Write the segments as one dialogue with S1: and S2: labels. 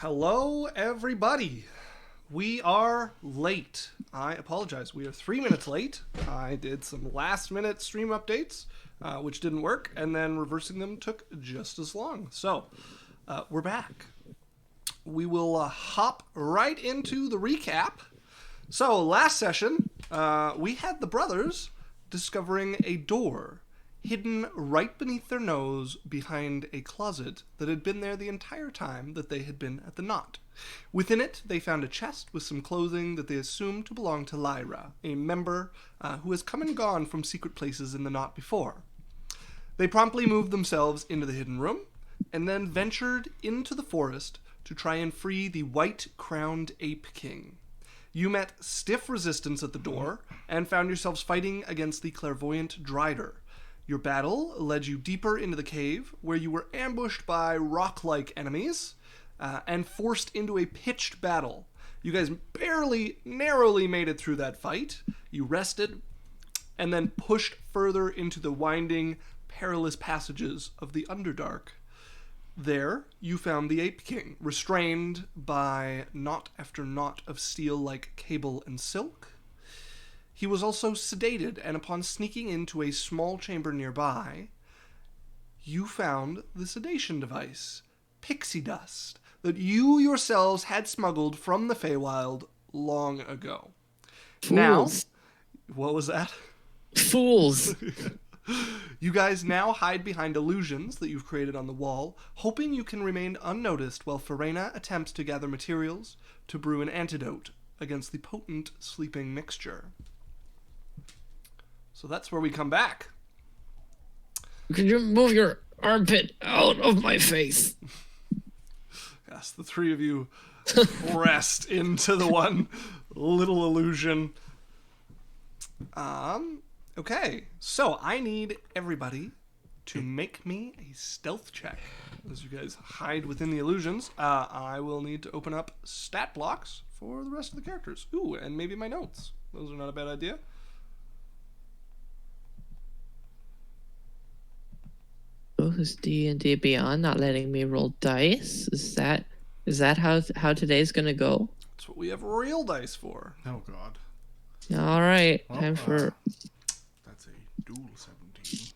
S1: Hello, everybody. We are late. I apologize. We are 3 minutes late. I did some last-minute stream updates, which didn't work, and then reversing them took just as long. So, we're back. We will hop right into the recap. So, last session, we had the brothers discovering a door hidden right beneath their nose behind a closet that had been there the entire time that they had been at the knot. Within it, they found a chest with some clothing that they assumed to belong to Lyra, a member who has come and gone from secret places in the knot before. They promptly moved themselves into the hidden room, and then ventured into the forest to try and free the White Crowned Ape King. You met stiff resistance at the door, and found yourselves fighting against the clairvoyant Drider. Your battle led you deeper into the cave, where you were ambushed by rock-like enemies, and forced into a pitched battle. You guys narrowly made it through that fight. You rested, and then pushed further into the winding, perilous passages of the underdark. There, you found the Ape King, restrained by knot after knot of steel like cable and silk. He was also sedated, and upon sneaking into a small chamber nearby, you found the sedation device, pixie dust, that you yourselves had smuggled from the Feywild long ago.
S2: Fools.
S1: Now, what was that?
S2: Fools.
S1: You guys now hide behind illusions that you've created on the wall, hoping you can remain unnoticed while Farena attempts to gather materials to brew an antidote against the potent sleeping mixture. So that's where we come back.
S2: Could you move your armpit out of my face?
S1: Yes, the three of you pressed into the one little illusion. Okay, so I need everybody to make me a stealth check. As you guys hide within the illusions, I will need to open up stat blocks for the rest of the characters. Ooh, and maybe my notes. Those are not a bad idea.
S2: Oh, is D&D Beyond not letting me roll dice? Is that how today's gonna go?
S1: That's what we have real dice for.
S3: Oh God.
S2: All right,
S3: Well,
S2: time for.
S3: That's a dual 17.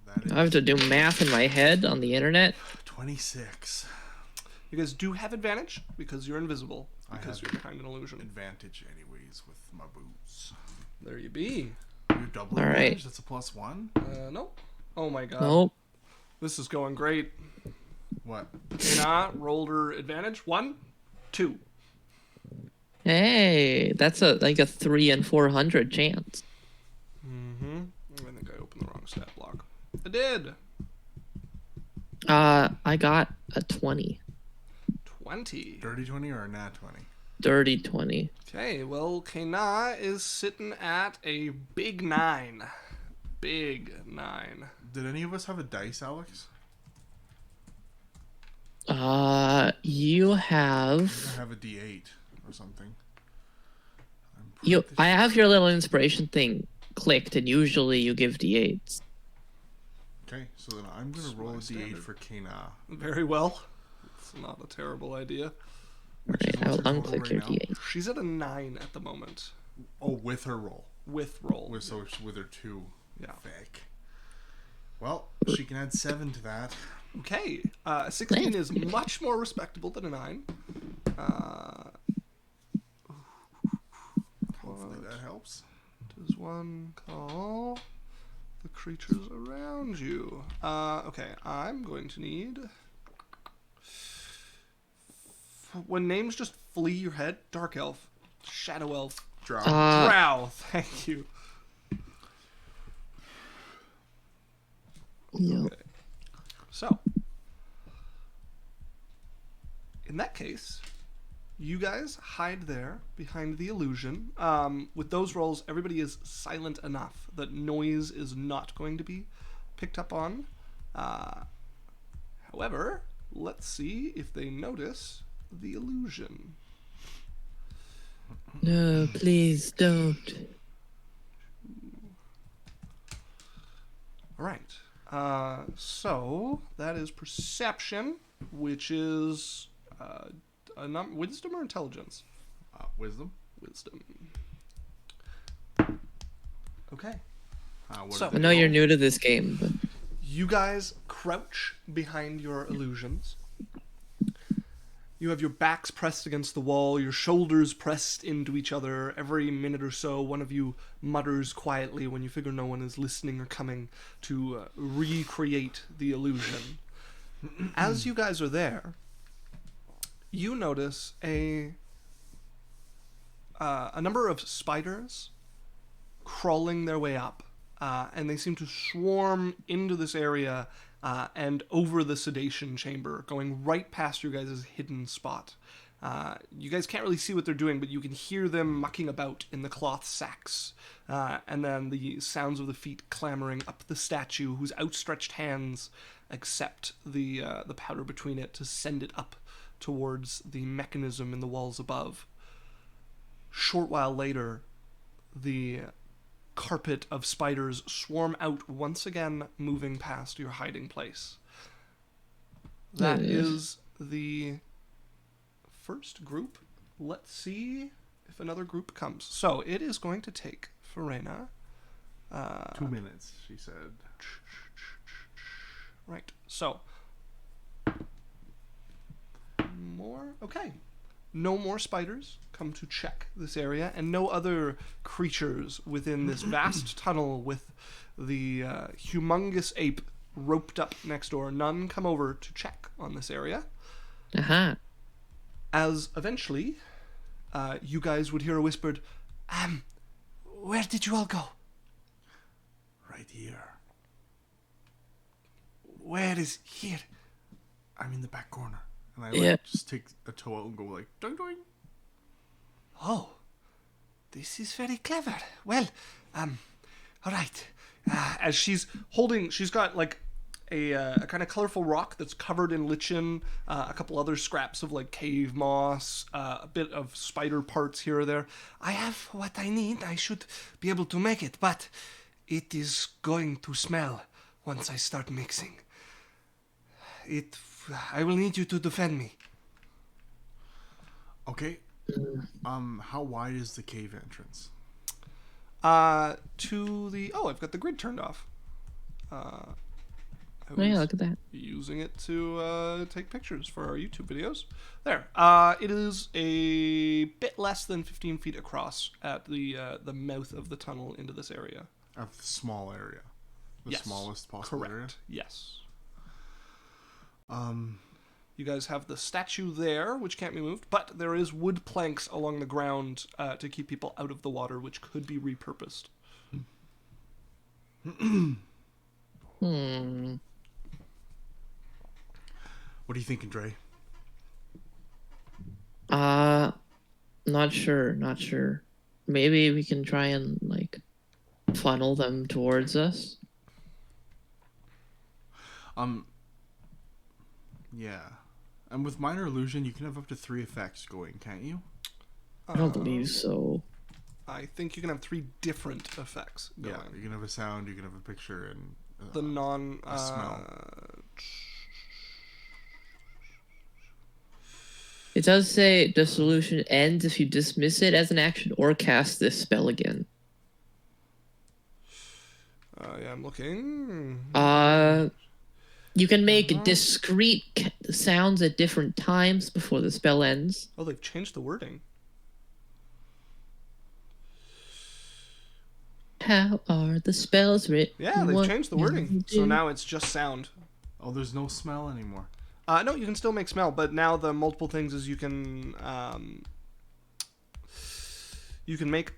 S3: That is
S2: I have to do math in my head on the internet.
S3: 26.
S1: You guys do have advantage because you're invisible,
S3: I
S1: because
S3: have
S1: you're behind an illusion.
S3: Advantage anyways with my boots.
S1: There you be.
S3: You double
S2: All right.
S3: advantage? That's a +1?
S1: Nope. Oh my god.
S2: Nope.
S1: This is going great.
S3: What?
S1: Kena rolled her advantage. 1, 2.
S2: Hey, that's like a 3 in 400 chance.
S1: Mm-hmm. I think I opened the wrong stat block. I did.
S2: I got a 20.
S1: 20.
S3: Dirty 20 or a nat 20?
S2: Dirty 20.
S1: Okay, well, Kena is sitting at a big 9. Big 9.
S3: Did any of us have a dice, Alex?
S2: You have.
S3: I have a D8 or something.
S2: I have your little inspiration thing clicked, and usually you give D8s.
S3: Okay, so then I'm going to roll a D8
S1: standard.
S3: for Kena.
S1: Very well. It's not a terrible idea.
S2: Alright, I will
S3: What's her total
S2: unclick
S3: right
S2: your
S3: now?
S2: D8.
S1: She's at a 9 at the moment.
S3: Oh, with her roll.
S1: With roll.
S3: So it's with her 2.
S1: Yeah.
S3: Feck. Well, she can add 7 to that.
S1: Okay. 16 is much more respectable than a 9.
S3: Hopefully that helps.
S1: Does one call the creatures around you? Okay, I'm going to need... When names just flee your head, Dark Elf, Shadow Elf,
S3: Drow.
S1: Drow, thank you.
S2: Yep.
S1: Okay. So, in that case, you guys hide there behind the illusion. With those rolls, everybody is silent enough that noise is not going to be picked up on. However, let's see if they notice the illusion.
S2: No, please don't.
S1: All right. So that is perception, which is Wisdom or intelligence?
S3: Wisdom.
S1: Wisdom. Okay.
S3: What
S1: So-
S3: did
S2: I
S3: they
S2: know you're
S3: roll?
S2: new to this game, but
S1: You guys crouch behind your illusions. You have your backs pressed against the wall, your shoulders pressed into each other. Every minute or so, one of you mutters quietly when you figure no one is listening or coming to recreate the illusion. As you guys are there, you notice a number of spiders crawling their way up, and they seem to swarm into this area and over the sedation chamber, going right past your guys' hidden spot. You guys can't really see what they're doing, but you can hear them mucking about in the cloth sacks, and then the sounds of the feet clambering up the statue, whose outstretched hands accept the powder between it to send it up towards the mechanism in the walls above. Short while later, the carpet of spiders swarm out once again, moving past your hiding place. That is the first group. Let's see if another group comes. So it is going to take Farena
S3: 2 minutes, she said.
S1: right. So more. Okay. No more spiders come to check this area, and no other creatures within this vast tunnel with the humongous ape roped up next door. None come over to check on this area.
S2: aha.
S1: As eventually, you guys would hear a whispered, where did you all go?
S3: Right here.
S1: Where is here?
S3: I'm in the back corner. And I
S2: Yeah.
S3: just take a toe out and go like, doing doing.
S1: Oh, this is very clever. Well, all right. As she's got like a kind of colorful rock that's covered in lichen, a couple other scraps of like cave moss, a bit of spider parts here or there. I have what I need. I should be able to make it, but it is going to smell once I start mixing. I will need you to defend me.
S3: Okay. How wide is the cave entrance?
S1: To the... Oh, I've got the grid turned off. I
S2: Oh, yeah,
S1: was
S2: look at that.
S1: using it to take pictures for our YouTube videos. There. It is a bit less than 15 feet across at the mouth of the tunnel into this area.
S3: A small area. The
S1: Yes.
S3: smallest possible
S1: Correct.
S3: area?
S1: Yes. You guys have the statue there, which can't be moved, but there is wood planks along the ground to keep people out of the water, which could be repurposed.
S3: What are you thinking, Dre?
S2: Not sure. Maybe we can try and like funnel them towards us.
S3: Yeah. And with minor illusion, you can have up to 3 effects going, can't you?
S2: I don't believe so.
S1: I think you can have 3 different effects going.
S3: Yeah. You can have a sound, you can have a picture, and
S1: The non...
S3: a smell.
S2: It does say the solution ends if you dismiss it as an action or cast this spell again.
S1: yeah, I'm looking.
S2: You can make discrete sounds at different times before the spell ends.
S1: Oh, they've changed the wording.
S2: How are the spells written?
S1: Yeah, they've
S2: What
S1: changed the
S2: can
S1: wording.
S2: you
S1: So
S2: do?
S1: now it's just sound.
S3: Oh, there's no smell anymore.
S1: No, you can still make smell, but now the multiple things is you can make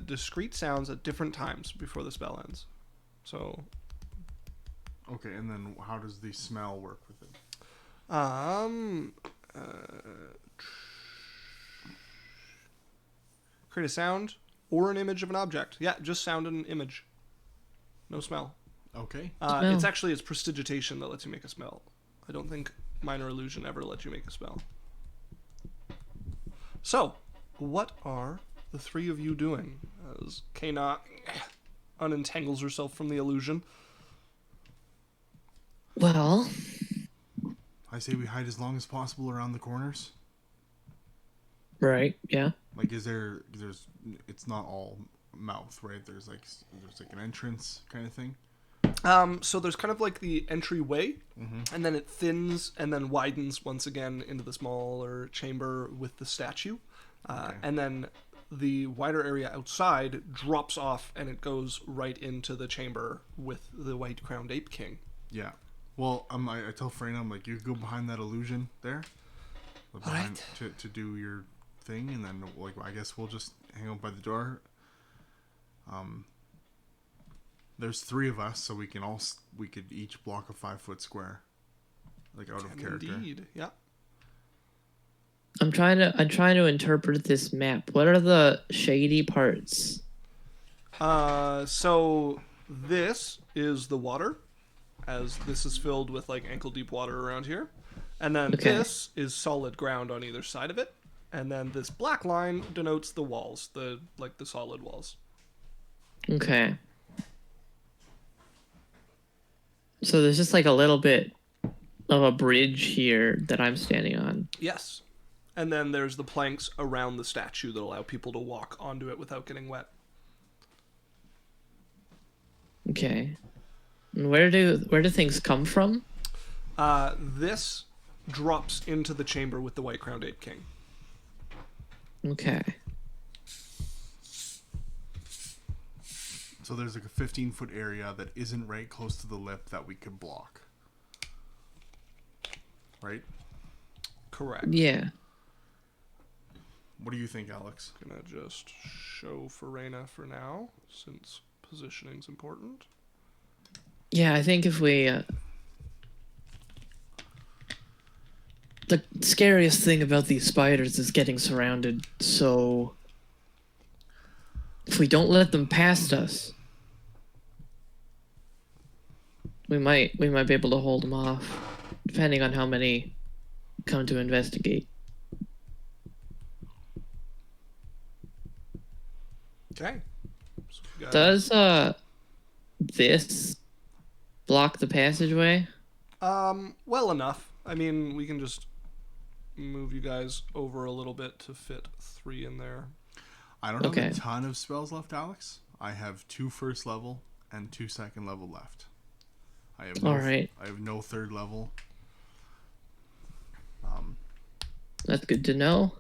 S1: discrete sounds at different times before the spell ends. So,
S3: Okay, and then how does the smell work with it?
S1: Create a sound or an image of an object. Yeah, just sound and an image. No smell.
S3: Okay.
S2: Smell.
S1: It's prestidigitation that lets you make a smell. I don't think minor illusion ever lets you make a spell. So, what are the 3 of you doing as Kana unentangles herself from the illusion?
S2: Well,
S3: I say we hide as long as possible around the corners.
S2: Right. Yeah.
S3: Like, it's not all mouth, right? There's like an entrance kind of thing.
S1: So there's kind of like the entryway, and then it thins and then widens once again into the smaller chamber with the statue. And then the wider area outside drops off and it goes right into the chamber with the White Crowned Ape King.
S3: Yeah. Well, I tell Freyna, I'm like, you go behind that illusion there.
S1: Alright.
S3: To do your thing, and then, like, I guess we'll just hang out by the door. There's 3 of us, so we could each block a 5-foot square, like out of character.
S1: Indeed, yeah.
S2: I'm trying to interpret this map. What are the shady parts?
S1: So this is the water, as this is filled with like ankle deep water around here, and then this is solid ground on either side of it, and then this black line denotes the walls, the solid walls.
S2: Okay. So there's just like a little bit of a bridge here that I'm standing on.
S1: Yes. And then there's the planks around the statue that allow people to walk onto it without getting wet.
S2: Okay. And where do things come from?
S1: This drops into the chamber with the White Crowned Ape King.
S2: Okay.
S3: So there's like a 15-foot area that isn't right close to the lip that we could block. Right?
S1: Correct.
S2: Yeah.
S3: What do you think, Alex?
S1: Gonna just show Farena for now, since positioning's important.
S2: Yeah, I think if we... The scariest thing about these spiders is getting surrounded, so... If we don't let them past us, we might be able to hold them off, depending on how many come to investigate.
S1: Okay. So we got-
S2: Does this block the passageway?
S1: Well enough. I mean, we can just move you guys over a little bit to fit 3 in there.
S3: I don't have a ton of spells left, Alex. I have 2 first level and 2 second level left. I have I have no 3rd level.
S2: That's good to know.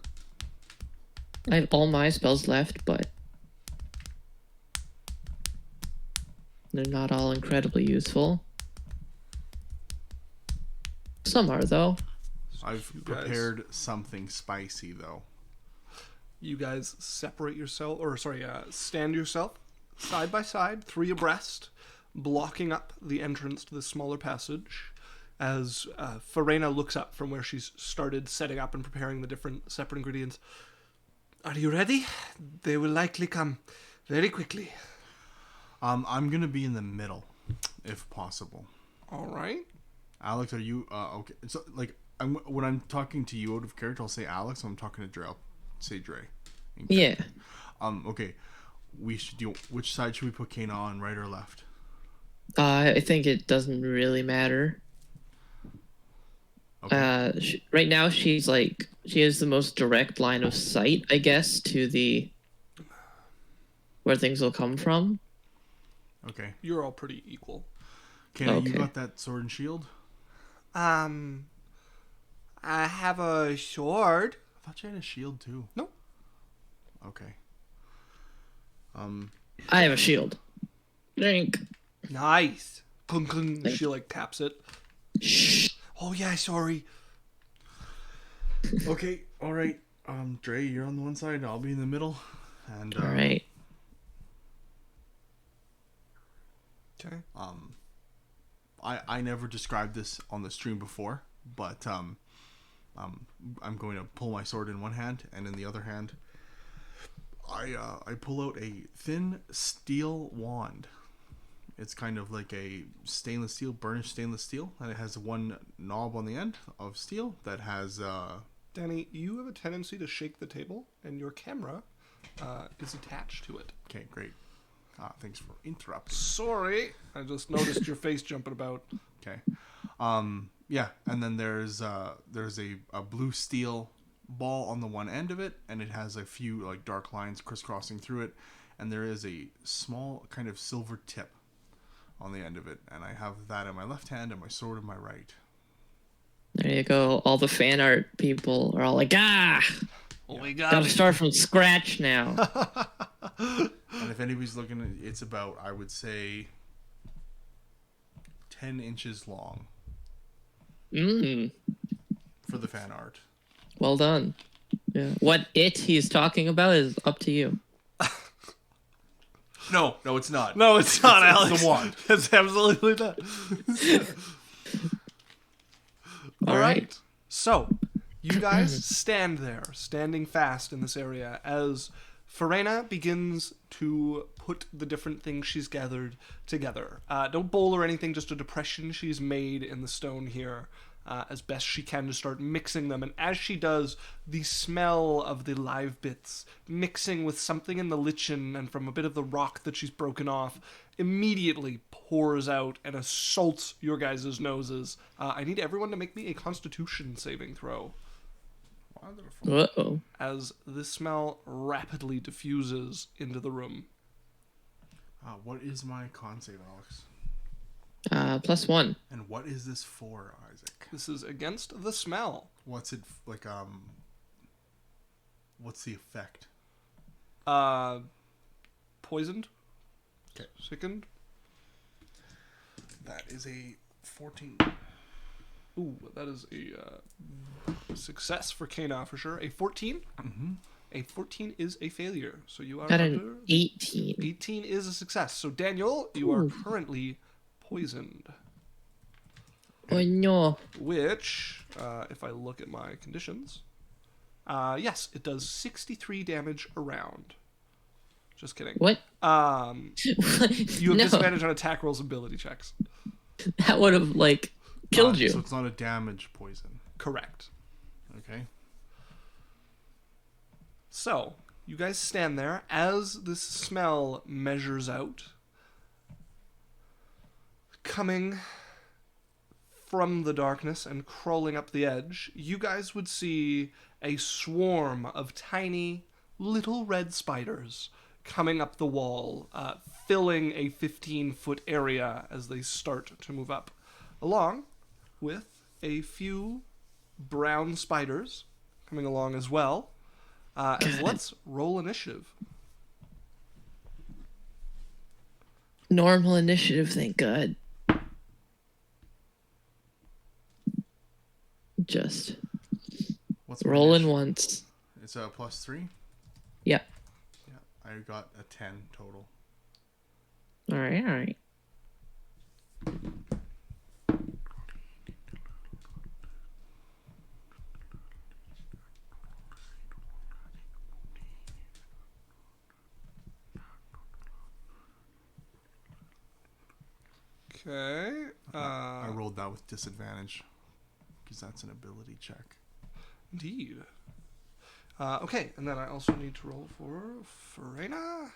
S2: I have all my spells left, but they're not all incredibly useful. Some are, though.
S3: I've prepared something spicy, though.
S1: You guys separate yourself, stand yourself side by side, 3 abreast, blocking up the entrance to the smaller passage. As Farena looks up from where she's started setting up and preparing the different separate ingredients. Are you ready? They will likely come very quickly.
S3: I'm gonna be in the middle, if possible.
S1: All right.
S3: Alex, are you okay? So, like, when I'm talking to you out of character, I'll say Alex. When I'm talking to Dre, I'll say Dre.
S2: Yeah.
S3: Okay. We should do. Which side should we put Kane on, right or left?
S2: I think it doesn't really matter.
S3: Okay.
S2: Right now, she has the most direct line of sight, I guess, to where things will come from.
S3: Okay.
S1: You're all pretty equal.
S3: Kane, you got that sword and shield?
S1: I have a sword.
S3: I thought you had a shield too.
S1: Nope.
S3: Okay.
S2: I have a shield. Drink.
S1: Nice. Clunk, clunk. She like taps it.
S2: Shh.
S1: Oh yeah, sorry.
S3: Okay. All right. Dre, you're on the one side. I'll be in the middle. And
S2: All right.
S1: Okay.
S3: I never described this on the stream before, but I'm going to pull my sword in one hand, and in the other hand, I pull out a thin steel wand. It's kind of like a stainless steel, burnished stainless steel, and it has one knob on the end of steel that has.
S1: Danny, you have a tendency to shake the table, and your camera is attached to it.
S3: Okay, great. Thanks for interrupting.
S1: Sorry, I just noticed your face jumping about.
S3: Okay. Yeah, and then there's a blue steel ball on the one end of it, and it has a few like dark lines crisscrossing through it, and there is a small kind of silver tip on the end of it, and I have that in my left hand and my sword in my right.
S2: There you go. All the fan art people are all like,
S1: Oh my god.
S2: gotta start from scratch now.
S3: And if anybody's looking, it's about, I would say, 10 inches long for the fan art.
S2: Well done. Yeah. What he's talking about is up to you.
S3: No, it's not.
S1: No, it's not, Alex.
S3: It's the wand.
S1: It's absolutely not. All right. So, you guys stand there, standing fast in this area, as Farena begins to put the different things she's gathered together. Don't bowl or anything, just a depression she's made in the stone here, as best she can to start mixing them. And as she does, the smell of the live bits mixing with something in the lichen and from a bit of the rock that she's broken off immediately pours out and assaults your guys' noses. I need everyone to make me a Constitution saving throw
S3: Wonderful.
S2: Uh-oh.
S1: as this smell rapidly diffuses into the room.
S3: What is my con save, Alex?
S2: +1.
S3: And what is this for, Isaac?
S1: This is against the smell.
S3: What's it like? What's the effect?
S1: Poisoned?
S3: Okay.
S1: Sickened?
S3: That is a 14.
S1: Ooh, that is a success for Kana for sure. A 14?
S3: Mm-hmm.
S1: A 14 is a failure. So you are
S2: Got
S1: under...
S2: an 18.
S1: 18 is a success. So Daniel, you are currently poisoned.
S2: Oh no.
S1: Which, if I look at my conditions, yes, it does 63 damage around. Just kidding.
S2: What?
S1: You have
S2: No.
S1: disadvantage on attack rolls and ability checks.
S2: That would have, killed you.
S3: So it's not a damage poison.
S1: Correct.
S3: Okay.
S1: So, you guys stand there as this smell measures out, coming from the darkness and crawling up the edge. You guys would see a swarm of tiny little red spiders coming up the wall, filling a 15-foot area as they start to move up, along with a few brown spiders coming along as well. And let's roll initiative.
S2: Normal initiative, thank God. Just
S3: What's my
S2: rolling
S3: initiative?
S2: once.
S3: It's a +3.
S2: Yeah.
S3: Yeah, I got a 10 total.
S2: All right.
S1: Okay.
S3: I rolled that with disadvantage because that's an ability check.
S1: Indeed. Okay, and then I also need to roll for Farena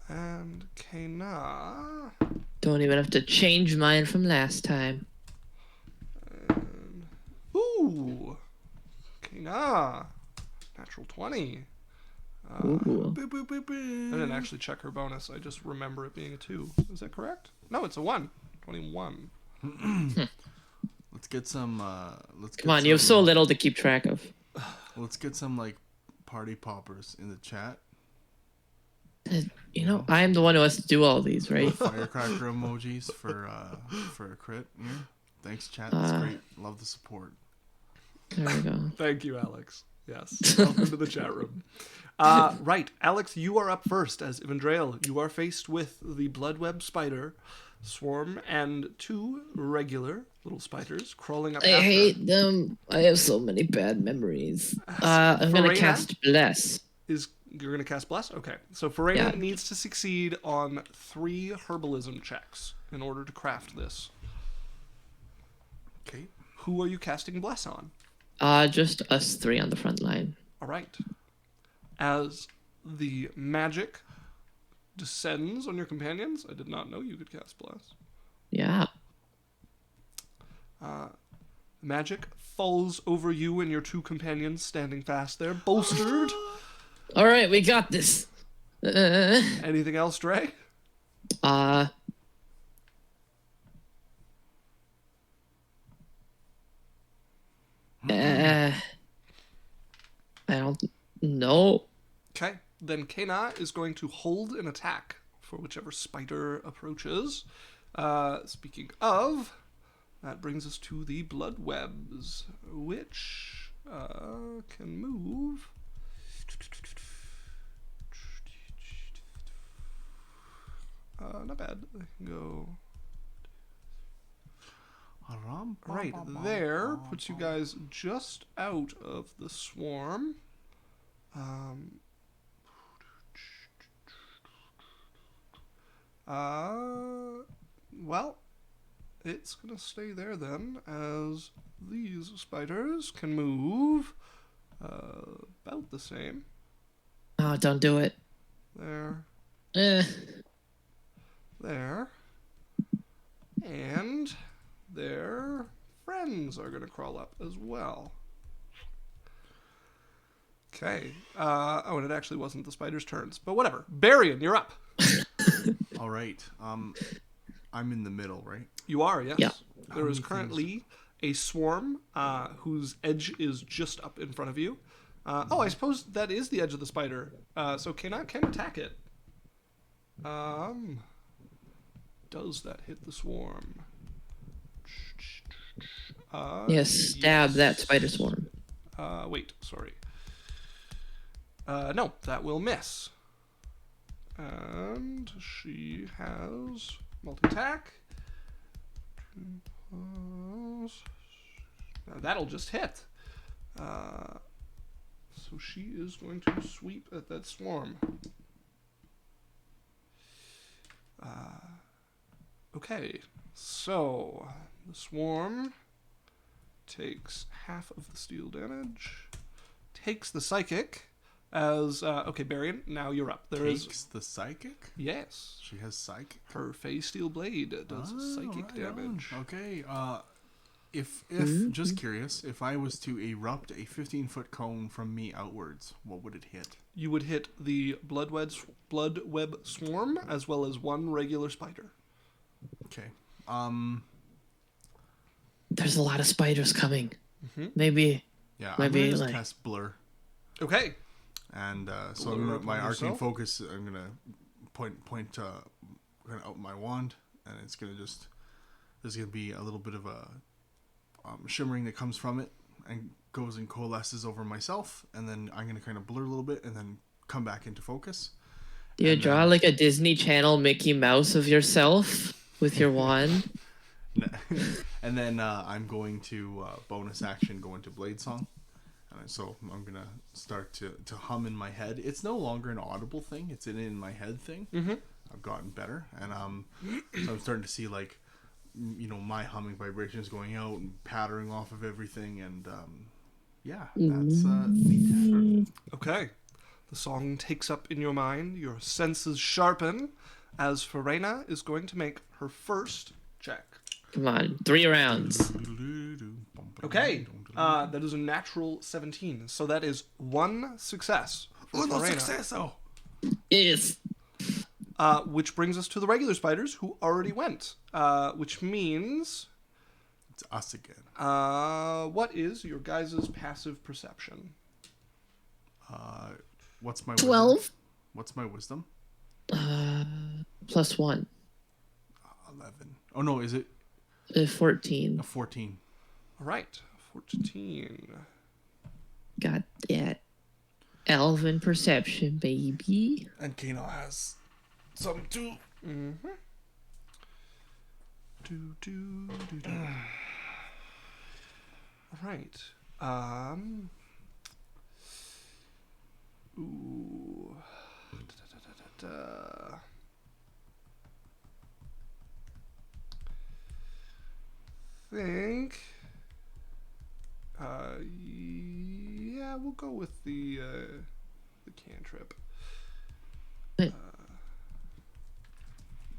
S1: and Kana.
S2: Don't even have to change mine from last time.
S1: And... Ooh! Kana! Natural 20.
S2: Ooh.
S1: Boop, boop, boop, boop. I didn't actually check her bonus. I just remember it being a 2. Is that correct? No, it's a 1. 21.
S3: Let's get some.
S2: Come on, you have so little to keep track of.
S3: Let's get some party poppers in the chat.
S2: You know, I'm the one who has to do all these, right?
S3: Firecracker emojis for a crit here. Thanks, chat. That's great. Love the support.
S2: There we go.
S1: Thank you, Alex. Yes. Welcome to the chat room. Right, Alex, you are up first as Ivandrael. You are faced with the bloodweb spider swarm and 2 regular little spiders crawling up
S2: I
S1: after.
S2: hate them. I have so many bad memories. I'm gonna
S1: Farena?
S2: cast Bless.
S1: You're going to cast Bless? Okay. So Farena
S2: Yeah.
S1: needs to succeed on 3 herbalism checks in order to craft this.
S3: Okay.
S1: Who are you casting Bless on?
S2: Just us 3 on the front line.
S1: All right. As the magic descends on your companions, I did not know you could cast Bless.
S2: Yeah.
S1: Magic falls over you and your two companions standing fast there, bolstered.
S2: All right, we got this.
S1: Anything else, Dre?
S2: I don't know.
S1: Okay, then Kena is going to hold an attack for whichever spider approaches. Speaking of, that brings us to the blood webs, which can move. Not bad. They can go right there. Puts you guys just out of the swarm. Well, it's gonna stay there then, as these spiders can move about the same.
S2: Oh, don't do it.
S1: There,
S2: Eh.
S1: there, and their friends are gonna crawl up as well. Okay. Oh, and it actually wasn't the spider's turns, but whatever. Barian, you're up.
S3: All right. I'm in the middle, right?
S1: You are, yes.
S2: Yeah.
S1: There is currently a swarm whose edge is just up in front of you. I suppose that is the edge of the spider. So Kena can attack it. Does that hit the swarm?
S2: Yes, stab that spider swarm.
S1: Wait, sorry. No, that will miss. And she has multi-attack. Now that'll just hit. So she is going to sweep at that swarm. Okay, so the swarm takes half of the steel damage, takes the psychic. As okay, Barian, now you're up. There is
S3: Takes the psychic?
S1: yes.
S3: She has psychic?
S1: Her Phase Steel Blade does psychic
S3: right
S1: damage.
S3: on. Okay. If just curious, if I was to erupt a 15-foot cone from me outwards, what would it hit?
S1: You would hit the blood web swarm as well as one regular spider.
S3: Okay.
S2: There's a lot of spiders coming. Maybe.
S3: Yeah, I'm
S2: Maybe,
S3: gonna just
S2: like-
S3: cast blur.
S1: Okay.
S3: And so
S1: Blur
S3: I'm gonna,
S1: upon
S3: my arcane
S1: yourself?
S3: focus. I'm gonna point kind of out my wand, and it's gonna just there's gonna be a little bit of a shimmering that comes from it and goes and coalesces over myself, and then I'm gonna kind of blur a little bit and then come back into focus.
S2: Do you
S3: And
S2: draw
S3: then-
S2: like a Disney Channel Mickey Mouse of yourself with your wand?
S3: And then I'm going to bonus action go into Blade Song. So I'm gonna start to hum in my head. It's no longer an audible thing; it's an in my head thing. I've gotten better, and so I'm starting to see like, my humming vibrations going out and pattering off of everything, and yeah, that's the turn.
S1: Okay. The song takes up in your mind. Your senses sharpen. As Farena is going to make her first check.
S2: Come on, 3 rounds.
S1: Okay. That is a natural 17. So that is one success for
S3: Uno
S1: Farena.
S3: suceso.
S2: Yes.
S1: Which brings us to the regular spiders who already went. Which means,
S3: It's us again.
S1: what is your guys' passive perception?
S3: What's my wisdom?
S2: 12
S3: What's my wisdom?
S2: plus 1.
S3: 11. Oh no, is it
S2: 14.
S3: a 14?
S1: All right, 14.
S2: Got that. Elven perception, baby.
S3: And Kano has some too.
S1: Do. All right. Ooh. Think. Yeah, we'll go with the cantrip.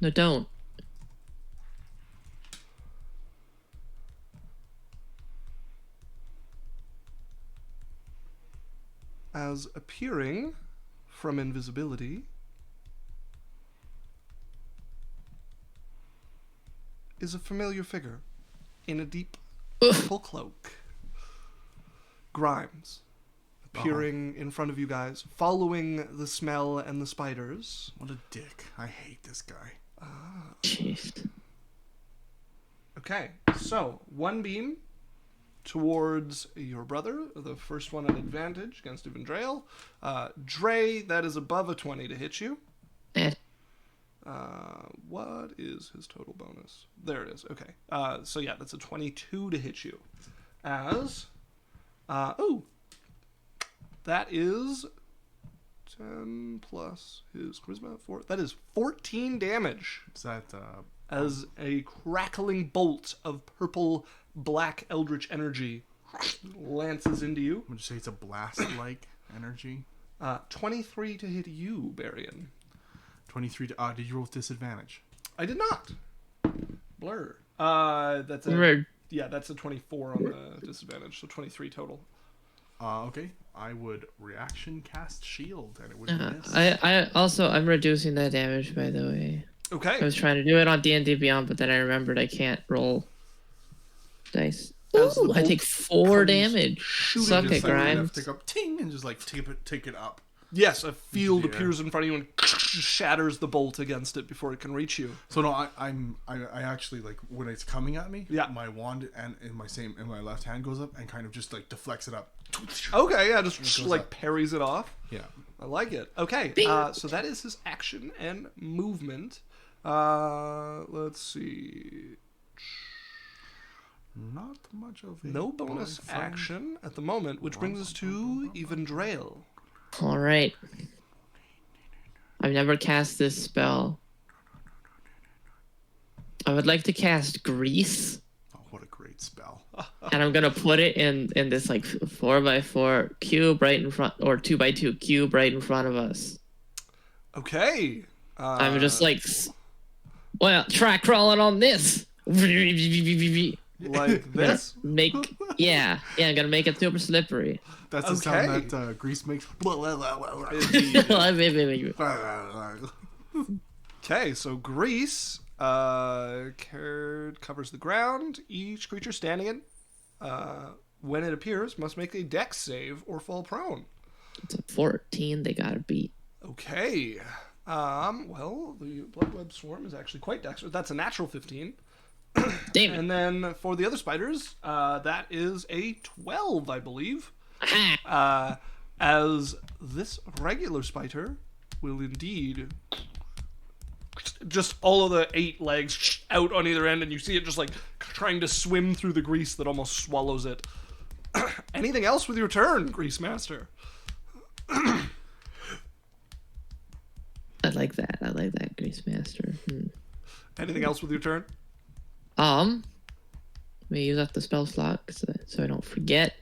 S2: No, don't.
S1: as appearing from invisibility is a familiar figure in a deep purple cloak. Grimes, appearing in front of you guys, following the smell and the spiders.
S3: What a dick. I hate this guy.
S2: Jeez.
S1: Okay, so one beam towards your brother. The first one at advantage against Ivandrail. Dre, that is above a 20 to hit you.
S2: Eh.
S1: What is his total bonus? There it is. Okay. So yeah, that's a 22 to hit you. As, that is 10 plus his charisma. 4. That is 14 damage.
S3: Is that,
S1: As a crackling bolt of purple black eldritch energy lances into you.
S3: would you say it's a blast-like energy?
S1: 23 to hit you, Barian.
S3: 23 to, did you roll with disadvantage?
S1: I did not. Blur. That's a
S2: Remember,
S1: that's a 24 on the disadvantage, so 23 total.
S3: Okay. I would reaction cast shield, and it would miss.
S2: I'm reducing that damage, by the way. I
S1: Okay.
S2: was trying to do it on D&D Beyond, but then I remembered I can't roll dice.
S1: As the
S2: Ooh, I
S1: bolt
S2: take 4
S1: comes
S2: damage.
S1: shooting
S2: Suck
S3: Just
S2: it,
S3: like, you have
S2: Grimes.
S3: to take up ting and just like take it up.
S1: Yes, a field
S3: Yeah.
S1: appears in front of you and shatters the bolt against it before it can reach you.
S3: So no, I actually like when it's coming at me.
S1: Yeah.
S3: My wand and in my left hand goes up and kind of just like deflects it up.
S1: Okay, yeah, just
S3: goes
S1: like
S3: up.
S1: parries it off.
S3: Yeah.
S1: I like it. Okay,
S2: Bing.
S1: so that is his action and movement. Let's see.
S3: Not much of a
S1: No bonus
S3: boyfriend.
S1: action at the moment, which brings us to Ivandrail.
S2: All right. I've never cast this spell. I would like to cast Grease,
S3: Oh, what a great spell!
S2: and I'm gonna put it in this like 4x4 cube right in front, or 2x2 cube right in front of us.
S1: Okay.
S2: I'm just like, well, try crawling on this.
S1: like this.
S2: Make yeah, I'm gonna make it super slippery.
S3: That's the
S1: Okay.
S3: sound that Grease makes.
S1: Okay, so Grease covers the ground. Each creature standing in, when it appears, must make a dex save or fall prone.
S2: It's a 14. They gotta beat.
S1: Okay. Well, the Bloodweb Swarm is actually quite dexterous. That's a natural 15.
S2: Damn it.
S1: And then for the other spiders, that is a 12, I believe. As this regular spider will indeed just all of the 8 legs out on either end, and you see it just like trying to swim through the grease that almost swallows it. Anything else with your turn, Grease Master?
S2: I like that, Grease Master.
S1: Anything else with your turn?
S2: Let me use up the spell slot so I don't forget.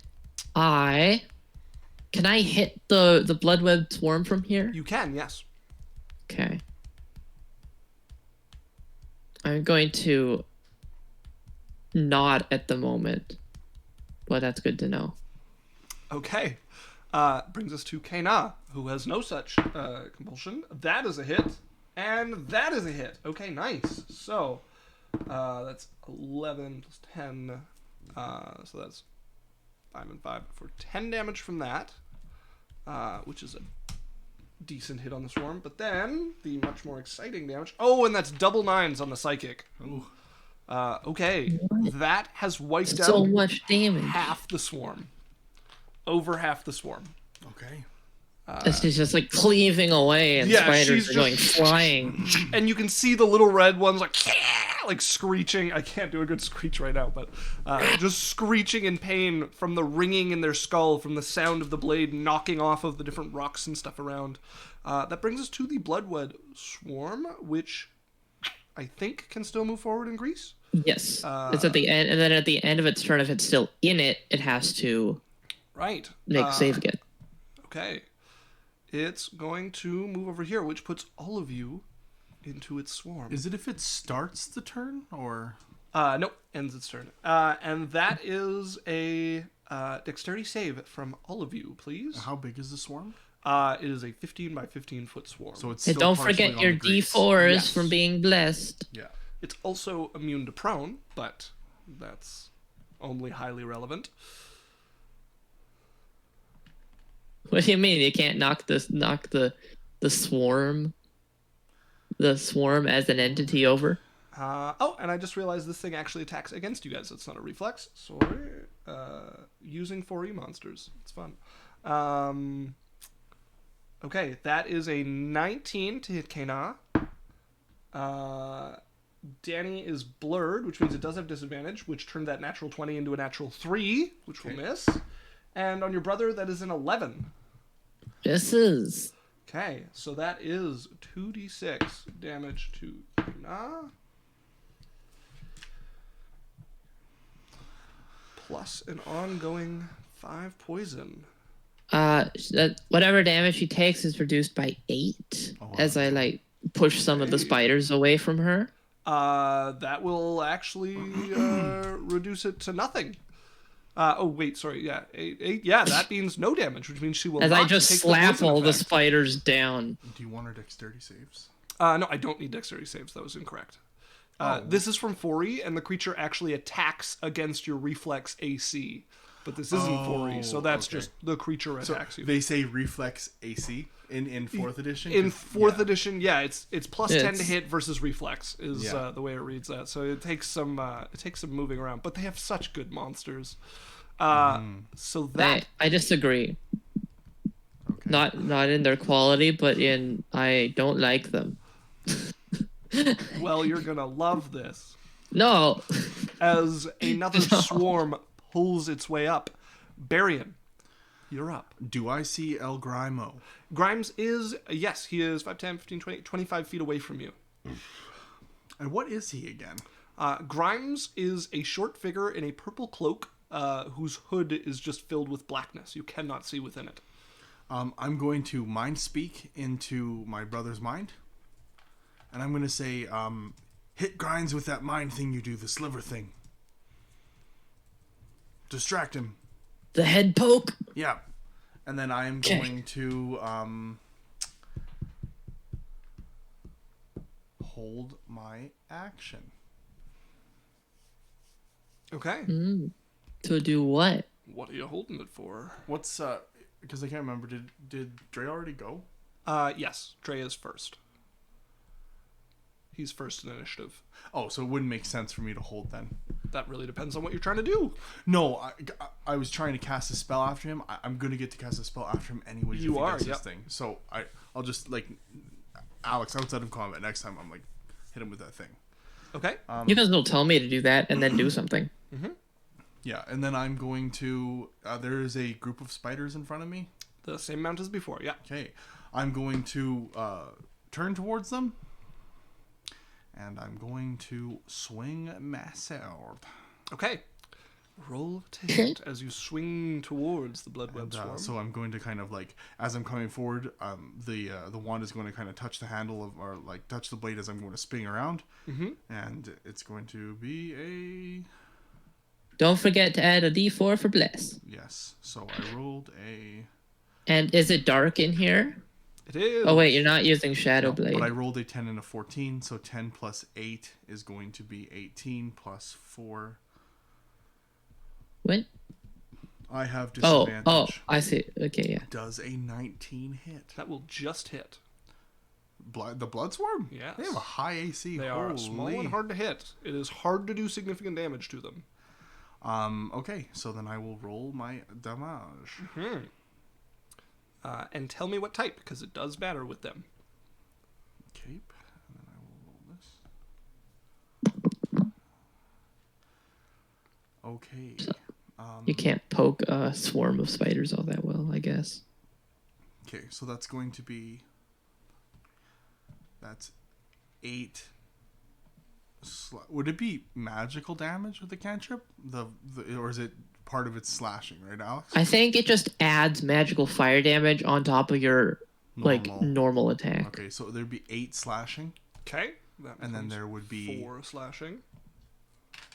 S2: Can I hit the Bloodweb Swarm from here?
S1: You can, yes.
S2: Okay. I'm going to not at the moment, but that's good to know.
S1: Okay. Brings us to Kana, who has no such compulsion. That is a hit, and that is a hit. Okay, nice. So, that's 11 plus 10. So that's 5 and 5 for 10 damage from that, which is a decent hit on the swarm. But then, the much more exciting damage. Oh, and that's double 9s on the psychic.
S3: Ooh.
S1: Okay. That has wiped
S2: So
S1: out
S2: much damage.
S1: half the swarm. Over half the swarm.
S3: Okay.
S2: She's just like cleaving away, and
S1: Yeah,
S2: spiders
S1: she's
S2: are going
S1: just-
S2: flying.
S1: And you can see the little red ones like screeching. I can't do a good screech right now, but just screeching in pain from the ringing in their skull, from the sound of the blade knocking off of the different rocks and stuff around. That brings us to the Bloodweb Swarm, which I think can still move forward in Greece.
S2: Yes, it's at the end, and then at the end of its turn, if it's still in it, it has to
S1: Right.
S2: make a save again.
S1: Okay. It's going to move over here, which puts all of you into its swarm.
S3: Is it if it starts the turn or?
S1: Nope, ends its turn. And that is a Dexterity save from all of you, please.
S3: How big is the swarm?
S1: It is a 15 by 15 foot swarm.
S3: So it's
S2: Hey,
S3: still
S2: don't
S3: partially
S2: forget
S3: on
S2: your
S3: the grease.
S2: D4s
S1: Yes.
S2: from being blessed.
S3: Yeah.
S1: It's also immune to prone, but that's only highly relevant.
S2: What do you mean you can't knock the swarm as an entity over?
S1: And I just realized this thing actually attacks against you guys. It's not a reflex. Sorry. Using 4E monsters. It's fun. Okay, that is a 19 to hit Kana. Danny is blurred, which means it does have disadvantage, which turned that natural 20 into a natural 3, which will miss. And on your brother, that is an 11.
S2: Misses.
S1: Okay, so that is 2d6 damage to Kana. Plus an ongoing 5 poison.
S2: Whatever damage she takes is reduced by 8 as I push some of the spiders away from her.
S1: That will actually reduce it to nothing. Yeah, 8. Yeah, that means no damage, which means she will
S2: As
S1: not
S2: I just
S1: take
S2: slap
S1: poison
S2: all the
S1: effect.
S2: spiders down.
S3: Do you want her dexterity saves?
S1: No, I don't need dexterity saves. That was incorrect. This is from 4E, and the creature actually attacks against your reflex AC. But this isn't 4E, so that's just the creature attacks you.
S3: They say reflex AC in 4th edition?
S1: In 4th edition, yeah, it's plus 10 to
S2: It's-
S1: hit versus reflex is
S3: Yeah.
S1: the way it reads that. So it takes some moving around, but they have such good monsters. So that
S2: I disagree.
S3: Okay.
S2: Not in their quality, but in I don't like them.
S1: well, you're gonna love this
S2: No.
S1: as another swarm pulls its way up. Barian, you're up.
S3: Do I see El Grimo?
S1: Grimes is yes, he is 5, 10, 15, 20, 25 feet away from you.
S3: And what is he again?
S1: Grimes is a short figure in a purple cloak whose hood is just filled with blackness. You cannot see within it.
S3: I'm going to mind speak into my brother's mind. And I'm going to say, hit Grinds with that mind thing you do, the sliver thing. Distract him.
S2: The head poke.
S3: Yeah. And then I am going to hold my action.
S1: Okay.
S2: To do what?
S1: What are you holding it for?
S3: What's because I can't remember, did Dre already go?
S1: Yes, Dre is first. He's first in initiative.
S3: Oh, so it wouldn't make sense for me to hold then.
S1: That really depends on what you're trying to do.
S3: No, I was trying to cast a spell after him. I'm going to get to cast a spell after him anyways.
S1: You
S3: if he
S1: are,
S3: does this
S1: yep.
S3: thing. So I'll just, Alex, outside of combat, next time I'm hit him with that thing.
S1: Okay.
S2: You guys will tell me to do that and then do something.
S3: Yeah, and then I'm going to, there is a group of spiders in front of me.
S1: The same amount as before, yeah.
S3: Okay, I'm going to turn towards them. And I'm going to swing my sword.
S1: Okay. Roll to hit as you swing towards the bloodweb swarm.
S3: So I'm going to kind of as I'm coming forward, the wand is going to kind of touch the handle of, or touch the blade as I'm going to spin around. Mm-hmm. And it's going to be a...
S2: Don't forget to add a D4 for bless.
S3: Yes. So I rolled a...
S2: And is it dark in here?
S1: It is.
S2: Oh wait, you're not using Shadow Blade.
S3: But I rolled a 10 and a 14, so 10 plus 8 is going to be 18 plus 4.
S2: What?
S3: I have
S2: Oh,
S3: disadvantage.
S2: I see. Okay, yeah.
S3: Does a 19 hit?
S1: That will just hit.
S3: The blood swarm?
S1: Yes.
S3: They have a high AC.
S1: They are small and hard to hit. It is hard to do significant damage to them.
S3: Okay, so then I will roll my damage.
S1: And tell me what type, because it does matter with them.
S3: Cape, and then I will roll this. Okay.
S2: You can't poke a swarm of spiders all that well, I guess.
S3: Okay, so that's going to be... That's 8... Would it be magical damage with the cantrip? Or is it part of its slashing, right, Alex?
S2: I think it just adds magical fire damage on top of your normal attack.
S3: Okay, so there'd be 8 slashing.
S1: Okay.
S3: And then there would be
S1: 4 slashing.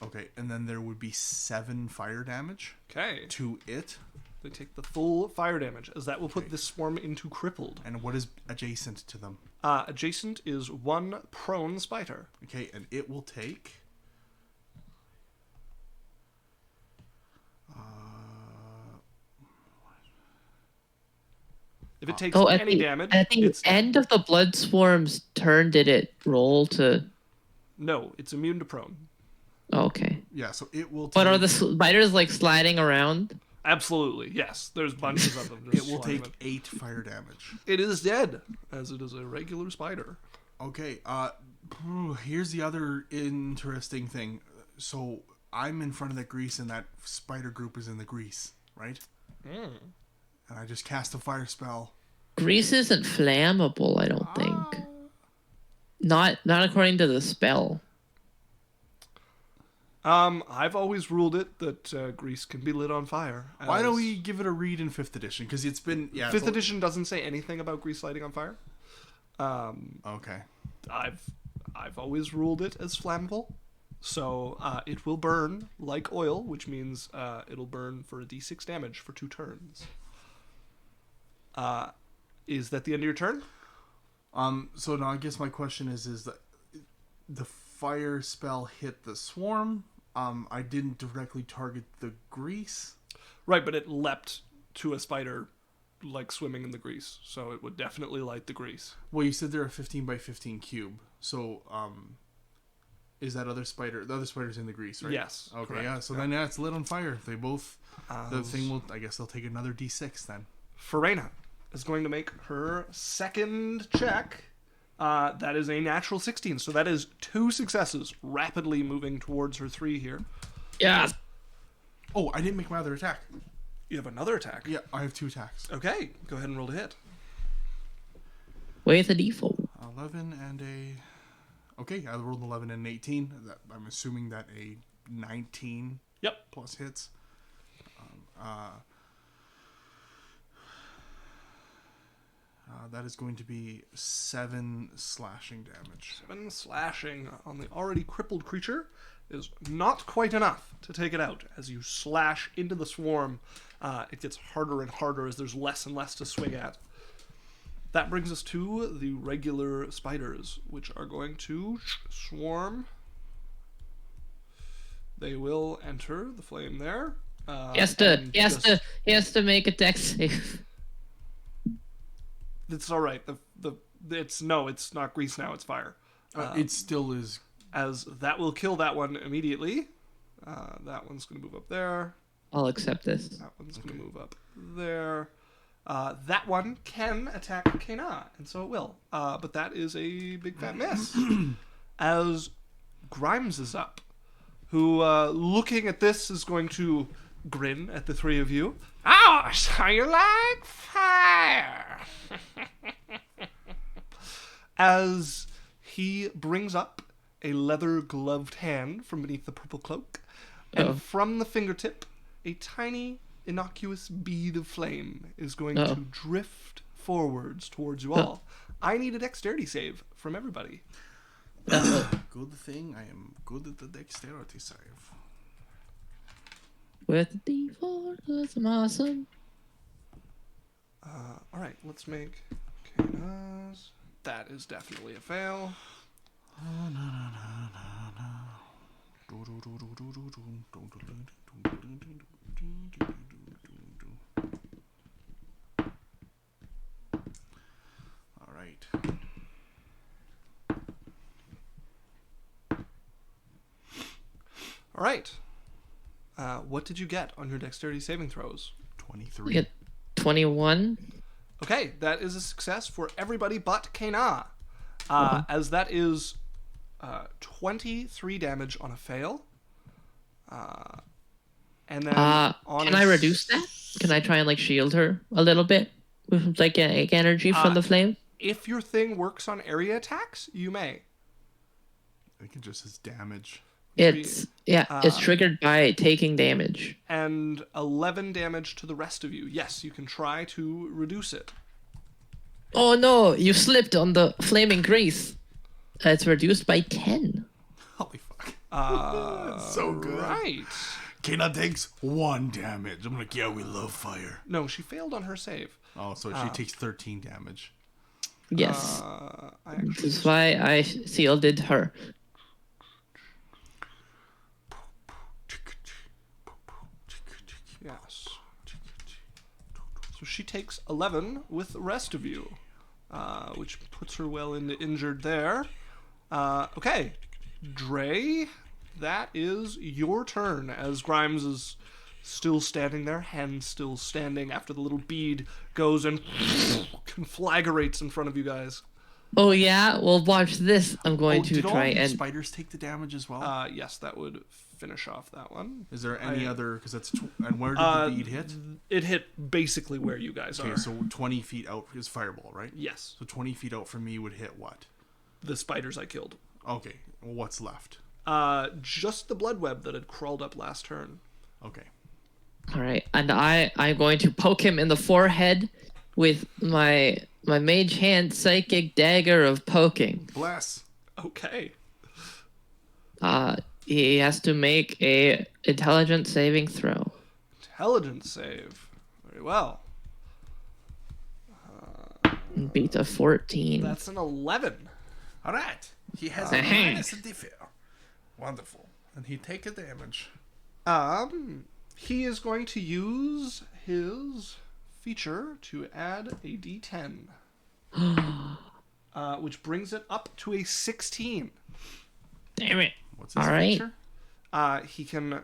S3: Okay, and then there would be 7 fire damage
S1: Okay.
S3: to it.
S1: They take the full fire damage, as that will put this swarm into crippled.
S3: And what is adjacent to them?
S1: Adjacent is 1 prone spider.
S3: Okay, and it will take...
S1: If it takes
S2: Oh, at
S1: any
S2: the,
S1: damage,
S2: at the
S1: it's
S2: end of the blood swarm's turn, did it roll to?
S1: no, it's immune to prone.
S2: Oh, okay.
S3: Yeah, so it will take...
S2: But are the spiders like sliding around?
S1: Absolutely, yes. There's bunches of them.
S3: It
S1: just
S3: will
S1: flying
S3: take
S1: about.
S3: 8 fire damage.
S1: It is dead, as it is a regular spider.
S3: Okay, here's the other interesting thing. So, I'm in front of the grease, and that spider group is in the grease, right? And I just cast a fire spell.
S2: Grease isn't flammable, I don't think. Not according to the spell.
S1: I've always ruled it that grease can be lit on fire.
S3: Why don't we give it a read in 5th edition? Because it's been... Yeah,
S1: 5th edition doesn't say anything about grease lighting on fire.
S3: Okay.
S1: I've always ruled it as flammable. So it will burn like oil, which means it'll burn for a d6 damage for 2 turns. Is that the end of your turn?
S3: So now I guess my question is that the fire spell hit the swarm. I didn't directly target the grease.
S1: Right, but it leapt to a spider like swimming in the grease, so it would definitely light the grease.
S3: Well, you said they're a 15 by 15 cube. So, is that other spider? The other spider's in the grease, right?
S1: Yes.
S3: Okay,
S1: correct.
S3: yeah. So then, it's lit on fire. They both. The thing will. I guess they'll take another d6 then.
S1: Farena is going to make her second check. That is a natural 16, so that is 2 successes, rapidly moving towards her 3 here.
S2: Yeah.
S3: Oh, I didn't make my other attack.
S1: You have another attack.
S3: Yeah, I have 2 attacks.
S1: Okay, go ahead and roll to hit.
S2: With a default.
S3: 11 and a... Okay, I rolled an 11 and an 18. I'm assuming that a 19
S1: Yep.
S3: plus hits. That is going to be 7 slashing damage.
S1: 7 slashing on the already crippled creature is not quite enough to take it out. As you slash into the swarm, it gets harder and harder as there's less and less to swing at. That brings us to the regular spiders, which are going to swarm. They will enter the flame there.
S2: He has to make a dex save.
S1: It's all right. It's not grease now. It's fire.
S3: It still is.
S1: As that will kill that one immediately. That one's going to move up there.
S2: I'll accept this.
S1: That one's going to move up there. That one can attack Kana, and so it will. But that is a big fat miss. As Grimes is up, who, looking at this, is going to grin at the 3 of you. Oh, so you like fire! As he brings up a leather-gloved hand from beneath the purple cloak, and from the fingertip, a tiny, innocuous bead of flame is going to drift forwards towards you all. I need a dexterity save from everybody.
S3: Good thing I am good at the dexterity save.
S2: With the default, that's awesome.
S1: All right, let's make Kana's. That is definitely a fail.
S3: All right.
S1: All right. What did you get on your dexterity saving throws?
S3: 23.
S2: You get 21.
S1: Okay, that is a success for everybody but Kana. As that is 23 damage on a fail. And then
S2: can I reduce that? Can I try and like shield her a little bit with like energy from the flame?
S1: If your thing works on area attacks, you may.
S3: I think it just says damage.
S2: It's triggered by taking damage.
S1: And 11 damage to the rest of you. Yes, you can try to reduce it.
S2: Oh no, you slipped on the flaming grease. It's reduced by 10.
S3: Holy fuck. So good.
S1: Right.
S3: Kena takes 1 damage. I'm like, yeah, we love fire.
S1: No, she failed on her save.
S3: Oh, so she takes 13 damage.
S2: Yes.
S1: I actually
S2: This is why I shielded her.
S1: Yes. So she takes 11 with the rest of you, which puts her well into injured there. Okay, Dre, that is your turn as Grimes is still standing there, hand still standing after the little bead goes and conflagrates in front of you guys.
S2: Oh yeah, well watch this. I'm going to
S3: did all
S2: try
S3: the
S2: and
S3: spiders take the damage as well?
S1: Yes, that would finish off that one.
S3: Is there any other? Because that's and where did the bead hit?
S1: It hit basically where you guys
S3: Okay,
S1: are.
S3: so 20 feet out is fireball, right?
S1: Yes,
S3: So 20 feet out from me would hit what?
S1: the spiders I killed.
S3: Okay, well, what's left?
S1: Just the blood web that had crawled up last turn.
S3: Okay.
S2: all right, and I'm going to poke him in the forehead with my mage hand psychic dagger of poking.
S3: Bless.
S1: Okay.
S2: He has to make a intelligence saving throw.
S1: Intelligence save. Very well.
S2: Beat a 14.
S1: That's an 11.
S3: All right. He has
S2: a
S3: minus a d4. Wonderful. And he take a damage.
S1: He is going to use his feature to add a d10. Which brings it up to a 16.
S2: Damn it.
S3: What's his
S2: All right.
S3: feature?
S1: He can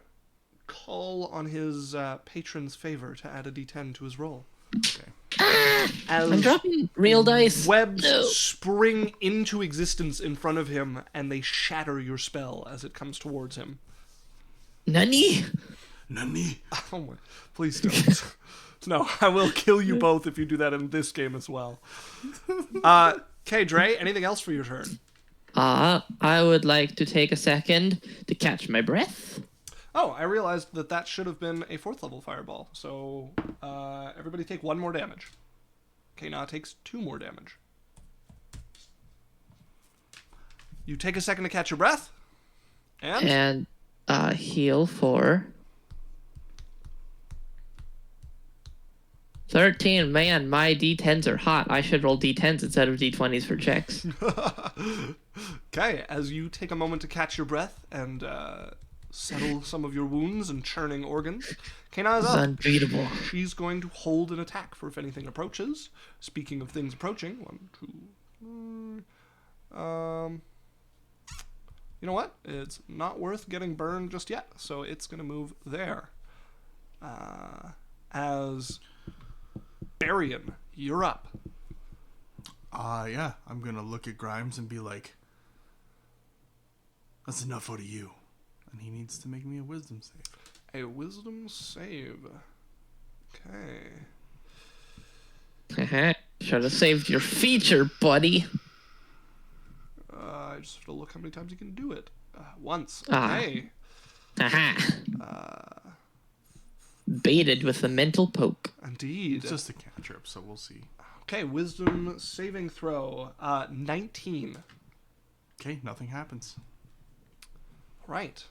S1: call on his patron's favor to add a d10 to his roll.
S3: Okay.
S2: I'm
S1: As
S2: dropping real dice.
S1: webs
S2: No.
S1: spring into existence in front of him, and they shatter your spell as it comes towards him.
S2: Nani?
S3: Nani?
S1: Oh my, please don't. No, I will kill you both if you do that in this game as well. Okay, Dre, anything else for your turn?
S2: I would like to take a second to catch my breath.
S1: Oh, I realized that should have been a 4th level fireball. So, everybody take 1 more damage. Kena takes 2 more damage. You take a second to catch your breath. And?
S2: And heal for 13. Man, my d10s are hot. I should roll d10s instead of d20s for checks.
S1: Okay, as you take a moment to catch your breath and settle some of your wounds and churning organs, Kena is
S2: It's
S1: up.
S2: unbeatable.
S1: She's going to hold an attack for if anything approaches. Speaking of things approaching, 1, 2. You know what? It's not worth getting burned just yet, so it's going to move there. As Barian, you're up.
S3: Yeah. I'm gonna look at Grimes and be like, that's enough out of you. And he needs to make me a wisdom save.
S1: A wisdom save. Okay.
S2: Should have saved your feature, buddy.
S1: I just have to look how many times you can do it. Once.
S2: Ah.
S1: Okay.
S2: Aha. Baited with the mental poke.
S1: Indeed.
S3: It's just a cantrip, so we'll see.
S1: Okay, wisdom saving throw. 19.
S3: Okay, nothing happens.
S1: Right.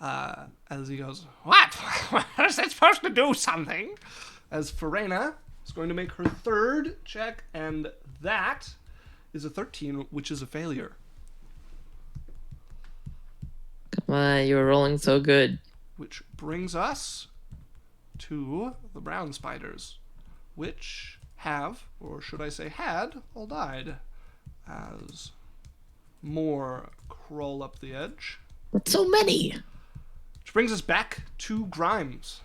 S1: As he goes, what? Is it supposed to do something? As Farena is going to make her 3rd check, and that is a 13, which is a failure.
S2: Come on, you were rolling so good.
S1: Which brings us to the brown spiders, which have, or should I say had, all died, as more crawl up the edge.
S2: That's so many.
S1: Which brings us back to Grimes.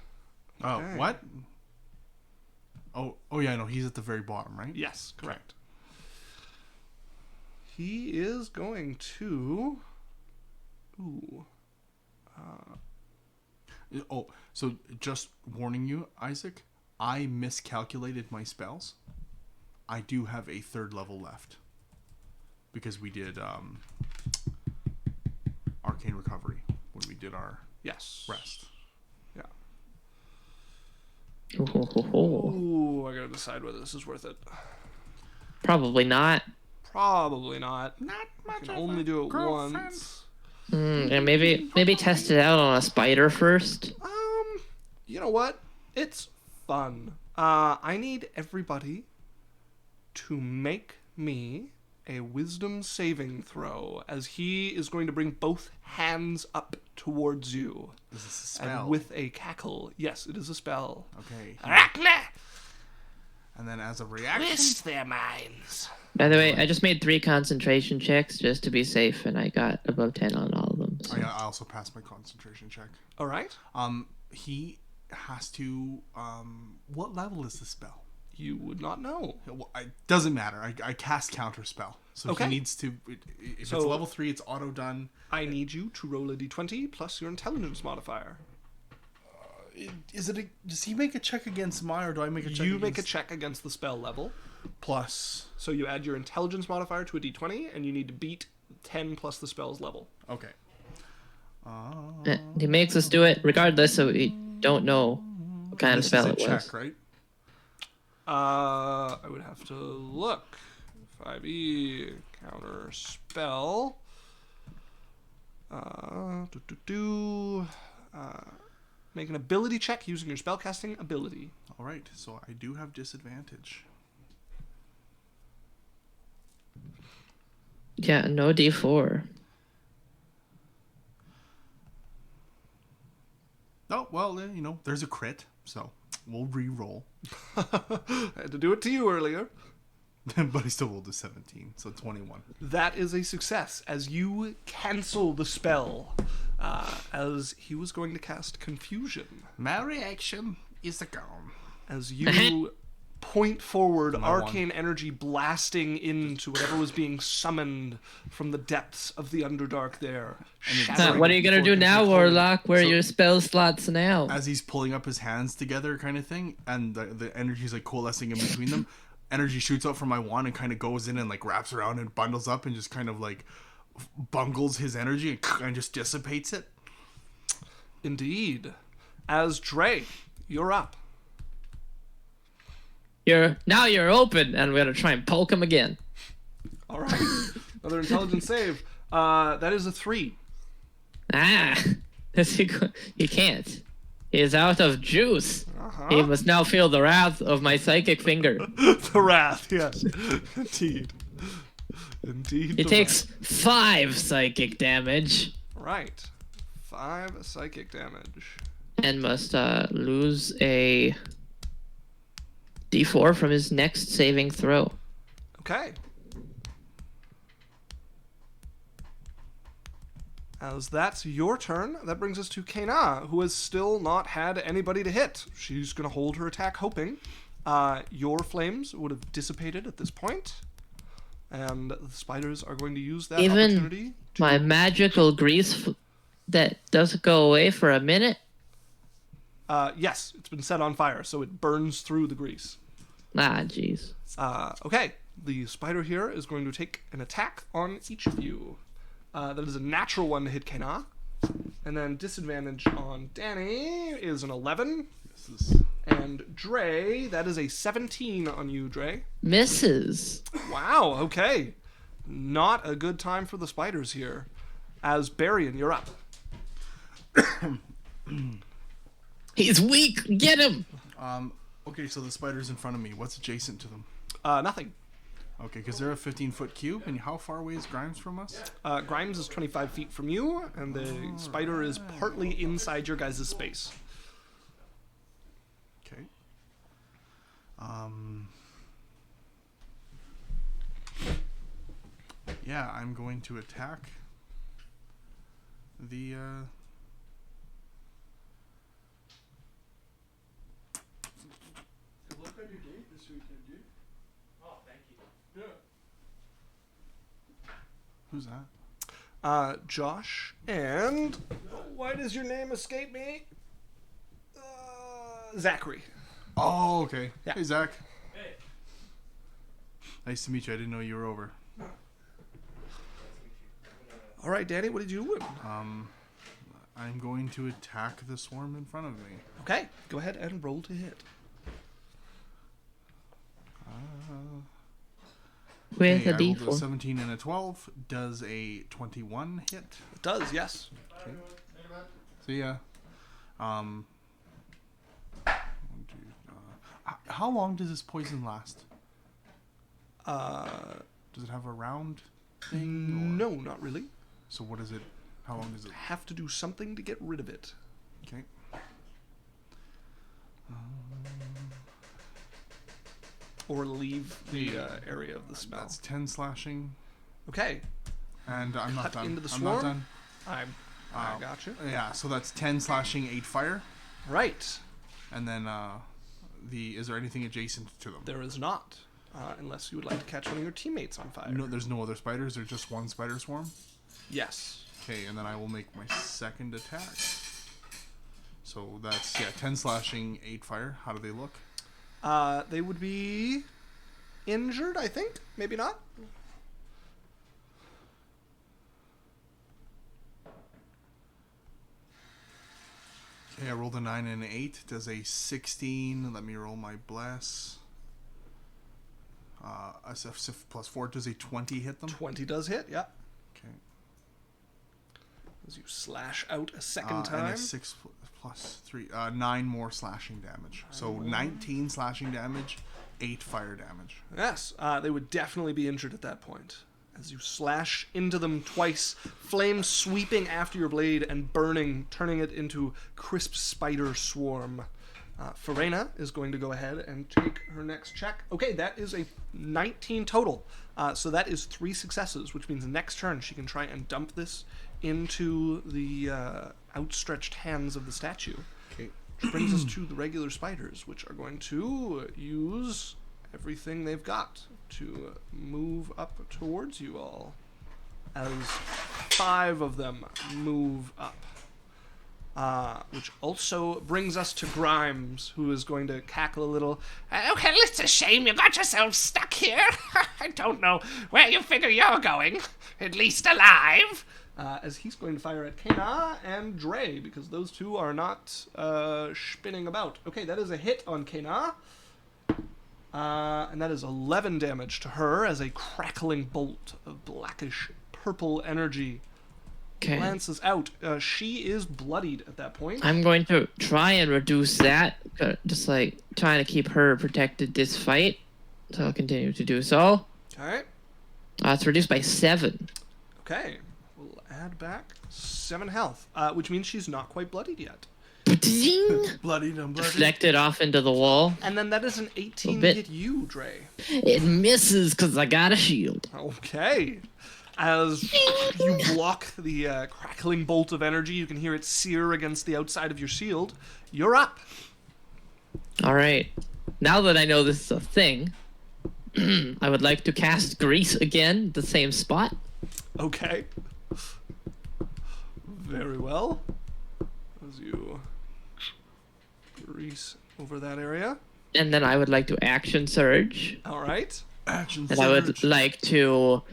S3: Oh,
S1: Okay.
S3: what? Oh yeah, no, he's at the very bottom, right?
S1: Yes, correct. He is going to... Ooh.
S3: Oh, so just warning you, Isaac, I miscalculated my spells. I do have a 3rd level left. Because we did Arcane Recovery when we did our
S1: Yes.
S3: rest.
S1: Yeah.
S2: Ooh.
S1: Ooh, I gotta decide whether this is worth it.
S2: Probably not.
S1: Probably not.
S3: Not
S1: I
S3: much
S1: can
S3: of
S1: only
S3: a
S1: do it
S3: girlfriend.
S1: once.
S2: And maybe test it out on a spider first.
S1: You know what? It's fun. I need everybody to make me a wisdom saving throw, as he is going to bring both hands up towards you.
S3: Is this a spell?
S1: And with a cackle. Yes, it is a spell.
S3: Okay.
S1: Arachne!
S3: And then as a reaction...
S1: Twist their minds.
S2: By the way, I just made 3 concentration checks just to be safe, and I got above 10 on all of them. So.
S3: I also passed my concentration check.
S1: All right.
S3: He has to... what level is the spell?
S1: You would not know.
S3: Well, it doesn't matter. I cast counter spell. So
S1: Okay.
S3: he needs to... If it's level 3, it's auto done.
S1: I need you to roll a d20 plus your intelligence modifier.
S3: Does he make a check against mine, or do I make a check
S1: You make a check against the spell level.
S3: Plus...
S1: So you add your intelligence modifier to a d20, and you need to beat 10 plus the spell's level.
S3: Okay.
S2: He makes us do it regardless, so we don't know what kind of
S3: This
S2: spell
S3: is a
S2: it was.
S3: check, right?
S1: I would have to look. 5e, counter spell. Make an ability check using your spellcasting ability.
S3: All right. So I do have disadvantage.
S2: Yeah, no D4.
S3: Oh, well, there's a crit, so we'll re-roll.
S1: I had to do it to you earlier.
S3: But I still rolled a 17, so 21.
S1: That is a success, as you cancel the spell, as he was going to cast Confusion.
S3: My reaction is a gone.
S1: As you point forward,
S3: My
S1: arcane energy blasting into whatever was being summoned from the depths of the Underdark there. shattering
S2: What are you gonna
S1: before
S2: do now,
S1: his
S2: Warlock? Where are
S3: So-
S2: your spell slots now?
S3: As he's pulling up his hands together kind of thing, and the energy's like coalescing in between them, energy shoots out from my wand and kind of goes in and like wraps around and bundles up and just kind of like bungles his energy and just dissipates it.
S1: Indeed. As Dre, you're up.
S2: You're open, and we're gonna try and poke him again.
S1: All right. Another intelligence save. That is a 3.
S2: He can't. He is out of juice.
S1: Uh-huh.
S2: He must now feel the wrath of my psychic finger.
S1: The wrath, yes. Indeed. Indeed.
S2: He
S1: the
S2: takes
S1: wrath.
S2: 5 psychic damage
S1: Right. 5 psychic damage.
S2: and must lose a D4 from his next saving throw.
S1: Okay. As that's your turn, that brings us to Kena, who has still not had anybody to hit. She's going to hold her attack, hoping. Your flames would have dissipated at this point, and the spiders are going to use that opportunity.
S2: Even my magical grease that doesn't go away for a minute?
S1: Yes, it's been set on fire, so it burns through the grease.
S2: Ah, jeez.
S1: Okay, the spider here is going to take an attack on each of you. That is a natural one to hit Kena. And then disadvantage on Danny is an 11. And Dre, that is a 17 on you, Dre.
S2: Misses.
S1: Wow, okay. Not a good time for the spiders here. As Barian, you're up.
S2: He's weak. Get him.
S3: Okay, so the spider's in front of me. What's adjacent to them?
S1: Nothing.
S3: Okay, because they're a 15-foot cube, and how far away is Grimes from us?
S1: Grimes is 25 feet from you, and the spider is partly inside your guys' space.
S3: Okay. Yeah, I'm going to attack the
S1: Look on your date this weekend, dude. Oh, thank you. Yeah.
S3: who's that?
S1: Josh, and why does your name escape me? Zachary.
S3: Oh, okay.
S1: Yeah.
S3: Hey, Zach. Hey. Nice to meet you. I didn't know you were over.
S1: All right, Danny, what did you win?
S3: I'm going to attack the swarm in front of me.
S1: Okay, go ahead and roll to hit.
S2: with
S3: Okay,
S2: a
S3: I rolled a
S2: D4.
S3: 17 and a 12. Does a 21 hit?
S1: It does, yes.
S3: So yeah. How long does this poison last? Does it have a round thing?
S1: No, not really.
S3: So what is it? How long does it?
S1: Have to do something to get rid of it.
S3: Okay.
S1: Or leave the area of the spell.
S3: That's 10 slashing,
S1: Okay.
S3: and I'm not
S1: Cut
S3: done.
S1: into the
S3: I'm not
S1: swarm?
S3: done.
S1: I gotcha.
S3: Yeah, so that's 10 slashing, 8 fire,
S1: Right.
S3: and then is there anything adjacent to them?
S1: There is not. Unless you would like to catch one of your teammates on fire.
S3: No, there's no other spiders. There's just one spider swarm.
S1: Yes.
S3: Okay, and then I will make my second attack. So that's 10 slashing, 8 fire. How do they look?
S1: They would be injured, I think. Maybe not.
S3: Okay, I rolled a 9 and an 8. Does a 16. Let me roll my bless. SF plus 4. Does a 20 hit them?
S1: 20 does hit, yeah.
S3: Okay.
S1: As you slash out a second time.
S3: And a 6 plus 3. 9 more slashing damage. So 19 slashing damage, 8 fire damage.
S1: Yes, they would definitely be injured at that point. As you slash into them twice, flames sweeping after your blade and burning, turning it into crisp spider swarm. Farena is going to go ahead and take her next check. Okay, that is a 19 total. So that is 3 successes, which means next turn she can try and dump this into the outstretched hands of the statue.
S3: Okay.
S1: Which brings us to the regular spiders, which are going to use everything they've got to move up towards you all. As 5 of them move up. Which also brings us to Grimes, who is going to cackle a little.
S4: Okay, it's a shame you got yourself stuck here. I don't know where you figure you're going. At least alive.
S1: As he's going to fire at Kana and Dre, because those two are not spinning about. Okay, that is a hit on Kana. And that is 11 damage to her as a crackling bolt of blackish purple energy lances out. She is bloodied at that point.
S2: I'm going to try and reduce that, just like trying to keep her protected this fight. So I'll continue to do so.
S1: Okay.
S2: It's reduced by 7.
S1: Okay. We'll add back 7 health, which means she's not quite bloodied yet.
S2: Ding!
S3: Bloodied and bloodied.
S2: Deflected off into the wall.
S1: And then that is an 18
S2: bit.
S1: hit you, Dre.
S2: It misses because I got a shield.
S1: Okay. As you block the crackling bolt of energy, you can hear it sear against the outside of your shield. You're up.
S2: All right. Now that I know this is a thing, I would like to cast Grease again, the same spot.
S1: Okay. Very well. As you grease over that area.
S2: And then I would like to Action Surge.
S1: All right.
S3: Action
S2: And I would
S3: surge.
S2: like to,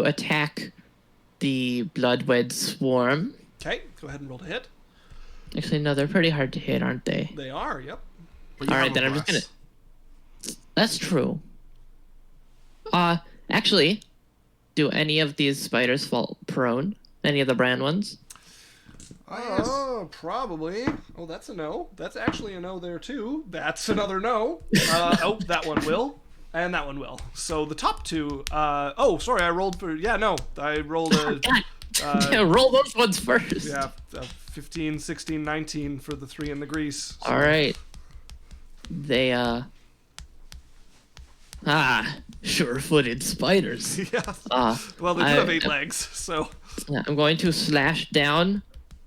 S2: attack the Bloodwed Swarm.
S1: Okay. Go ahead and roll to hit.
S2: Actually, no, they're pretty hard to hit, aren't they?
S1: They are. Yep.
S3: But you
S2: All
S3: have
S2: right,
S3: a
S2: then I'm just
S3: bless.
S2: gonna. That's true. Actually, do any of these spiders fall prone? Any of the brand ones?
S3: yes.
S1: Oh, probably. Oh, that's a no. That's actually a no there, too. That's another no. Oh, that one will. And that one will. So the top 2... oh, sorry, I rolled for... Yeah, no. I rolled a...
S2: Yeah, roll those ones first.
S1: yeah, 15, 16, 19 for the 3 in the grease.
S2: All right. They, sure-footed spiders.
S1: Yeah. Well, they do have 8 legs, so...
S2: I'm going to slash down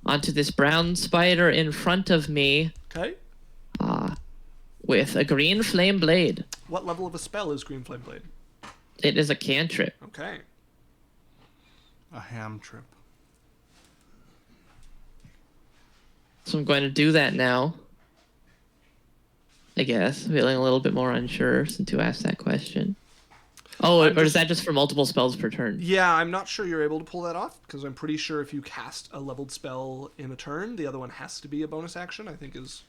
S2: onto this brown spider in front of me
S1: Okay.
S2: with a green flame blade.
S1: What level of a spell is Green Flame Blade?
S2: It is a cantrip.
S1: Okay.
S3: A ham trip.
S2: So I'm going to do that now. I guess. Feeling a little bit more unsure since you asked that question. Oh, or is that just for multiple spells per turn?
S1: Yeah, I'm not sure you're able to pull that off, because I'm pretty sure if you cast a leveled spell in a turn, the other one has to be a bonus action, I think is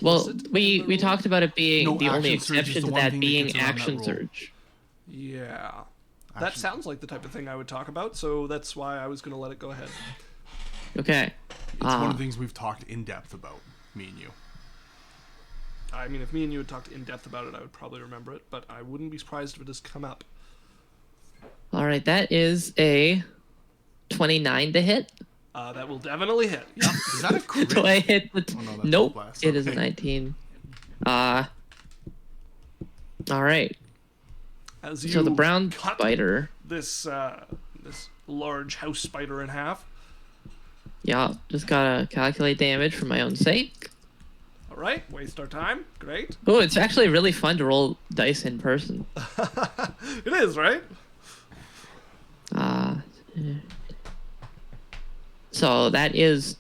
S2: Well,
S1: implicit in
S2: we
S1: the
S2: talked about it being
S3: No,
S2: the only
S3: action surge is
S2: exception
S3: the
S2: to
S3: one
S2: that
S3: thing that
S2: being
S3: gets around that
S2: action
S3: rule.
S2: surge.
S1: Yeah. That
S3: Action-
S1: sounds like the type of thing I would talk about, so that's why I was going to let it go ahead.
S2: Okay.
S3: It's one of the things we've talked in depth about, me and you.
S1: I mean, if me and you had talked in depth about it, I would probably remember it, but I wouldn't be surprised if it has come up.
S2: All right, that is a 29 to hit.
S1: That will definitely hit. Yeah.
S3: Is that a crit?
S2: Do I hit the?
S3: Oh, no, that's
S2: nope.
S3: blast.
S2: It is a
S3: Okay.
S2: 19. All right.
S1: As you
S2: So the brown
S1: cut
S2: spider.
S1: this this large house spider in half.
S2: Yeah, just gotta calculate damage for my own sake.
S1: All right, waste our time. Great.
S2: Oh, it's actually really fun to roll dice in person.
S1: It is, right?
S2: So that is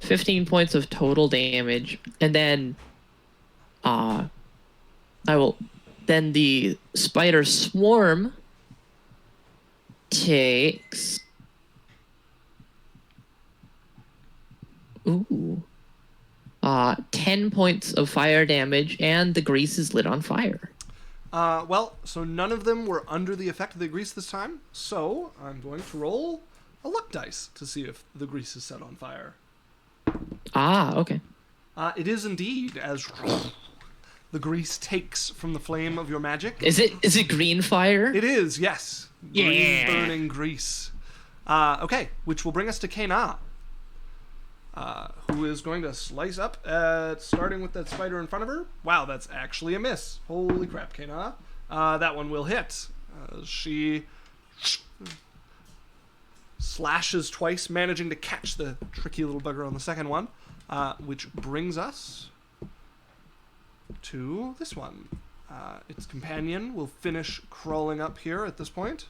S2: 15 points of total damage, and then then the spider swarm takes 10 points of fire damage, and the grease is lit on fire.
S1: Well, so none of them were under the effect of the grease this time, so I'm going to roll a luck dice to see if the grease is set on fire.
S2: Okay.
S1: It is indeed, as the grease takes from the flame of your magic.
S2: Is it green fire?
S1: It is, yes. Green
S2: Yeah.
S1: burning grease. Okay, which will bring us to Kana, who is going to slice up, starting with that spider in front of her. Wow, that's actually a miss. Holy crap, Kana. That one will hit. She slashes twice, managing to catch the tricky little bugger on the second one, which brings us to this one. Its companion will finish crawling up here at this point,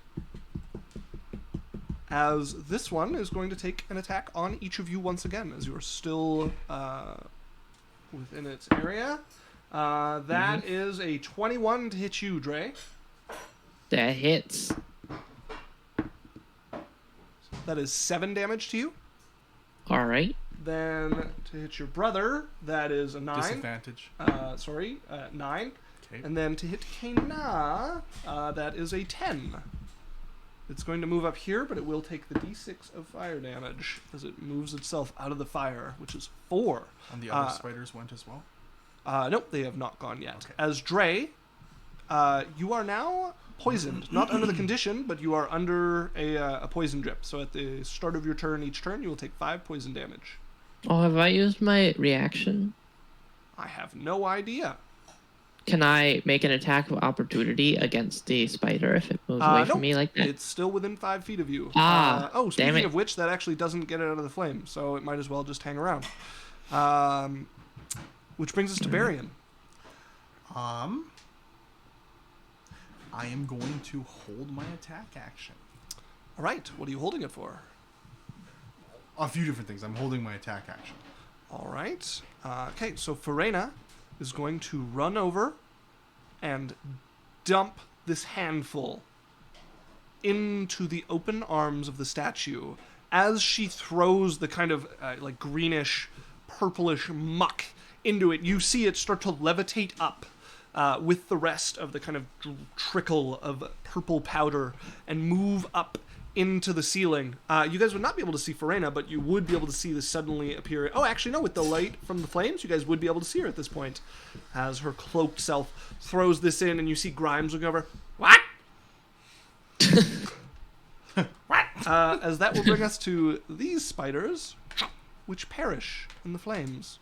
S1: as this one is going to take an attack on each of you once again, as you are still within its area. That is a 21 to hit you, Dre.
S2: That hits.
S1: That is 7 damage to you.
S2: All right.
S1: Then to hit your brother, that is a 9.
S3: Disadvantage.
S1: 9.
S3: Okay.
S1: And then to hit Kana, that is a 10. It's going to move up here, but it will take the d6 of fire damage as it moves itself out of the fire, which is 4.
S3: And the other spiders went as well?
S1: Nope, they have not gone yet.
S3: Okay.
S1: As Dre, you are now poisoned. Not under the condition, but you are under a poison drip. So at the start of your turn, each turn, you will take 5 poison damage.
S2: Oh, have I used my reaction?
S1: I have no idea.
S2: Can I make an attack of opportunity against the spider if it moves away from
S1: Nope.
S2: me like that?
S1: It's still within 5 feet of you.
S2: Damn
S1: Speaking
S2: it.
S1: of which, that actually doesn't get it out of the flame, so it might as well just hang around. Which brings us to Barian.
S3: I am going to hold my attack action.
S1: All right, what are you holding it for?
S3: A few different things. I'm holding my attack action.
S1: All right. Okay, so Farena is going to run over and dump this handful into the open arms of the statue as she throws the kind of like greenish, purplish muck into it. You see it start to levitate up with the rest of the kind of trickle of purple powder and move up into the ceiling. You guys would not be able to see Farena, but you would be able to see this suddenly appear. Oh, actually, no, with the light from the flames, you guys would be able to see her at this point as her cloaked self throws this in, and you see Grimes looking over.
S4: What?
S1: As that will bring us to these spiders, which perish in the flames.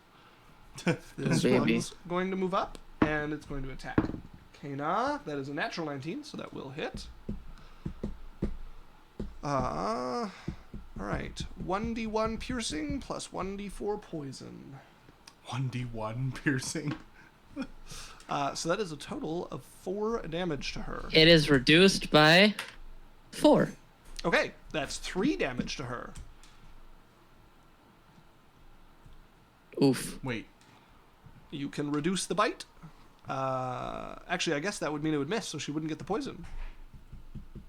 S1: This
S2: baby.
S1: one's going to move up, and it's going to attack. Kana, that is a natural 19, so that will hit. All right. 1d1 piercing plus 1d4 poison.
S3: 1d1 piercing.
S1: So that is a total of 4 damage to her.
S2: It is reduced by 4.
S1: Okay, that's 3 damage to her.
S2: Oof.
S3: Wait.
S1: You can reduce the bite. Actually, I guess that would mean it would miss, so she wouldn't get the poison.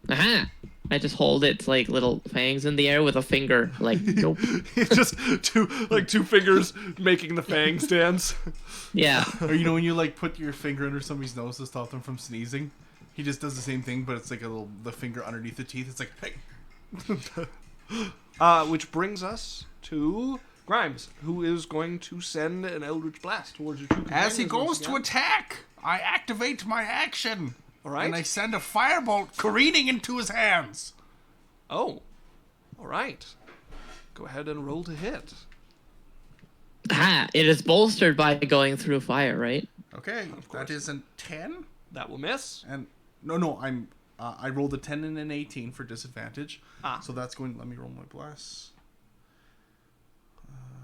S2: Aha! I just hold its like little fangs in the air with a finger, like nope.
S1: Just two fingers making the fangs dance.
S2: Yeah.
S3: Or you know when you like put your finger under somebody's nose to stop them from sneezing? He just does the same thing, but it's like the finger underneath the teeth. It's like, hey.
S1: Which brings us to Grimes, who is going to send an Eldritch Blast towards your two companions.
S3: As he goes
S1: once
S3: to
S1: again.
S3: attack, I activate my action.
S1: All right.
S3: And I send a firebolt careening into his hands.
S1: Oh. All right. Go ahead and roll to hit.
S2: Ah, it is bolstered by going through fire, right?
S3: Okay,
S1: course.
S3: that is a 10.
S1: That will miss.
S3: And no, I rolled a 10 and an 18 for disadvantage. So that's going. Let me roll my blast.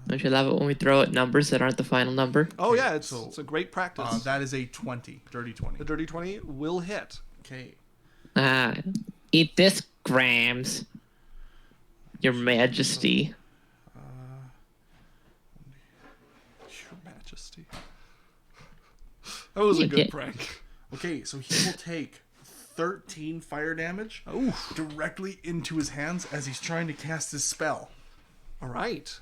S2: Don't you love it when we throw out numbers that aren't the final number?
S1: Oh, yeah. It's
S3: so,
S1: a great practice.
S3: That is a 20, dirty 20.
S1: The Dirty 20 will hit.
S3: Okay.
S2: Ah, eat this, Grams. Your Majesty.
S1: Your Majesty. That was a good prank.
S3: Okay, so he will take 13 fire damage directly into his hands as he's trying to cast his spell.
S1: All right.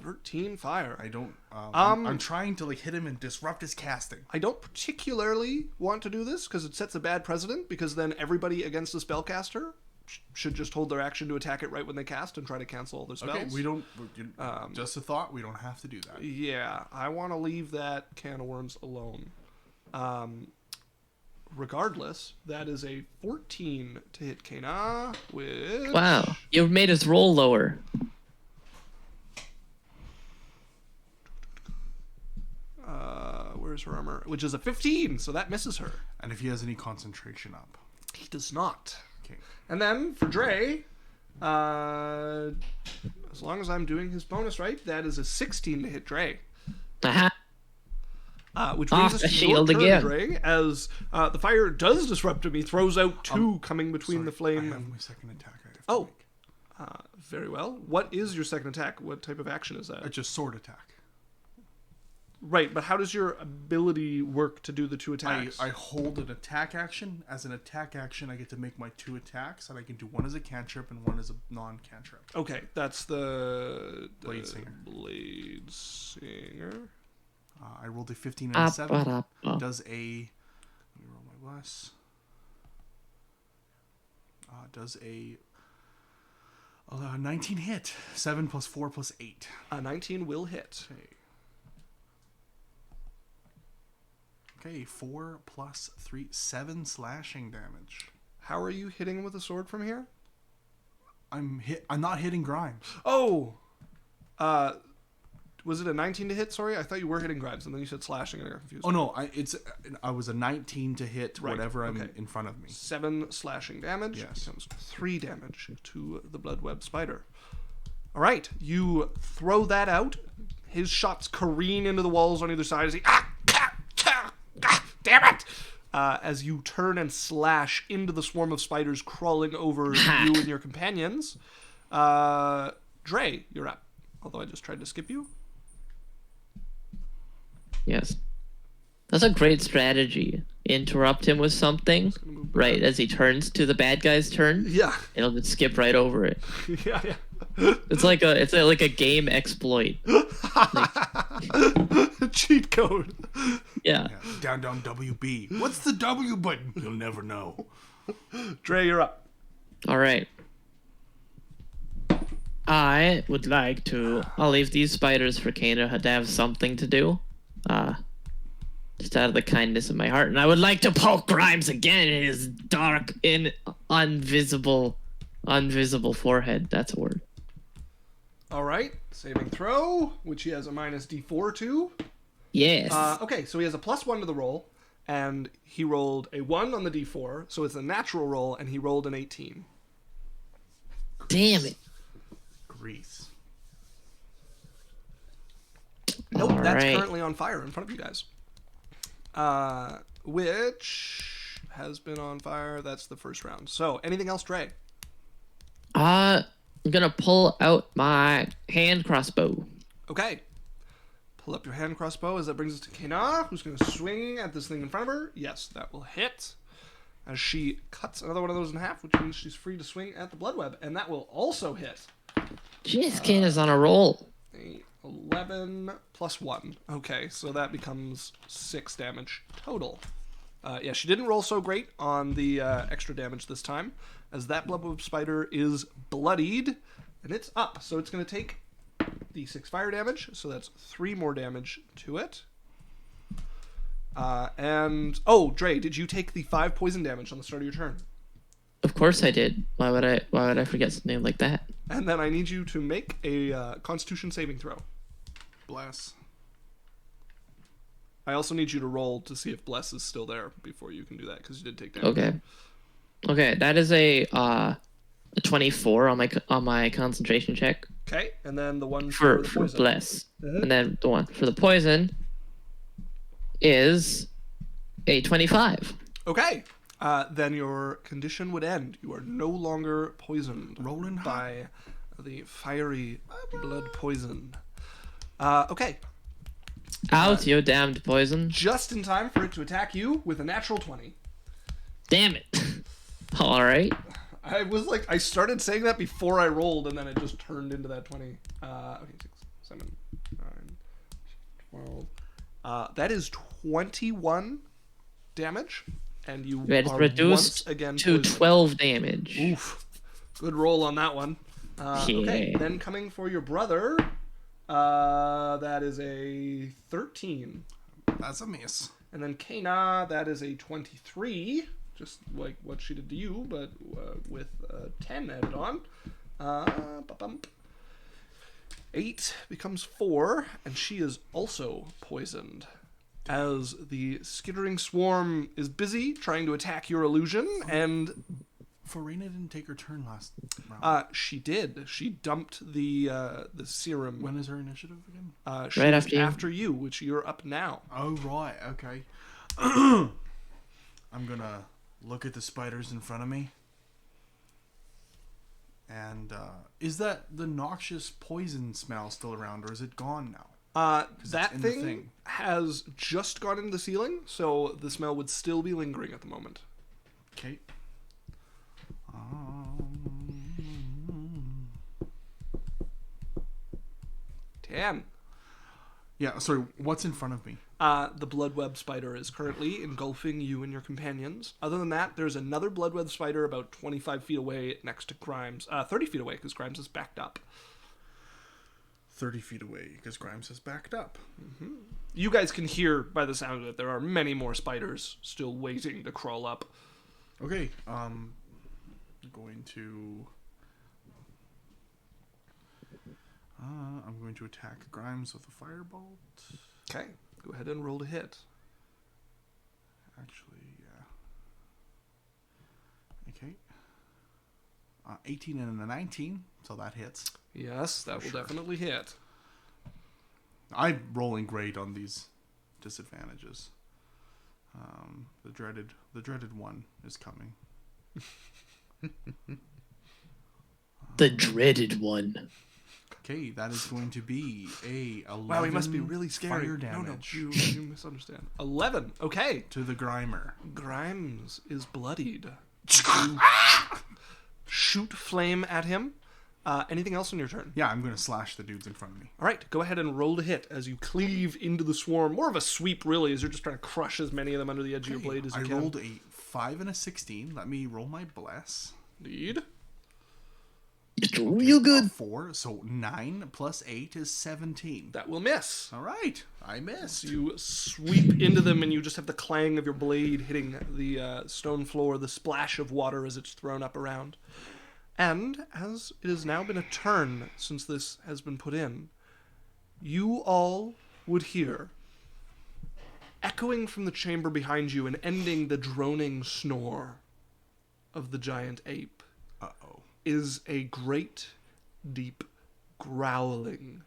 S1: 13 fire.
S3: I don't. I'm trying to like hit him and disrupt his casting.
S1: I don't particularly want to do this because it sets a bad precedent, because then everybody against a spellcaster should just hold their action to attack it right when they cast and try to cancel all their spells.
S3: Okay, we don't. Just a thought. We don't have to do that.
S1: Yeah, I want to leave that can of worms alone. Regardless, that is a 14 to hit Kana, which...
S2: Wow, you've made us roll lower.
S1: Where's her armor? Which is a 15, so that misses her.
S3: And if he has any concentration up.
S1: He does not.
S3: Okay.
S1: And then for Dre, as long as I'm doing his bonus right, that is a 16 to hit Dre.
S2: Aha.
S1: Which brings us
S2: the
S1: to
S2: shield
S1: your turn,
S2: again.
S1: Dre, as the fire does disrupt him. He throws out two coming between the flame.
S3: I have my second attack. I have to
S1: Oh,
S3: make.
S1: very well. What is your second attack? What type of action is that?
S3: It's just sword attack.
S1: Right, but how does your ability work to do the two attacks?
S3: I hold an attack action. As an attack action, I get to make my 2 attacks, and I can do one as a cantrip and one as a non-cantrip.
S1: Okay, that's the
S3: Blade Singer.
S1: Blade Singer.
S3: I rolled a 15 and a 7.
S2: Ba-da-ba.
S3: Does a... Let me roll my bless. Does a 19 hit. 7 plus 4 plus 8.
S1: A 19 will hit.
S3: Okay, 4 plus 3, 7 slashing damage.
S1: How are you hitting with a sword from here?
S3: I'm not hitting Grimes.
S1: Oh! Was it a 19 to hit? Sorry, I thought you were hitting Grimes, and then you said slashing, and I got confused.
S3: Oh no, I was a 19 to hit
S1: Right,
S3: whatever I'm
S1: okay.
S3: in front of me.
S1: 7 slashing damage.
S3: Yes.
S1: Becomes 3 damage to the blood-web spider. All right, you throw that out. His shots careen into the walls on either side as he...
S4: Damn it!
S1: As you turn and slash into the swarm of spiders crawling over you and your companions. Dre, you're up. Although I just tried to skip you.
S2: Yes. That's a great strategy. Interrupt him with something, right as he turns to the bad guy's turn.
S1: Yeah.
S2: It'll just skip right over it.
S1: Yeah.
S2: It's like a game exploit.
S1: Cheat code.
S2: Yeah.
S3: Down WB. What's the W button? You'll never know.
S1: Dre, you're up.
S2: All right. I would like to. I'll leave these spiders for Kana to have something to do. Just out of the kindness of my heart, and I would like to poke Grimes again in his dark, invisible forehead. That's a word.
S1: All right. Saving throw, which he has a minus D4 to.
S2: Yes.
S1: Okay, so he has a +1 to the roll, and he rolled a 1 on the D4, so it's a natural roll, and he rolled an 18.
S2: Damn it.
S3: Grease.
S1: Nope,
S2: All
S1: that's
S2: right.
S1: currently on fire in front of you guys. Which has been on fire. That's the first round. So, anything else, Dre?
S2: I'm gonna pull out my hand crossbow.
S1: Okay. Pull up your hand crossbow as that brings us to Kana, who's going to swing at this thing in front of her. Yes, that will hit. as she cuts another one of those in half, which means she's free to swing at the blood web, and that will also hit.
S2: Jeez, Kana's on a roll.
S1: 11 plus 1. Okay, so that becomes 6 damage total. Yeah, she didn't roll so great on the extra damage this time, as that blood web spider is bloodied, and it's up. So it's going to take the 6 fire damage, so that's 3 more damage to it. Oh, Dre, did you take the 5 poison damage on the start of your turn?
S2: Of course I did. Why would I forget something like that?
S1: And then I need you to make a Constitution saving throw.
S3: Bless.
S1: I also need you to roll to see if Bless is still there before you can do that, because you did take damage.
S2: Okay, that is a 24 on my concentration check.
S1: Okay, and then the one
S2: For
S1: the poison.
S2: Bless. And then the one for the poison is a 25.
S1: Okay, then your condition would end. You are no longer poisoned by the fiery blood poison. Okay.
S2: Out, you damned poison.
S1: Just in time for it to attack you with a natural 20.
S2: Damn it. All right.
S1: I started saying that before I rolled, and then it just turned into that 20. Okay, 6, 7, 9, 12. That is 21 damage, and you
S2: It's
S1: are
S2: reduced
S1: once again
S2: to
S1: poisoned.
S2: 12 damage.
S1: Oof. Good roll on that one. Okay,
S2: Yeah.
S1: then coming for your brother, that is a 13.
S3: That's a miss.
S1: And then Kana, that is a 23, just like what she did to you, but with 10 added on. 8 becomes 4, and she is also poisoned. As the skittering swarm is busy trying to attack your illusion, and
S3: Farina didn't take her turn last round.
S1: she did. She dumped the serum.
S3: When is her initiative again?
S1: She
S2: Right
S1: was
S2: after you.
S1: after you, which you're up now.
S3: Oh, right. Okay. I'm going to look at the spiders in front of me. And is that the noxious poison smell still around, or is it gone now?
S1: That
S3: in the
S1: thing,
S3: thing.
S1: has just gone into the ceiling, so the smell would still be lingering at the moment.
S3: Okay.
S1: 10.
S3: Yeah, sorry, what's in front of me?
S1: The blood web spider is currently engulfing you and your companions. Other than that, there's another blood web spider about 25 feet away next to Grimes. 30 feet away, because Grimes is backed up.
S3: 30 feet away, because Grimes has backed up.
S1: You guys can hear, by the sound of it, there are many more spiders still waiting to crawl up.
S3: Okay, I'm going to attack Grimes with a firebolt.
S1: Okay, go ahead and roll to hit.
S3: Actually, yeah. Okay. 18 and a 19, so that hits.
S1: Yes, that will definitely hit.
S3: I'm rolling great on these disadvantages. The dreaded one is coming.
S2: The dreaded one.
S3: Okay, that is going to be a 11.
S1: Wow, he must be really scary.
S3: Fire
S1: No,
S3: damage
S1: you misunderstand. 11. Okay.
S3: to the Grimer.
S1: Grimes is bloodied. Shoot flame at him. Anything else on your turn?
S3: Yeah, I'm going to slash the dudes in front of me.
S1: All right, go ahead and roll to hit as you cleave into the swarm. More of a sweep, really, as you're just trying to crush as many of them under the edge of your blade as you
S3: I
S1: can.
S3: rolled a 5 and a 16. Let me roll my bless.
S1: Indeed.
S2: It's real good.
S3: 4, so 9 plus 8 is 17.
S1: That will miss.
S3: All right, I missed.
S1: You sweep into them, and you just have the clang of your blade hitting the stone floor, the splash of water as it's thrown up around. And as it has now been a turn since this has been put in, you all would hear, echoing from the chamber behind you and ending the droning snore of the giant ape, is a great, deep, growling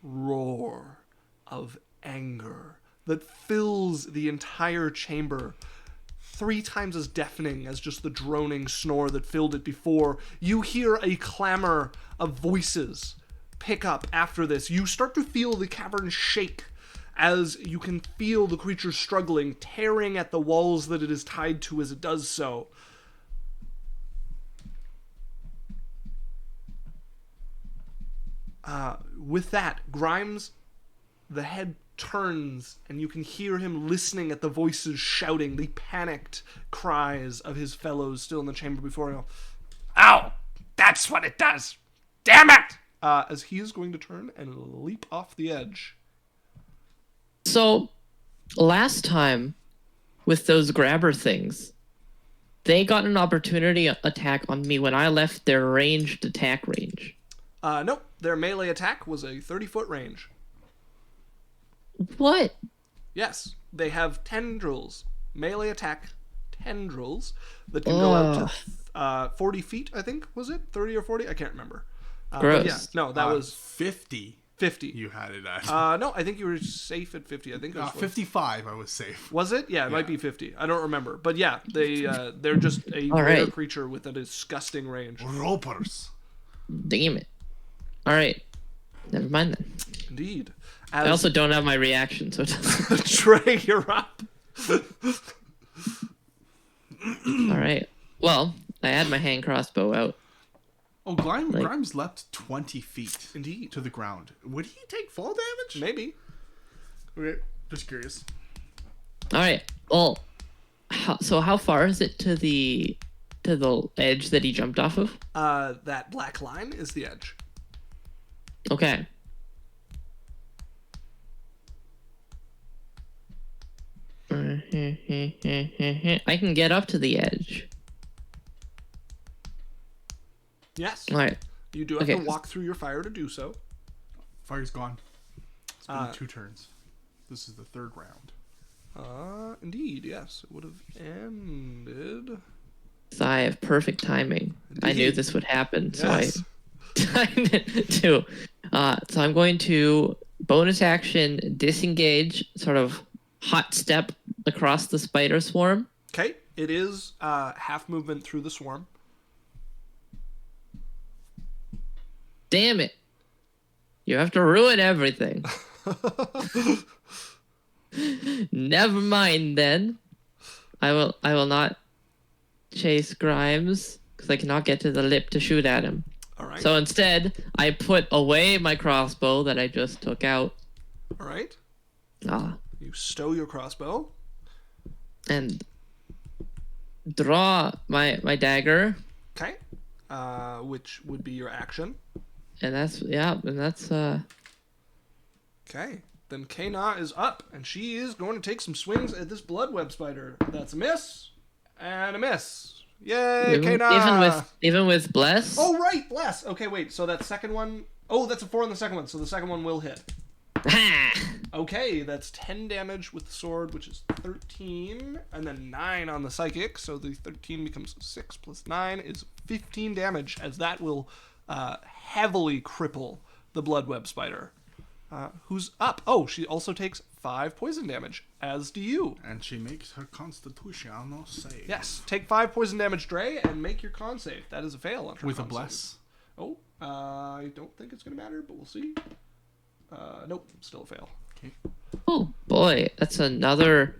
S1: roar of anger that fills the entire chamber, 3 times as deafening as just the droning snore that filled it before. You hear a clamor of voices pick up after this. You start to feel the cavern shake as you can feel the creature struggling, tearing at the walls that it is tied to as it does so. With that, Grimes, the head turns, and you can hear him listening at the voices shouting, the panicked cries of his fellows still in the chamber before him.
S4: Oh, that's what it does. Damn it!
S1: As he is going to turn and leap off the edge.
S2: So, last time, with those grabber things, they got an opportunity attack on me when I left their ranged attack range.
S1: Nope, their melee attack was a 30-foot range.
S2: What?
S1: Yes, they have tendrils. Melee attack tendrils that can go out to 40 feet, I think, was it? 30 or 40? I can't remember.
S2: Gross.
S1: Yeah, no, that was
S3: 50.
S1: 50.
S3: You had it at.
S1: No, I think you were safe at 50. I think it was
S3: 55. I was safe.
S1: Was it? Yeah, it might be 50. I don't remember. But yeah, they're just a
S2: All
S1: rare
S2: right.
S1: creature with a disgusting range.
S3: Ropers.
S2: Damn it. Alright. Never mind then.
S1: Indeed.
S2: I also don't have my reaction, so it doesn't...
S1: Trey, you're up.
S2: Alright. Well, I had my hand crossbow out.
S3: Oh, Grimes leapt 20 feet
S1: Indeed.
S3: to the ground. Would he take fall damage?
S1: Maybe.
S3: Okay, just curious.
S2: Alright. Well, so how far is it to the edge that he jumped off of?
S1: That black line is the edge.
S2: Okay. I can get up to the edge.
S1: Yes.
S2: Alright.
S1: You do have
S2: Okay.
S1: to walk through your fire to do so.
S3: Fire's gone. It's been 2 turns. This is the 3rd round.
S1: Indeed, yes. It would have ended.
S2: So I have perfect timing. I knew this would happen, so
S1: Yes.
S2: I timed it too. So I'm going to bonus action disengage, sort of hot step across the spider swarm.
S1: Okay. It is half movement through the swarm.
S2: Damn it. You have to ruin everything. Never mind then. I will not chase Grimes because I cannot get to the lip to shoot at him.
S1: All right.
S2: So instead, I put away my crossbow that I just took out.
S1: All right.
S2: Ah,
S1: You stow your crossbow.
S2: and draw my dagger.
S1: Okay. Which would be your action.
S2: And that's
S1: Okay. Then Kana is up, and she is going to take some swings at this bloodweb spider. That's a miss and a miss. Yay, Kana!
S2: even with bless.
S1: Oh right, bless. Okay, wait. So that second one. Oh, that's a 4 on the second one. So the second one will hit.
S2: Ha!
S1: Okay, that's 10 damage with the sword, which is 13, and then 9 on the psychic. So the 13 becomes 6 plus 9 is 15 damage, as that will heavily cripple the bloodweb spider. Who's up? Oh, she also takes 5 poison damage, as do you.
S3: And she makes her constitutional save.
S1: Yes, take 5 poison damage, Dre, and make your con save. That is a fail on her
S3: With a
S1: con
S3: bless.
S1: save. Oh, I don't think it's going to matter, but we'll see. Nope, still a fail.
S3: Okay.
S2: Oh boy, that's another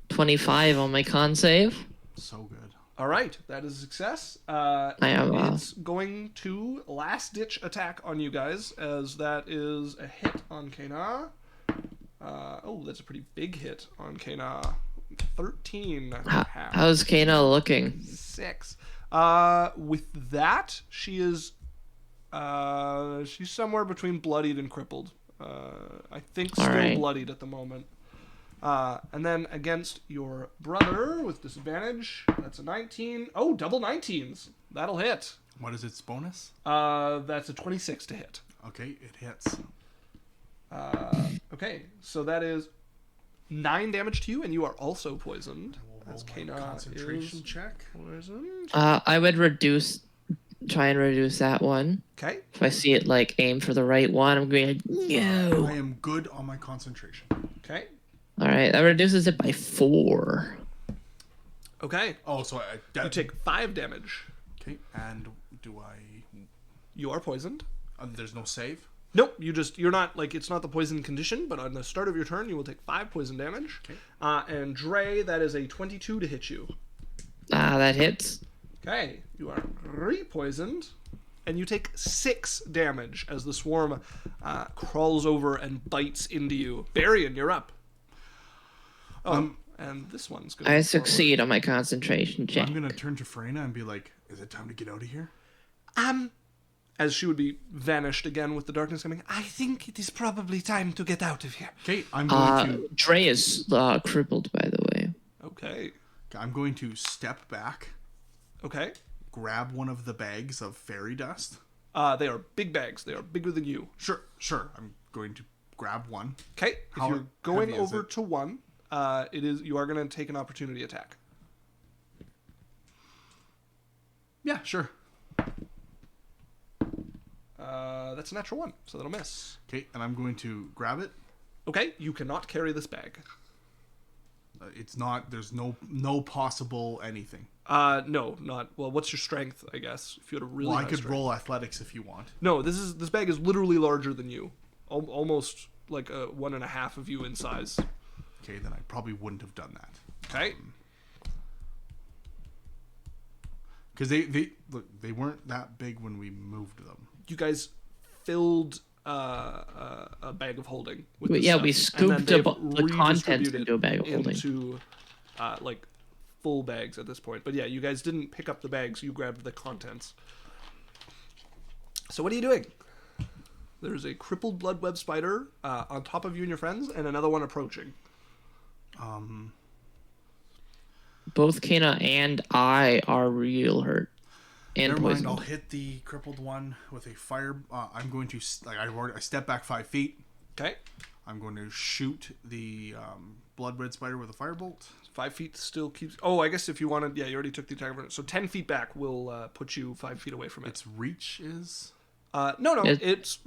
S2: 25 on my con save.
S3: So good.
S1: All right, that is a success.
S2: I am.
S1: It's going to last-ditch attack on you guys, as that is a hit on Kana. Oh, that's a pretty big hit on Kana. 13.
S2: How's Kana looking?
S1: 6. With that, she is... she's somewhere between bloodied and crippled. I think still
S2: right.
S1: bloodied at the moment. And then against your brother with disadvantage, that's a 19. Oh, double 19s. That'll hit.
S3: What is its bonus?
S1: That's a 26 to hit.
S3: Okay, it hits.
S1: Okay, so that is 9 damage to you, and you are also poisoned.
S3: We'll
S1: As
S3: roll my
S1: Kana
S3: concentration
S1: is
S3: check.
S1: poisoned.
S2: I would try and reduce that one.
S1: Okay.
S2: If I see it like aim for the right one, I'm going like, no.
S3: I am good on my concentration.
S1: Okay.
S2: All right, that reduces it by 4.
S1: Okay.
S3: Oh, so
S1: You take 5 damage.
S3: Okay, and do I...
S1: You are poisoned.
S3: There's no save?
S1: Nope, you're not, like, it's not the poison condition, but on the start of your turn, you will take 5 poison damage.
S3: Okay.
S1: And Dre, that is a 22 to hit you.
S2: That hits.
S1: Okay, you are re-poisoned, and you take 6 damage as the swarm crawls over and bites into you. Barian, you're up. And this one's going to
S2: I succeed on my concentration check.
S3: I'm gonna turn to Freyna and be like, "Is it time to get out of here?"
S1: As she would be vanished again with the darkness coming. I think it is probably time to get out of here.
S3: Okay, I'm going to.
S2: Dre is crippled, by the way.
S1: Okay.
S3: I'm going to step back,
S1: Okay.
S3: grab one of the bags of fairy dust.
S1: They are big bags. They are bigger than you.
S3: Sure. I'm going to grab one.
S1: Okay. If
S3: How
S1: you're going
S3: heavy is
S1: over
S3: it?
S1: to one, you are going to take an opportunity attack.
S3: Yeah, sure.
S1: That's a natural 1, so that'll miss.
S3: Okay, and I'm going to grab it.
S1: Okay, you cannot carry this bag.
S3: It's not. There's no possible anything.
S1: No, not. Well, what's your strength? I guess if you had a really.
S3: Well, I
S1: high
S3: could
S1: strength.
S3: roll athletics if you want.
S1: No, this bag is literally larger than you, almost like 1.5 of you in size.
S3: Okay, then I probably wouldn't have done that.
S1: Okay.
S3: Because they weren't that big when we moved them.
S1: You guys filled a bag of holding with
S2: We
S1: this stuff,
S2: scooped
S1: and then they've
S2: the contents
S1: redistributed
S2: into a bag of holding.
S1: into like full bags at this point. But yeah, you guys didn't pick up the bags; you grabbed the contents. So what are you doing? There's a crippled bloodweb spider on top of you and your friends, and another one approaching.
S2: Both Kana and I are real hurt. And
S3: Never mind.
S2: poisoned.
S3: I'll hit the crippled one with a fire. I'm going to I step back 5 feet.
S1: Okay,
S3: I'm going to shoot the blood red spider with a firebolt.
S1: 5 feet still keeps. Oh, I guess if you wanted, yeah, you already took the attack. So 10 feet back will put you 5 feet away from it.
S3: Its reach is.
S1: No,
S2: It-
S1: it's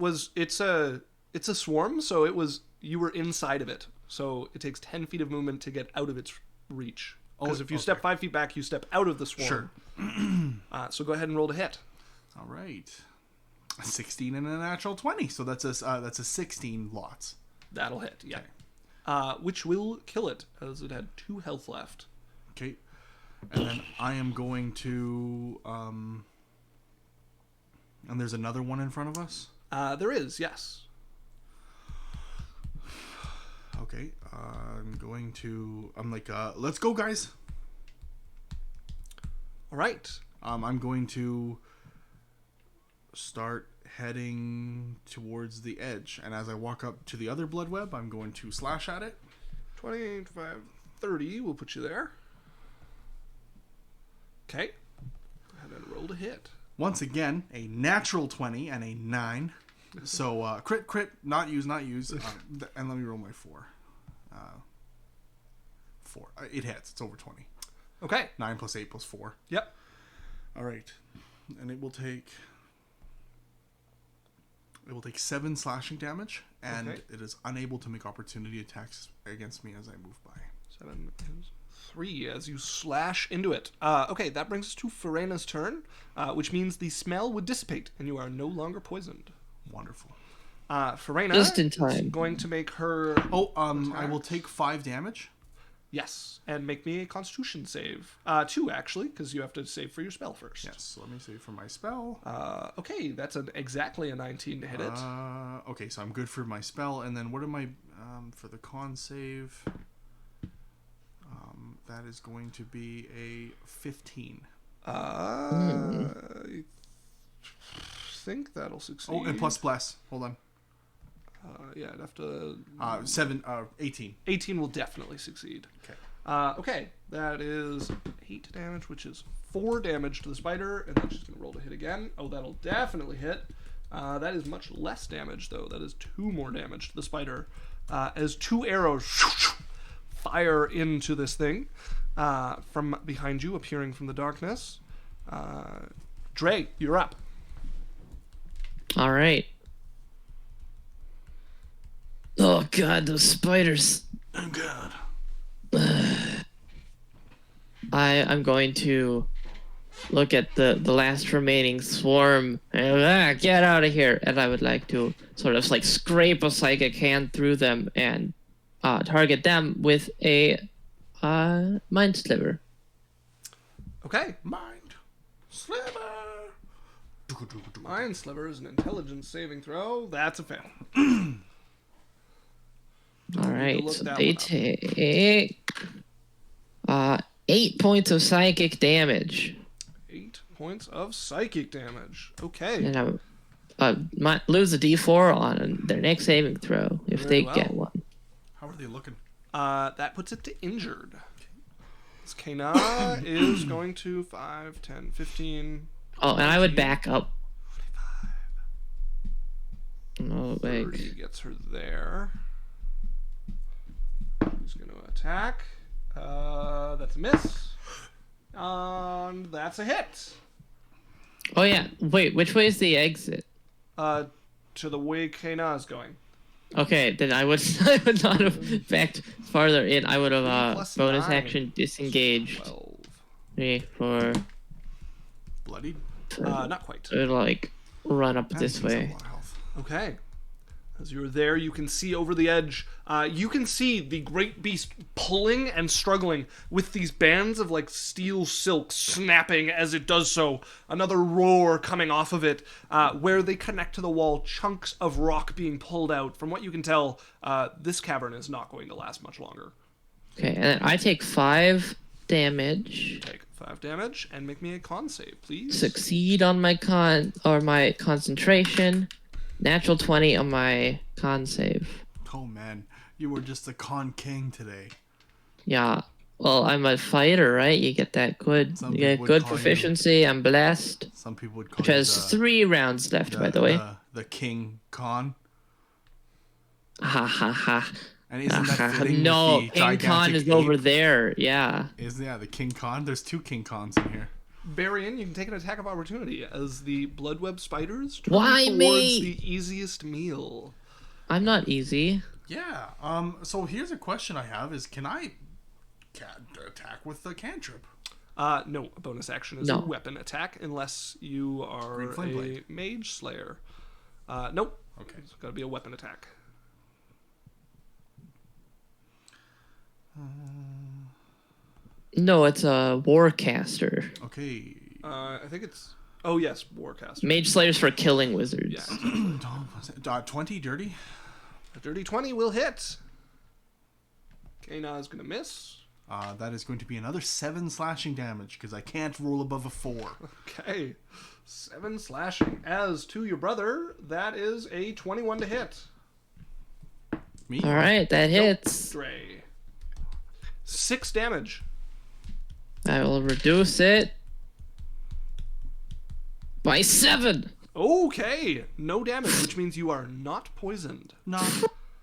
S1: a swarm, so you were inside of it, so it takes 10 feet of movement to get out of its reach. Because if you step 5 feet back, you step out of the swarm.
S3: Sure.
S1: So go ahead and roll to hit.
S3: All right. A 16 and a natural 20, so that's a 16 lots.
S1: That'll hit, yeah. Which will kill it, as it had 2 health left.
S3: Okay. And then I am going to and there's another one in front of us.
S1: There is, yes.
S3: Okay. I'm like, let's go, guys.
S1: All right.
S3: I'm going to start heading towards the edge, and as I walk up to the other blood web, I'm going to slash at it.
S1: 20, 25, 30 will put you there. Okay. Go ahead and roll to hit.
S3: Once again, a natural 20 and a 9. So crit, not use. And let me roll my 4. 4. It hits. It's over 20.
S1: Okay.
S3: 9 plus 8 plus 4.
S1: Yep.
S3: All right, and it will take 7 slashing damage, and
S1: Okay.
S3: it is unable to make opportunity attacks against me as I move by.
S1: 7 is 3 as you slash into it. Okay, that brings us to Ferena's turn, which means the smell would dissipate and you are no longer poisoned.
S3: Wonderful.
S1: Ferena
S2: Just in
S1: is
S2: time.
S1: going to make her...
S3: Oh, I will take 5 damage.
S1: Yes, and make me a constitution save. 2, actually, because you have to save for your spell first.
S3: Yes, so let me save for my spell.
S1: Okay, that's exactly a 19 to hit it.
S3: Okay, so I'm good for my spell, and then what am I for the con save? That is going to be a 15.
S1: I think that'll succeed.
S3: Oh, and plus bless. Hold on.
S1: Yeah, I'd have to...
S3: 18.
S1: 18 will definitely succeed.
S3: Okay.
S1: Okay, that is 8 damage, which is 4 damage to the spider, and then she's going to roll to hit again. Oh, that'll definitely hit. That is much less damage, though. That is 2 more damage to the spider, as 2 arrows fire into this thing from behind you, appearing from the darkness. Dre, you're up.
S2: All right. Oh god, those spiders.
S3: Oh god.
S2: I'm going to look at the last remaining swarm and get out of here. And I would like to sort of like scrape a psychic hand through them and target them with a mind sliver.
S1: Okay.
S3: Mind sliver.
S1: Mind Sliver is an intelligence saving throw. That's a fail.
S2: All right,
S1: look
S2: so
S1: that
S2: they
S1: one up.
S2: take 8 points of psychic damage.
S1: 8 points of psychic damage. Okay.
S2: And I might lose a d4 on their next saving throw if
S1: Very
S2: they
S1: well.
S2: get one.
S3: How are they looking?
S1: That puts it to injured. This Kana is going to 5, 10, 15.
S2: Oh, and I would
S1: 20,
S2: back up. Oh,
S1: 30
S2: wait.
S1: gets her there. He's going to attack. That's a miss. And that's a hit.
S2: Oh, yeah. Wait, which way is the exit?
S1: To the way Kana is going.
S2: Okay, then I would I would not have backed farther in. I would have
S1: Plus
S2: bonus
S1: 9.
S2: action disengaged.
S1: 12.
S2: 3, 4.
S3: Bloodied?
S1: Not quite.
S2: It would like run up this
S3: He's got a
S2: way.
S3: lot of health.
S1: Okay. As you're there, you can see over the edge. You can see the great beast pulling and struggling with these bands of like steel silk snapping as it does so. Another roar coming off of it, where they connect to the wall. Chunks of rock being pulled out. From what you can tell, this cavern is not going to last much longer.
S2: Okay, and then I take 5 damage.
S1: Take 5 damage and make me a con save, please.
S2: Succeed on my my concentration. Natural 20 on my con save.
S3: Oh man, you were just a con king today.
S2: Yeah. Well, I'm a fighter, right? You get that good.
S3: Some
S2: You get
S3: people would
S2: good
S3: call you-
S2: proficiency. I'm blessed.
S3: Some people would call
S2: Which
S3: you
S2: has 3 rounds left, by the way.
S3: the king con.
S2: Ha ha ha.
S3: And isn't that fitting
S2: No,
S3: with the
S2: King Khan
S3: gigantic
S2: is
S3: ape?
S2: over there. Yeah.
S3: The king con? There's 2 king cons in here.
S1: Barian, you can take an attack of opportunity as the bloodweb spiders turn
S2: Why
S1: towards
S2: me?
S1: the easiest meal.
S2: I'm not easy.
S3: Yeah. So here's a question I have: is can I attack with the cantrip?
S1: No, a bonus action is
S2: No.
S1: a weapon attack unless you are
S3: Green Flame
S1: a
S3: Blade.
S1: mage slayer. Nope.
S3: Okay.
S1: It's got to be a weapon attack.
S2: No, it's a warcaster.
S3: Okay.
S1: I think it's. Oh yes, Warcaster.
S2: Mage Slayer's for killing wizards.
S1: Yeah.
S3: 20 dirty.
S1: A dirty 20 will hit. Kana is gonna miss.
S3: That is going to be another 7 slashing damage because I can't roll above a 4.
S1: Okay. 7 slashing. As to your brother, that is a 21 to hit.
S3: Me?
S2: All right, that hits.
S1: Dre. 6 damage.
S2: I will reduce it by 7.
S1: Okay. No damage, which means you are not poisoned.
S3: Not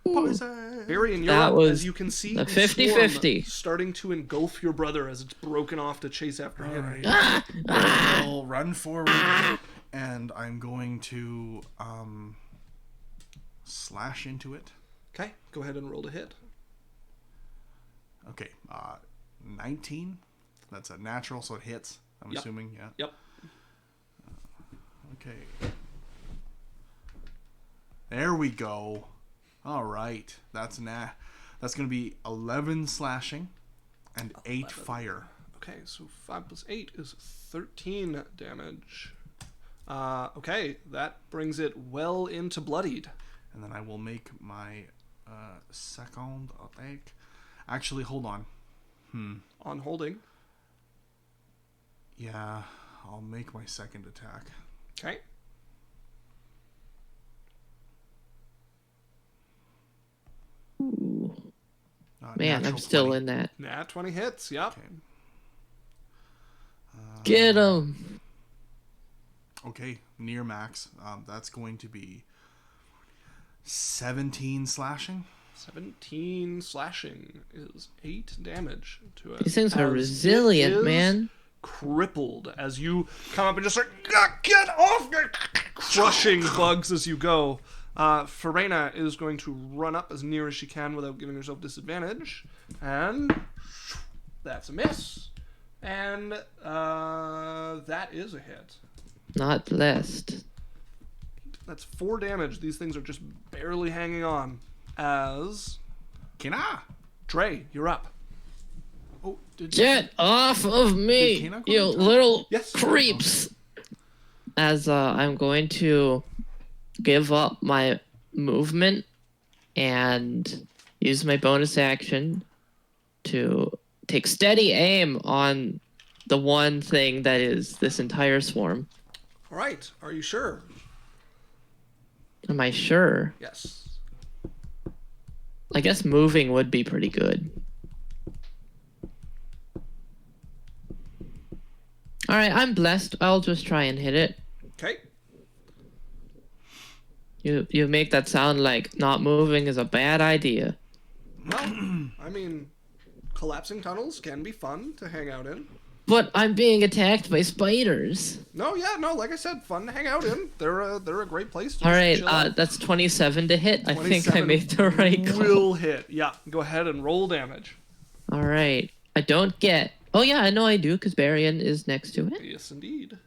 S3: poison.
S1: Barry, and you're
S2: That
S1: up,
S2: was
S1: as you can see
S2: a
S1: the
S2: 50-50.
S1: swarm starting to engulf your brother as it's broken off to chase after him.
S3: I'll run forward and I'm going to slash into it.
S1: Okay, go ahead and roll to hit.
S3: Okay, 19. That's a natural, so it hits. I'm
S1: Yep.
S3: assuming, yeah.
S1: Yep.
S3: Okay. There we go. All right, that's going to be 11 slashing and 8 fire.
S1: Okay, so 5 plus 8 is 13 damage. Okay, that brings it well into bloodied.
S3: And then I will make my second attack. Actually, hold on.
S1: On holding.
S3: Yeah, I'll make my second attack.
S1: Okay.
S2: Ooh. Man,
S3: Natural
S2: I'm still
S3: 20.
S2: in that.
S1: Nat 20 hits, yep.
S3: Okay.
S2: Get him.
S3: Okay, near max. That's going to be 17 slashing.
S1: 17 slashing is 8 damage to it.
S2: These things are
S1: as
S2: resilient,
S1: it is
S2: man.
S1: Crippled as you come up and just like, get off me! Crushing bugs as you go. Farena is going to run up as near as she can without giving herself disadvantage. And that's a miss. And that is a hit.
S2: Not blessed.
S1: That's 4 damage. These things are just barely hanging on. As
S3: Kena!
S1: Dre, you're up.
S3: Oh,
S2: Get off of me,
S3: Did Kena go
S2: you
S3: to attack?
S2: little
S1: Yes.
S2: creeps! As I'm going to give up my movement and use my bonus action to take steady aim on the one thing that is this entire swarm.
S1: All right. Are you sure?
S2: Am I sure?
S1: Yes.
S2: I guess moving would be pretty good. Alright, I'm blessed. I'll just try and hit it.
S1: Okay.
S2: You make that sound like not moving is a bad idea.
S1: Well, I mean, collapsing tunnels can be fun to hang out in.
S2: But I'm being attacked by spiders.
S1: No, like I said, fun to hang out in. They're a great place to
S2: Alright,
S1: chill out.
S2: that's 27 to hit. I think I
S1: 27
S2: made the right call.
S1: Will hit. Yeah, go ahead and roll damage.
S2: Alright. I don't get... Oh yeah, I know I do, because Barian is next to it.
S1: Yes, indeed.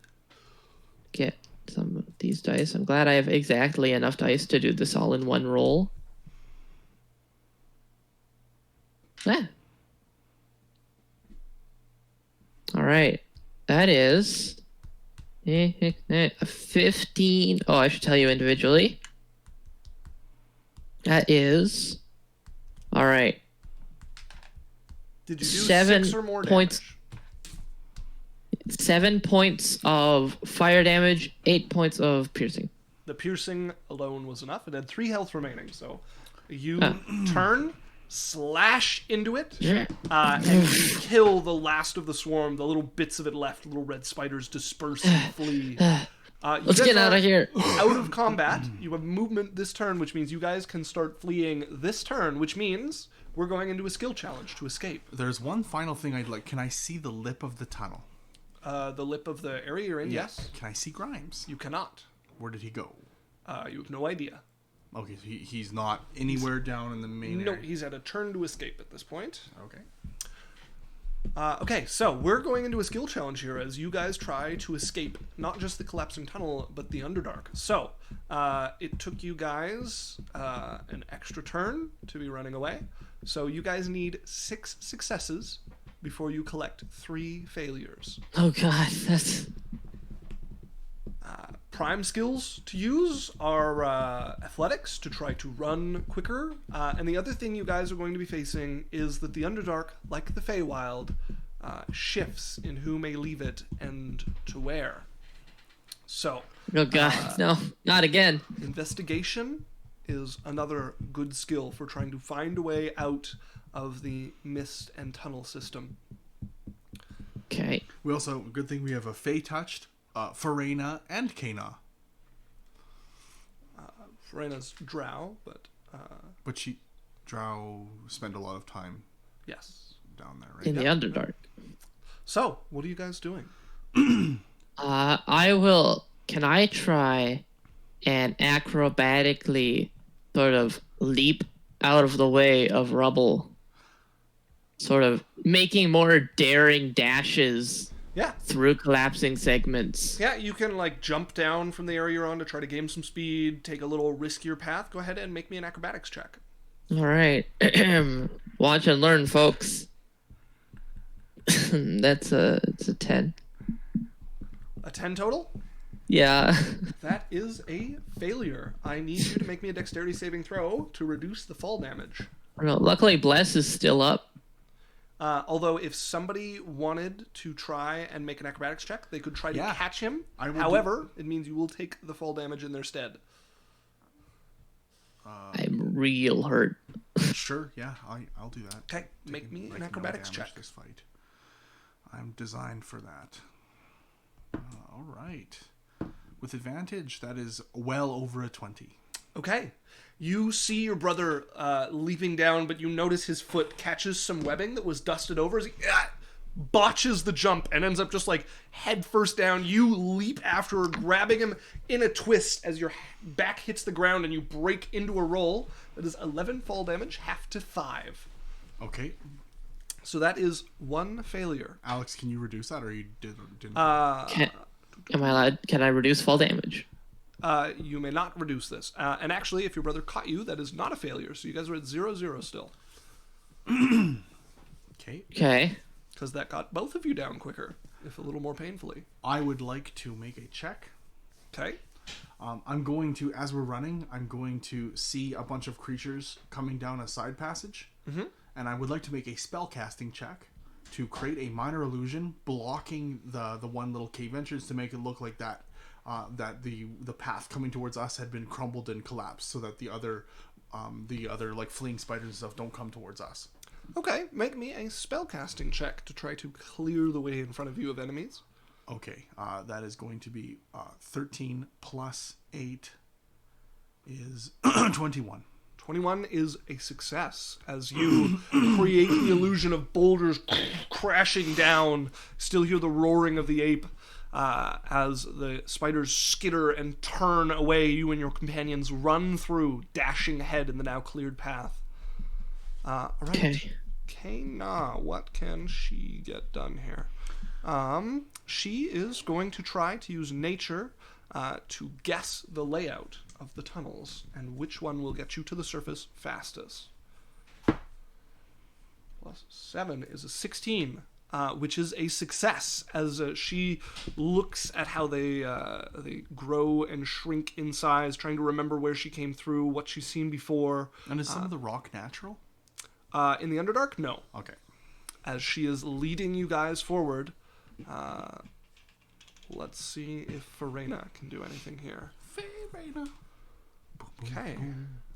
S2: Get some of these dice. I'm glad I have exactly enough dice to do this all in one roll. Ah. Alright. That is... a 15... Oh, I should tell you individually. That is... Alright.
S1: Did you do
S2: 7
S1: 6 or more
S2: points.
S1: damage?
S2: 7 points of fire damage, 8 points of piercing.
S1: The piercing alone was enough. It had 3 health remaining, so you turn, slash into it, and you kill the last of the swarm. The little bits of it left, little red spiders disperse and flee.
S2: Let's get out of here.
S1: Out of combat. You have movement this turn, which means you guys can start fleeing this turn, which means we're going into a skill challenge to escape.
S3: There's one final thing I'd like. Can I see the lip of the tunnel?
S1: The lip of the area you're in, yes.
S3: Can I see Grimes?
S1: You cannot.
S3: Where did he go?
S1: You have no idea.
S3: Okay, so he's not anywhere down in the main
S1: No,
S3: area.
S1: he's at a turn to escape at this point.
S3: Okay.
S1: Okay, so we're going into a skill challenge here as you guys try to escape not just the collapsing tunnel, but the underdark. So, it took you guys an extra turn to be running away. So you guys need 6 successes before you collect 3 failures.
S2: Oh god, that's...
S1: Prime skills to use are athletics, to try to run quicker. And the other thing you guys are going to be facing is that the Underdark, like the Feywild, shifts in who may leave it and to where. So,
S2: Oh god, no, not again.
S1: investigation is another good skill for trying to find a way out of the mist and tunnel system.
S2: Okay.
S3: We also, good thing we have a Fey touched, Farena, and Kena.
S1: Ferena's drow, but
S3: But Drow spend a lot of time
S1: yes.
S3: down there, right?
S2: In the Underdark.
S1: So, what are you guys doing?
S2: I will... Can I try and acrobatically sort of leap out of the way of rubble? Sort of making more daring dashes
S1: Yeah.
S2: through collapsing segments.
S1: Yeah, you can like jump down from the area you're on to try to gain some speed, take a little riskier path. Go ahead and make me an acrobatics check.
S2: All right. Watch and learn, folks. It's a 10.
S1: A 10 total?
S2: Yeah.
S1: That is a failure. I need you to make me a dexterity saving throw to reduce the fall damage.
S2: No, luckily, Bless is still up.
S1: Although, if somebody wanted to try and make an acrobatics check, they could try to
S3: Yeah.
S1: catch him.
S3: I will
S1: However, it means you will take the fall damage in their stead.
S2: I'm real hurt.
S3: Sure, yeah, I'll do that.
S1: Okay, make me
S3: I
S1: an
S3: can
S1: acrobatics
S3: damage
S1: check.
S3: This fight. I'm designed for that. All right. With advantage, that is well over a 20.
S1: Okay. You see your brother leaping down, but you notice his foot catches some webbing that was dusted over as he botches the jump and ends up just like head first down. You leap after, grabbing him in a twist as your back hits the ground and you break into a roll. That is 11 fall damage, half to 5.
S3: Okay.
S1: So that is 1 failure.
S3: Alex, can you reduce that, or you didn't?
S2: Am I allowed? Can I reduce fall damage?
S1: You may not reduce this. And actually, if your brother caught you, that is not a failure. So you guys are at 0-0 still.
S3: Okay.
S2: Okay.
S1: Because that got both of you down quicker, if a little more painfully.
S3: I would like to make a check.
S1: Okay.
S3: I'm going to, as we're running, I'm going to see a bunch of creatures coming down a side passage.
S1: Mm-hmm.
S3: And I would like to make a spell casting check to create a minor illusion blocking the one little cave entrance to make it look like that the path coming towards us had been crumbled and collapsed, so that the other like fleeing spiders and stuff don't come towards us.
S1: Okay, make me a spellcasting check to try to clear the way in front of you of enemies.
S3: Okay, that is going to be 13 plus 8 is 21.
S1: 21 is a success as you create the illusion of boulders crashing down. Still hear the roaring of the ape as the spiders skitter and turn away. You and your companions run through, dashing ahead in the now cleared path. All right.
S2: Okay.
S1: Kena, what can she get done here? She is going to try to use nature to guess the layout of the tunnels and which one will get you to the surface fastest. Plus 7 is a 16, which is a success as she looks at how they grow and shrink in size, trying to remember where she came through, what she's seen before.
S3: And is some of the rock natural?
S1: In the Underdark, no.
S3: Okay.
S1: As she is leading you guys forward, let's see if Farena can do anything here.
S3: Farena.
S1: Okay.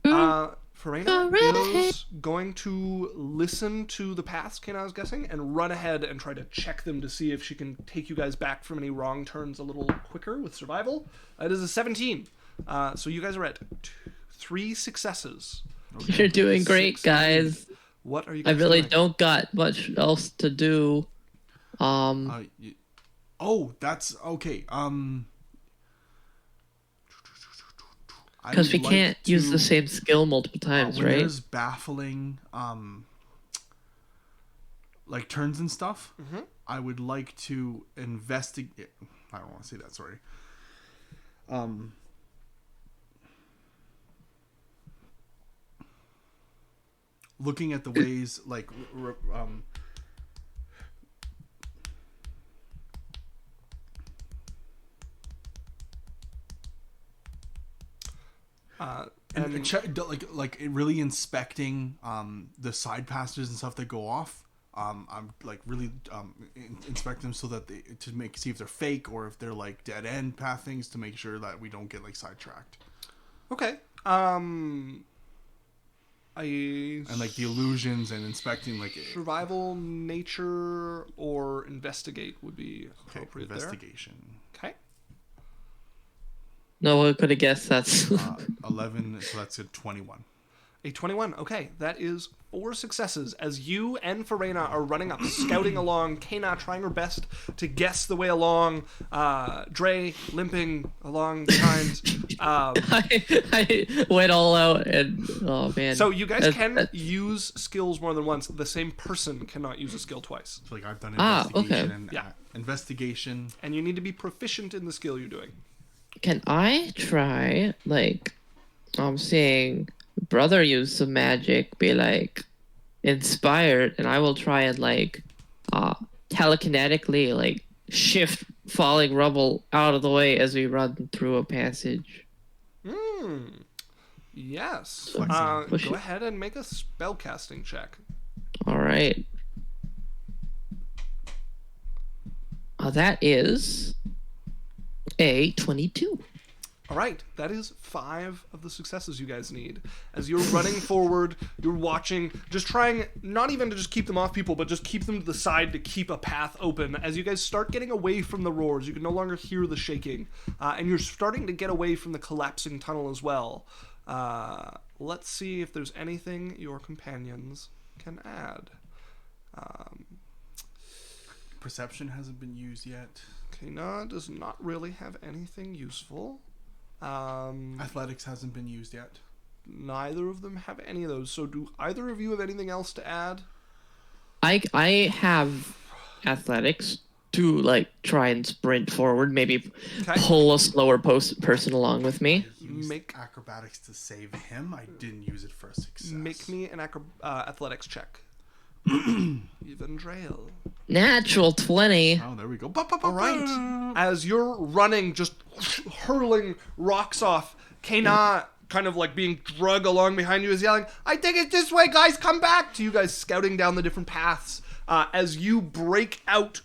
S1: Farena is going to listen to the paths Kena is guessing and run ahead and try to check them to see if she can take you guys back from any wrong turns a little quicker with survival. It is a 17. So you guys are at 3 successes.
S2: Okay. You're doing great, guys.
S1: What are you guys
S2: I really
S1: doing?
S2: don't got much else to do.
S3: That's okay.
S2: Because we can't use the same skill multiple times,
S3: when
S2: right?
S3: There's baffling, like turns and stuff.
S1: Mm-hmm.
S3: I would like to investigate. I don't want to say that. Sorry. Looking at the ways, like, and like really inspecting the side passages and stuff that go off. I'm like really inspect them so that see if they're fake or if they're like dead end path things to make sure that we don't get like sidetracked.
S1: Okay.
S3: And like the illusions and inspecting like
S1: survival, nature, or investigate would be appropriate.
S3: Investigation.
S1: There. Okay.
S2: No one could have guessed that's
S3: 11, so that's a 21.
S1: A 21. Okay, that is 4 successes as you and Farena are running up, scouting along. Kena trying her best to guess the way along. Dre limping along behind.
S2: I went all out and oh man.
S1: So you guys can use skills more than once. The same person cannot use a skill twice.
S3: So like I've done investigation and
S1: yeah.
S3: Investigation.
S1: And you need to be proficient in the skill you're doing.
S2: Can I try like I'm saying brother use some magic, be like inspired, and I will try and like telekinetically like shift falling rubble out of the way as we run through a passage.
S1: Yes.
S2: Go
S1: Go ahead and make a spellcasting check.
S2: All right. That is a 22.
S1: All right, that is 5 of the successes you guys need. As you're running forward, you're watching, just trying not even to just keep them off people, but just keep them to the side to keep a path open. As you guys start getting away from the roars, you can no longer hear the shaking, and you're starting to get away from the collapsing tunnel as well. Let's see if there's anything your companions can add.
S3: Perception hasn't been used yet.
S1: Kena does not really have anything useful.
S3: Athletics hasn't been used yet.
S1: Neither of them have any of those. So do either of you have anything else to add?
S2: I have athletics to like try and sprint forward, maybe
S1: Okay.
S2: pull a slower person along with me.
S3: Used
S1: Make-
S3: acrobatics to save him. I didn't use it for a success.
S1: Make me an athletics check. Even Drail.
S2: Natural 20.
S3: Oh, there we go.
S1: All right. As you're running, just hurling rocks off, Kana kind of like being drug along behind you is yelling, I think it's this way, guys, come back! To you guys scouting down the different paths. As you break out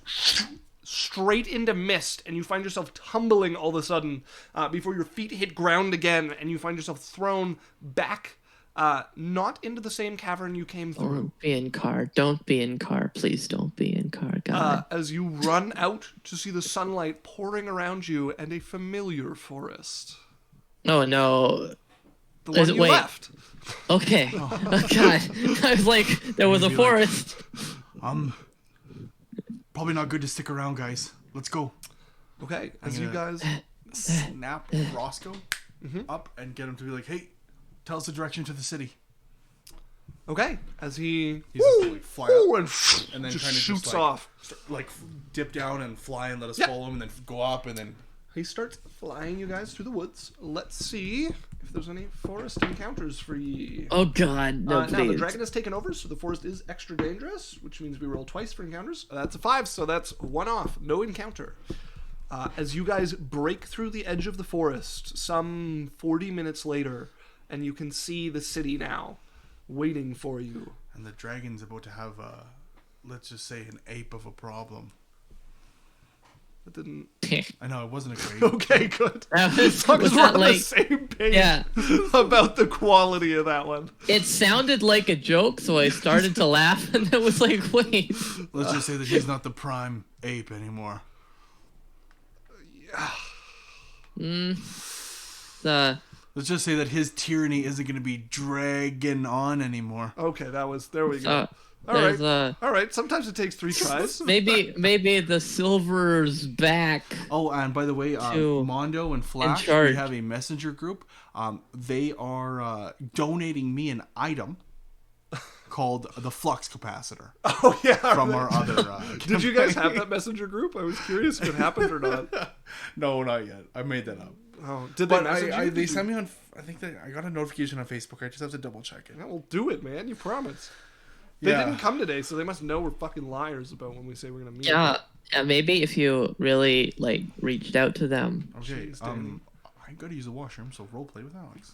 S1: straight into mist and you find yourself tumbling all of a sudden before your feet hit ground again and you find yourself thrown back, not into the same cavern you came through.
S2: Don't be in car. Don't be in car. Please don't be in car. God.
S1: As you run out to see the sunlight pouring around you and a familiar forest.
S2: Oh no.
S1: The one you
S2: wait.
S1: left.
S2: Okay. Oh, God. I was like, there was a
S3: Maybe, like-
S2: forest.
S3: Probably not good to stick around, guys. Let's go.
S1: Okay, as you
S3: gonna-
S1: guys...
S3: Snap Roscoe up and get him to be like, hey, tell us the direction to the city.
S1: Okay, as he...
S3: He's just like fly up
S1: and
S3: and then
S1: just
S3: kind of
S1: shoots
S3: just, like,
S1: off.
S3: like dip down and fly and let us
S1: Yeah.
S3: follow him and then go up and then
S1: He starts flying you guys through the woods. Let's see if there's any forest encounters for ye.
S2: Oh God, no,
S1: Now, the
S2: please.
S1: dragon has taken over, so the forest is extra dangerous, which means we roll twice for encounters. That's a 5, so that's 1 off. No encounter. As you guys break through the edge of the forest, some 40 minutes later, and you can see the city now, waiting for you.
S3: and the dragon's about to have let's just say an ape of a problem.
S1: That didn't...
S3: I know it wasn't a great.
S1: Okay, good.
S2: That
S1: As long
S2: was
S1: as we're
S2: that
S1: on
S2: like,
S1: the same page
S2: yeah.
S1: about the quality of that one.
S2: It sounded like a joke, so I started to laugh, and it was like, wait.
S3: Let's just say that he's not the prime ape anymore. Let's just say that his tyranny isn't going to be dragging on anymore.
S1: Okay, that was... There we go. All
S2: There's
S1: right. All right, sometimes it takes 3 tries.
S2: maybe the silver's back.
S3: Oh, and by the way,
S2: To-
S3: Mondo and Flash,
S2: charge.
S3: we have a messenger group. They are donating me an item called the flux capacitor
S1: Oh, yeah.
S3: from our other.
S1: Did you guys have that messenger group? I was curious if it happened or not.
S3: No, not yet. I made that up.
S1: Oh, did they
S3: But
S1: message you?
S3: they sent me on. I think I got a notification on Facebook. I just have to double check it.
S1: Yeah, well, do it, man. You promised. They
S3: Yeah.
S1: didn't come today, so they must know we're fucking liars about when we say we're gonna meet.
S2: Yeah, maybe if you really like reached out to them.
S3: Okay.
S1: Jeez, Danny.
S3: I gotta use the washroom, so role play with Alex.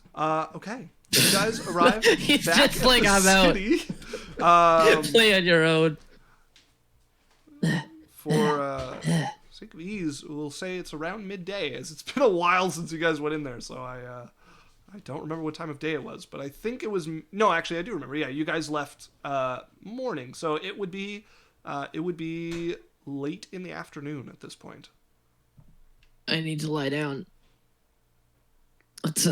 S1: Okay. You guys arrive
S2: He's
S1: back
S2: just
S1: at
S2: like,
S1: the
S2: I'm out.
S1: city.
S2: Play on your own.
S1: For sake of ease, we'll say it's around midday, as it's been a while since you guys went in there, so I don't remember what time of day it was, but I think it was... No, actually, I do remember. Yeah, you guys left morning, so it would be late in the afternoon at this point.
S2: I need to lie down. Let's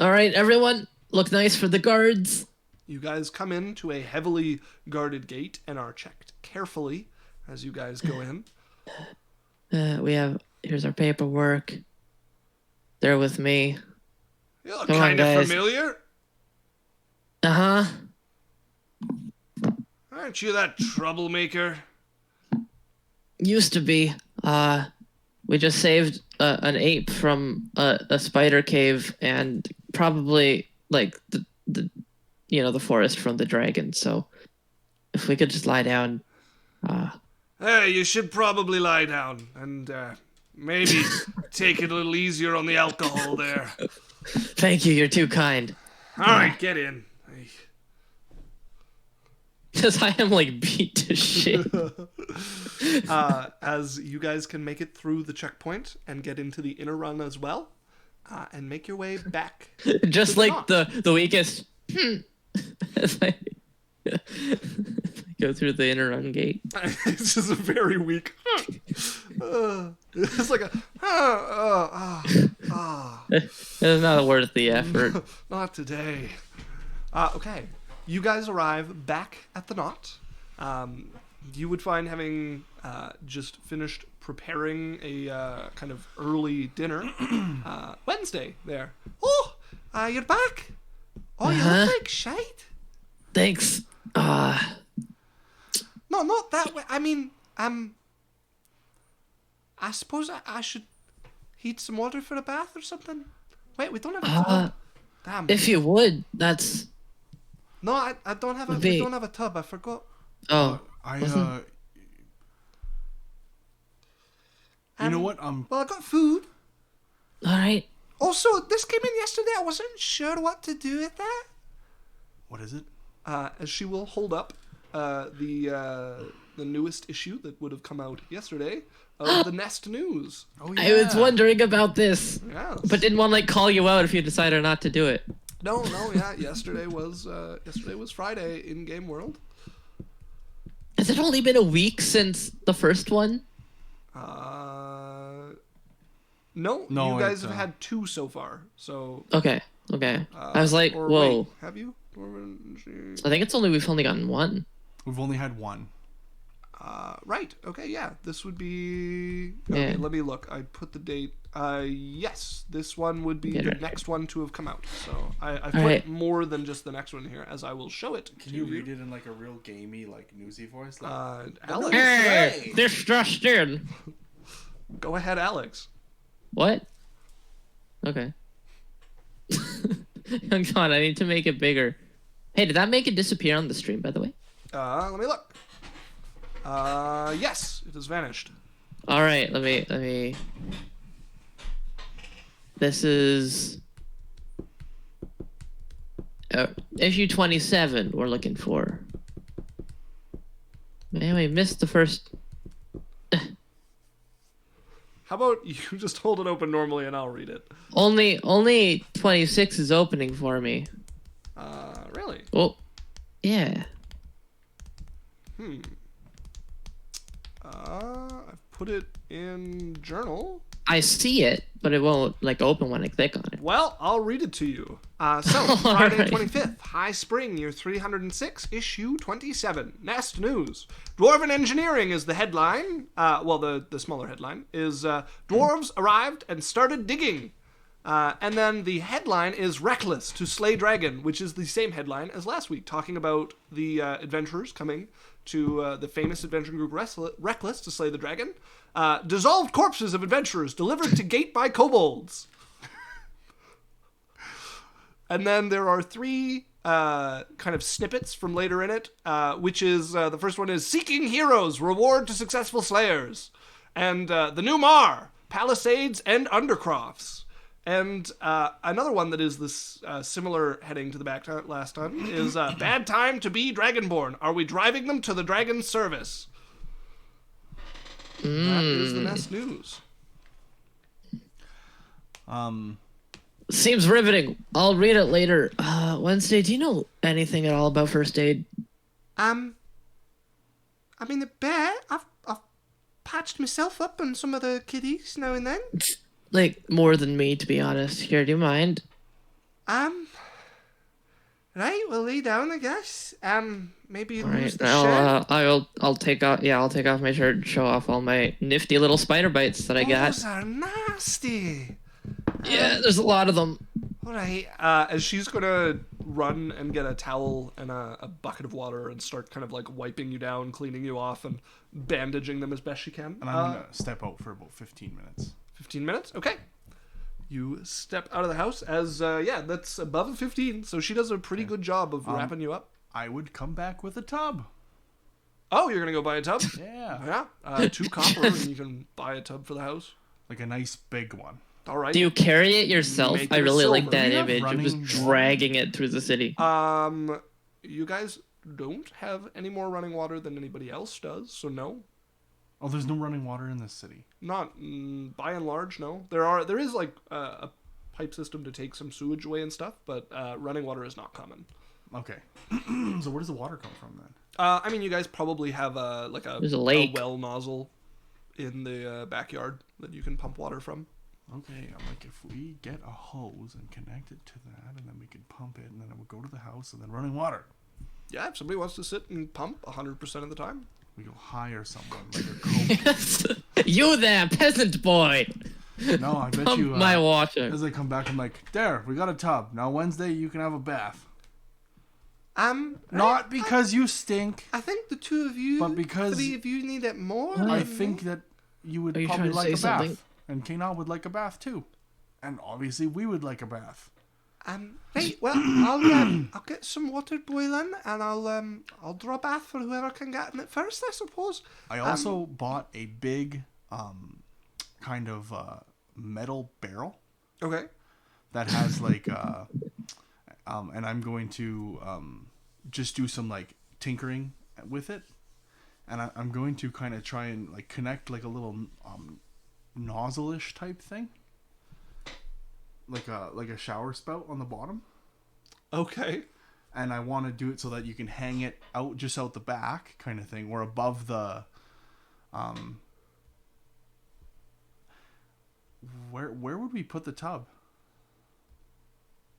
S2: All right, everyone, look nice for the guards.
S1: You guys come into a heavily guarded gate and are checked carefully as you guys go in.
S2: Here's our paperwork. They're with me.
S1: You look
S2: Come on,
S1: kind of
S2: guys.
S1: familiar.
S2: Uh-huh.
S1: Aren't you that troublemaker?
S2: Used to be. We just saved an ape from a spider cave and probably like the forest from the dragon. So if we could just lie down.
S1: Hey, you should probably lie down and maybe take it a little easier on the alcohol there.
S2: Thank you. You're too kind.
S1: All right, get in.
S2: Because I am like beat to shit.
S1: As you guys can make it through the checkpoint and get into the inner run as well, and make your way back.
S2: Just
S1: to
S2: like
S1: top.
S2: the weakest. As I go through the inner run gate.
S1: It's just a very weak. It's like a.
S2: It's not worth the effort.
S1: Not today. Okay. You guys arrive back at the knot. You would find, having just finished preparing a kind of early dinner, Wednesday there. Oh, you're back. Oh, you
S2: Uh-huh.
S1: look like shite.
S2: Thanks.
S1: No, not that way. I mean, I suppose I should heat some water for a bath or something. Wait, we don't have a tub. Damn.
S2: If you would, that's...
S1: No, I don't have a.
S2: Be-
S1: We don't have a tub. I forgot.
S2: Oh.
S3: You know what?
S1: Well, I got food.
S2: All right.
S1: Also, this came in yesterday. I wasn't sure what to do with that.
S3: What is it?
S1: As she will hold up the newest issue that would have come out yesterday of the Nest News.
S3: Oh
S2: I was wondering about this,
S1: Yes.
S2: but didn't want to like call you out if you decided not to do it.
S1: No, yeah. Yesterday was Friday in Game World.
S2: Has it only been a week since the first one?
S1: No,
S3: No,
S1: you guys
S3: it's,
S1: have had 2 so far. So
S2: Okay. I was like,
S1: or
S2: whoa.
S1: wait, have you?
S2: I think we've only gotten one.
S3: We've only had one.
S1: Right. Okay. Yeah. This would be. Okay,
S2: Yeah.
S1: let me look. I put the date. Yes, this one would be
S2: Yeah,
S1: the
S2: right.
S1: next one to have come out. So I put
S2: right.
S1: more than just the next one here, as I will show it.
S3: Can you read it in like a real gamey, like newsy voice? Like,
S1: Alex,
S2: Hey, this just in.
S1: go ahead, Alex.
S2: What? Okay. Hang on, I need to make it bigger. Hey, did that make it disappear on the stream, by the way?
S1: Let me look. Yes, it has vanished.
S2: All right, let me. This is issue 27. We're looking for. Man, we missed the first.
S1: How about you just hold it open normally and I'll read it?
S2: Only 26 is opening for me.
S1: Really?
S2: Oh, yeah.
S1: I've put it in journal.
S2: I see it, but it won't like open when I click on it.
S1: Well, I'll read it to you. So, Friday
S2: Alright.
S1: 25th, High Spring, year 306, issue 27, Nest News. Dwarven Engineering is the headline. The smaller headline is Dwarves arrived and started digging. And then the headline is Reckless to Slay Dragon, which is the same headline as last week, talking about the adventurers coming to the famous adventuring group Reckless to slay the dragon. Dissolved corpses of adventurers delivered to gate by kobolds. And then there are 3 kind of snippets from later in it, which is, the first one is Seeking Heroes, Reward to Successful Slayers. And the New Mar, Palisades and Undercrofts. And another one that is this similar heading to the back last time is Bad Time to Be Dragonborn. Are we driving them to the dragon's service? That is the Nest News.
S2: Seems riveting. I'll read it later. Wednesday, do you know anything at all about first aid?
S1: I mean, the bear, I've patched myself up on some of the kiddies now and then.
S2: Like, more than me, to be honest. Here, do you mind?
S1: Right, we'll lay down, I guess. Maybe you
S2: All
S1: lose
S2: right,
S1: the shirt.
S2: I'll take off. Yeah, I'll take off my shirt and show off all my nifty little spider bites that I got.
S1: Those are nasty.
S2: Yeah, there's a lot of them.
S1: All right. As she's gonna run and get a towel and a bucket of water and start kind of like wiping you down, cleaning you off, and bandaging them as best she can.
S3: And I'm gonna step out for about 15 minutes.
S1: 15 minutes? Okay. You step out of the house as, that's above a 15, so she does a pretty good job of wrapping you up.
S3: I would come back with a tub.
S1: Oh, you're gonna go buy a tub?
S3: Yeah.
S1: Yeah. 2 copper, and you can buy a tub for the house.
S3: Like a nice big one.
S1: All right.
S2: Do you carry it yourself?
S1: Make
S2: I
S1: it
S2: really like
S1: silver.
S2: that
S3: We have
S2: image. It was
S3: running
S2: dragging it through the city.
S1: You guys don't have any more running water than anybody else does, so no.
S3: Oh, there's no running water in this city.
S1: Not by and large, no. There is like a pipe system to take some sewage away and stuff, but running water is not common.
S3: Okay. So where does the water come from then?
S1: I mean, you guys probably have
S2: There's a lake.
S1: well nozzle in the backyard that you can pump water from.
S3: Okay, I'm like, if we get a hose and connect it to that, and then we could pump it, and then it would go to the house, and then running water.
S1: Yeah, if somebody wants to sit and pump 100% of the time.
S3: We go hire someone, like a coach.
S2: You there, peasant boy!
S3: No, I bet
S2: Pump
S3: you.
S2: my water.
S3: As they come back, I'm like, there, we got a tub. Now Wednesday, you can have a bath. Not because you stink.
S1: I think the two of you,
S3: But because-
S1: three of you need it more.
S2: What?
S3: I
S1: than
S3: think
S1: me.
S3: that you would
S2: Are you
S3: probably
S2: trying to
S3: like a
S2: say
S3: bath.
S2: something?
S3: And Kana would like a bath too. And obviously we would like a bath.
S1: Right. Well, I'll get some water boiling, and I'll draw a bath for whoever can get in it first, I suppose.
S3: I also bought a big kind of metal barrel
S1: Okay.
S3: that has like and I'm going to just do some like tinkering with it, and I'm going to kind of try and like connect like a little nozzle-ish type thing, like a shower spout on the bottom,
S1: Okay.
S3: and I want to do it so that you can hang it out just out the back kind of thing, or above the where would we put the tub?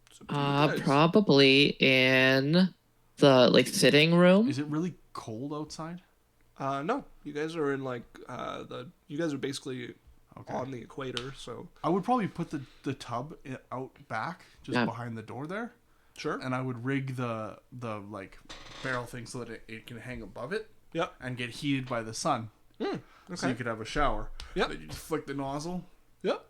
S1: It's up to you guys.
S2: Probably in the like sitting room.
S3: Is it really cold outside?
S1: No, you guys are in like you guys are basically
S3: Okay.
S1: on the equator, so
S3: I would probably put the tub out back, just
S2: Yeah.
S3: behind the door there,
S1: sure.
S3: and I would rig the like barrel thing so that it can hang above it
S1: Yep.
S3: and get heated by the sun. So
S1: Okay.
S3: you could have a shower.
S1: Yep.
S3: Then you just flick the nozzle,
S1: Yep.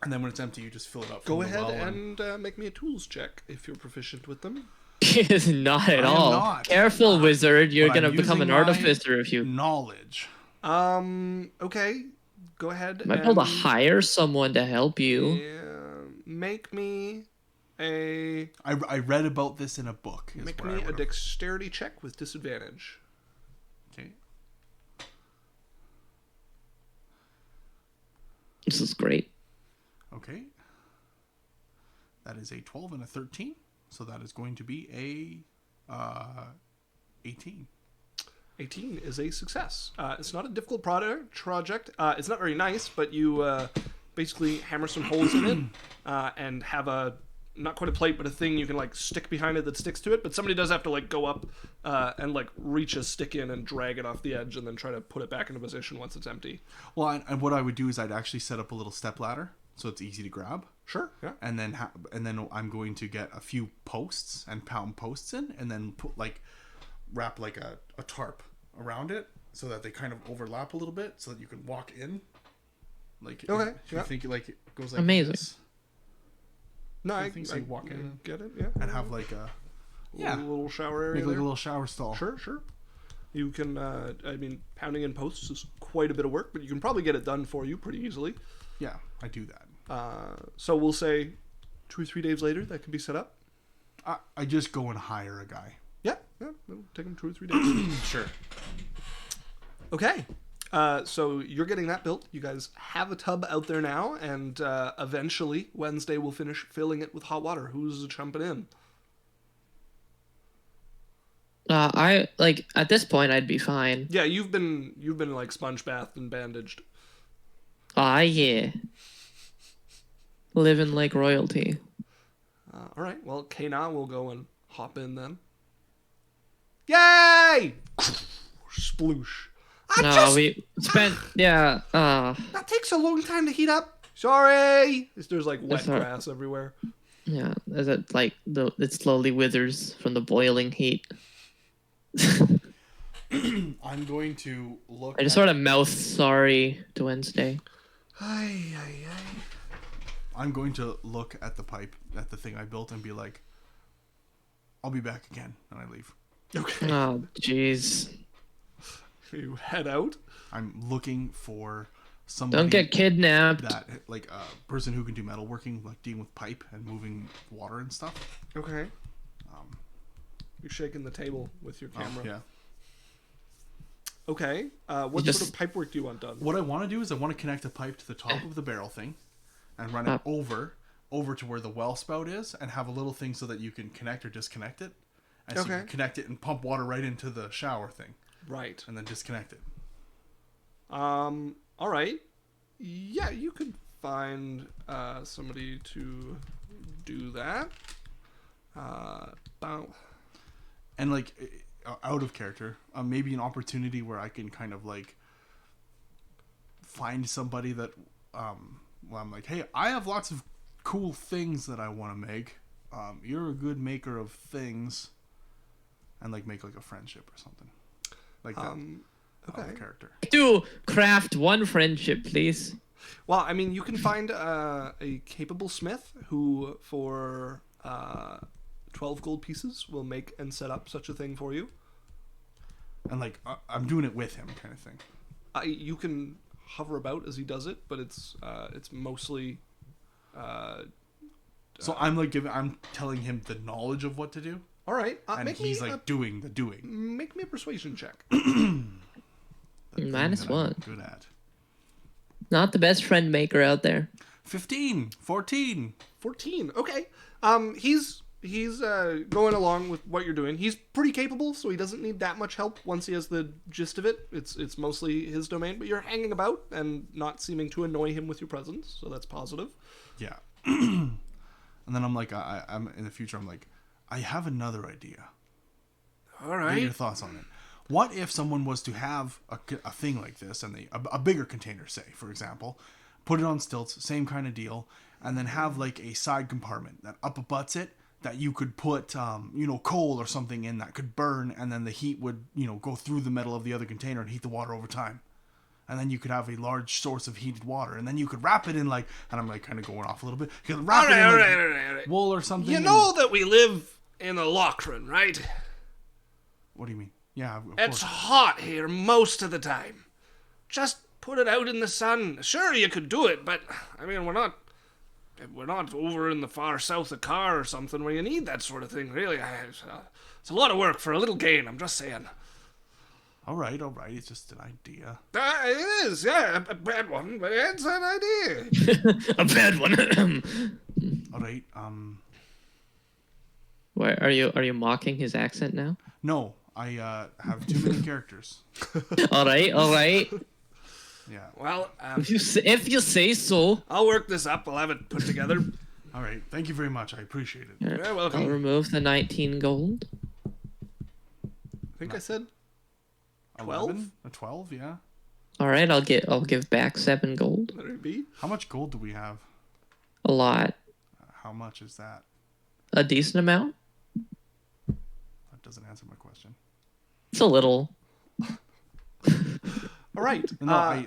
S3: and then when it's empty, you just fill it up.
S1: Go
S3: from the
S1: ahead
S3: well
S1: and make me a tools check if you're proficient with them.
S2: Not at
S3: I am
S2: all.
S3: not.
S2: Careful, wizard. You're
S3: But I'm
S2: gonna become an
S3: using my
S2: artificer if you.
S3: knowledge.
S1: Okay. Go ahead.
S2: Might be able to
S1: and,
S2: hire someone to help you.
S1: make me a
S3: I read about this in a book. is
S1: make
S3: where I
S1: me a
S3: would've-
S1: dexterity check with disadvantage.
S3: Okay.
S2: This is great.
S3: Okay. That is a 12 and a 13, so that is going to be a 18.
S1: 18 is a success. It's not a difficult project. It's not very nice, but you basically hammer some holes in it and have a, not quite a plate, but a thing you can like stick behind it that sticks to it. But somebody does have to like go up and like reach a stick in and drag it off the edge and then try to put it back into position once it's empty.
S3: Well, and what I would do is I'd actually set up a little step ladder so it's easy to grab.
S1: Sure, yeah.
S3: And then I'm going to get a few posts and pound posts in, and then wrap like a tarp around it so that they kind of overlap a little bit, so that you can walk in. Like
S1: Okay,
S3: if
S1: yeah.
S3: you think like it goes like
S2: Amazing.
S3: this,
S1: No, I
S3: think so you walk in.
S1: get it, yeah.
S3: and have like a
S1: Little shower area
S3: make like
S1: there.
S3: a little shower stall.
S1: Sure, sure. You can, I mean, pounding in posts is quite a bit of work, but you can probably get it done for you pretty easily.
S3: Yeah, I do that.
S1: So we'll say 2 or 3 days later that can be set up.
S3: I just go and hire a guy.
S1: Yeah, it'll take them 2 or 3 days.
S3: Sure.
S1: Okay. So you're getting that built. You guys have a tub out there now, and eventually Wednesday will finish filling it with hot water. Who's jumping in?
S2: I like at this point I'd be fine.
S1: Yeah, you've been like sponge bathed and bandaged.
S2: Ah, yeah. Living like royalty.
S1: All right. Well, Kana will go and hop in then. Yay! Sploosh.
S2: We spent
S1: That takes a long time to heat up. Sorry. There's like wet
S2: That's all right.
S1: grass everywhere.
S2: yeah. Is it like it slowly withers from the boiling heat?
S3: I'm going to look.
S2: I just
S3: at,
S2: sort of mouth sorry to Wednesday.
S1: Ay, ay, ay.
S3: I'm going to look at the pipe, at the thing I built, and be like, "I'll be back again," and I leave.
S1: Okay.
S2: Oh, jeez.
S1: You head out.
S3: I'm looking for somebody
S2: Don't get kidnapped.
S3: that like a person who can do metalworking, like dealing with pipe and moving water and stuff.
S1: Okay. You're shaking the table with your camera.
S3: Yeah.
S1: Okay. What
S2: just-
S1: sort of pipe work do you want done?
S3: What I want to do is I want to connect a pipe to the top of the barrel thing, and run it over to where the well spout is, and have a little thing so that you can connect or disconnect it. And so you
S1: Okay.
S3: can connect it and pump water right into the shower thing,
S1: Right.
S3: and then disconnect it.
S1: All right. Yeah, you could find somebody to do that.
S3: And like out of character, maybe an opportunity where I can kind of like find somebody that well, I'm like, hey, I have lots of cool things that I want to make. You're a good maker of things. and like make like a friendship or something like that.
S1: Okay.
S3: Of character.
S2: Do craft one friendship, please.
S1: Well, I mean, you can find a capable smith who, for 12 gold pieces, will make and set up such a thing for you.
S3: And like I'm doing it with him, kind of thing.
S1: You can hover about as he does it, but it's mostly.
S3: So I'm telling him the knowledge of what to do,
S1: All right,
S3: and he's like doing the doing.
S1: Make me a persuasion check.
S2: -1.
S3: Good at.
S2: Not the best friend maker out there.
S3: 15, 14.
S1: 14. Okay. He's going along with what you're doing. He's pretty capable, so he doesn't need that much help once he has the gist of it. It's mostly his domain, but you're hanging about and not seeming to annoy him with your presence, so that's positive.
S3: Yeah. And then I'm like, I'm in the future. I'm like, I have another idea.
S1: All
S3: What are
S1: right.
S3: your thoughts on it? What if someone was to have a thing like this, and a bigger container, say, for example, put it on stilts, same kind of deal, and then have like a side compartment that up abuts it, that you could put, coal or something in that could burn, and then the heat would, go through the metal of the other container and heat the water over time. And then you could have a large source of heated water, and then you could wrap it in and I'm like kind of going off a little bit. You could wrap it in
S1: All right.
S3: wool or something.
S1: You know that we live in a Lochran, right?
S3: What do you mean? Yeah, of
S1: It's
S3: course.
S1: hot here most of the time. Just put it out in the sun. Sure, you could do it, but I mean, we're not over in the far south of Carr or something where you need that sort of thing. Really, it's a lot of work for a little gain. I'm just saying.
S3: All right. It's just an idea.
S1: It is, yeah, a bad one, but it's an idea.
S2: A bad one.
S3: All right.
S2: Why are you mocking his accent now?
S3: No, I have too many characters.
S2: All right.
S3: Yeah.
S1: Well,
S2: If you say so.
S1: I'll work this up. I'll have it put together.
S3: All right. Thank you very much. I appreciate it.
S1: You're welcome.
S2: I'll remove the 19 gold.
S1: I think I said 12?
S3: 11? A 12, yeah.
S2: All right, I'll give back 7 gold.
S1: Let it be.
S3: How much gold do we have?
S2: A lot.
S3: How much is that?
S2: A decent amount.
S3: That doesn't answer my question.
S2: It's a little.
S1: All right.
S3: No,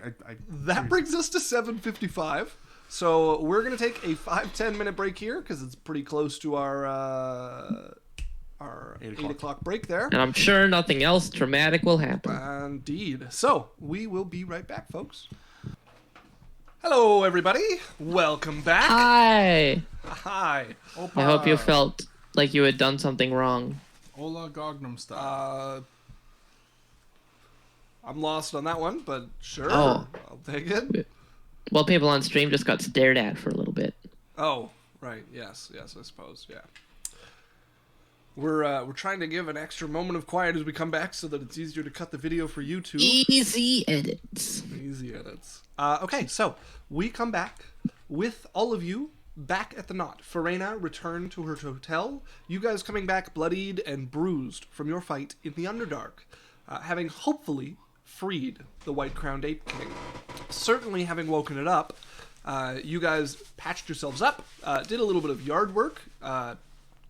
S1: That brings us to 7:55. So we're going to take a 5-10 minute break here because it's pretty close to our 8 o'clock break there.
S2: And I'm sure nothing else dramatic will happen.
S1: Indeed. So we will be right back, folks. Hello, everybody. Welcome back.
S2: Hi.
S1: Hi.
S2: I hope you felt like you had done something wrong.
S3: Ola Gognum style.
S1: I'm lost on that one, but sure.
S2: Oh.
S1: I'll take it.
S2: Well, people on stream just got stared at for a little bit.
S1: Oh, right. Yes, I suppose. Yeah. We're trying to give an extra moment of quiet as we come back so that it's easier to cut the video for YouTube.
S2: Easy edits.
S1: Easy edits. Okay, so we come back with all of you back at the knot. Farena returned to her hotel. You guys coming back bloodied and bruised from your fight in the Underdark, having hopefully freed the White Crowned Ape King. Certainly having woken it up, you guys patched yourselves up, did a little bit of yard work,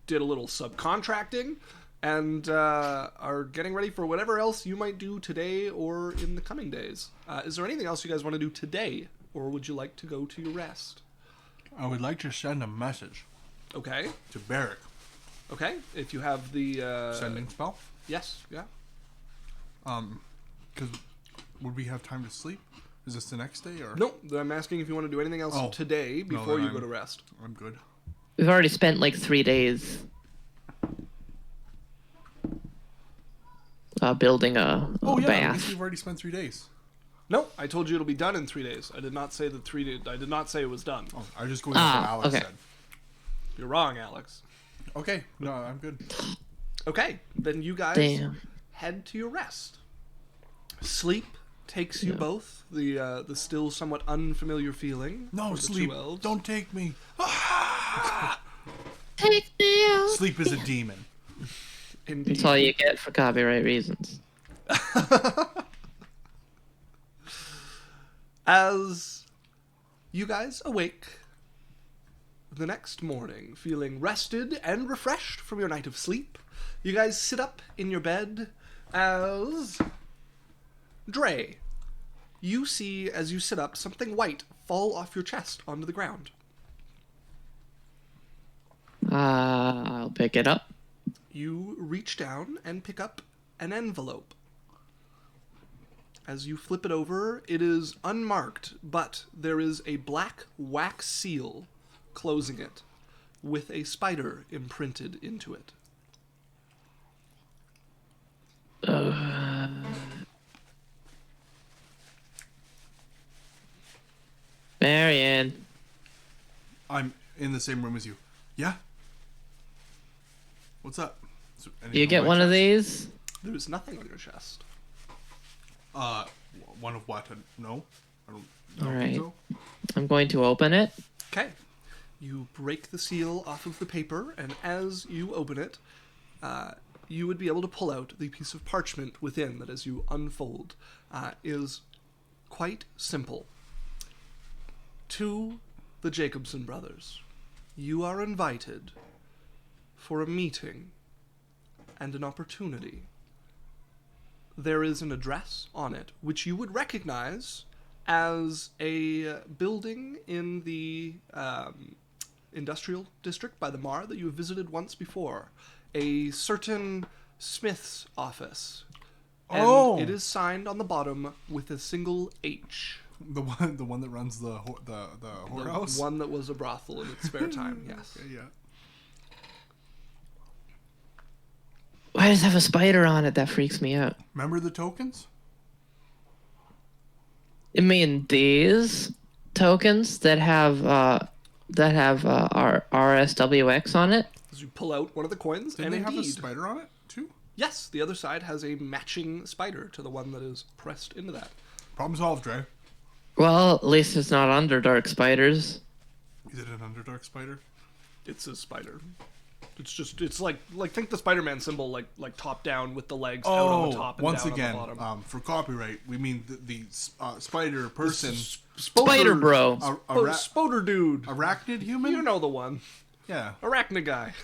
S1: did a little subcontracting, and are getting ready for whatever else you might do today or in the coming days. Is there anything else you guys want to do today, or would you like to go to your rest?
S3: I would like to send a message
S1: Okay.
S3: to Barrick.
S1: Okay. If you have the...
S3: Sending spell?
S1: Yes. Yeah.
S3: Because would we have time to sleep? Is this the next day or?
S1: No, I'm asking if you want to do anything else today before
S3: then
S1: you go to rest.
S3: I'm good.
S2: We've already spent like 3 days building a
S3: Oh yeah, I guess
S2: bath.
S3: we've already spent 3 days.
S1: No, I told you it'll be done in 3 days. I did not say that I did not say it was done.
S3: Oh, I was just going with what Alex
S2: okay.
S3: said.
S1: You're wrong, Alex.
S3: Okay, no, I'm good.
S1: Okay, then you guys
S2: Damn.
S1: head to your rest. Sleep takes you both. The still somewhat unfamiliar feeling.
S3: No,
S1: for the
S3: sleep.
S1: two elves.
S3: Don't take me.
S2: Take me out.
S3: Sleep is a demon.
S1: Indeed.
S2: That's all you get for copyright reasons.
S1: As you guys awake the next morning, feeling rested and refreshed from your night of sleep, You guys sit up in your bed as Dre. You see, as you sit up, something white fall off your chest onto the ground.
S2: I'll pick it up.
S1: You reach down and pick up an envelope. As you flip it over, it is unmarked, but there is a black wax seal closing it, with a spider imprinted into it.
S2: Marianne.
S3: I'm in the same room as you. Yeah? What's up?
S2: Do you get one of these?
S1: There is nothing on your chest.
S3: One of what? No? I don't
S2: All
S3: think
S2: right.
S3: so.
S2: I'm going to open it.
S1: Okay. You break the seal off of the paper, and as you open it, you would be able to pull out the piece of parchment within that, as you unfold, is quite simple. To the Jacobson brothers, you are invited for a meeting and an opportunity. There is an address on it, which you would recognize as a building in the industrial district by the Mar that you have visited once before. A certain Smith's office. And
S3: Oh!
S1: it is signed on the bottom with a single H.
S3: The one that runs the whorehouse?
S1: The one that was a brothel in its spare time, yes.
S3: Yeah.
S2: Why does it have a spider on it? That freaks me out.
S3: Remember the tokens?
S2: I mean, these tokens that have our RSWX on it.
S1: As you pull out one of the coins,
S3: Did
S1: and
S3: they have a
S1: indeed,
S3: spider on it, too?
S1: yes, the other side has a matching spider to the one that is pressed into that.
S3: Problem solved, Dre.
S2: Well, at least it's not underdark spiders.
S3: Is it an underdark spider?
S1: It's a spider. It's like think the Spider-Man symbol, like top down with the legs out on the top and
S3: once
S1: down
S3: again,
S1: on the bottom.
S3: for copyright, we mean the spider person,
S2: Spider bro.
S1: Spoder dude.
S3: arachnid human.
S1: You know the one.
S3: Yeah,
S1: Arachnid guy.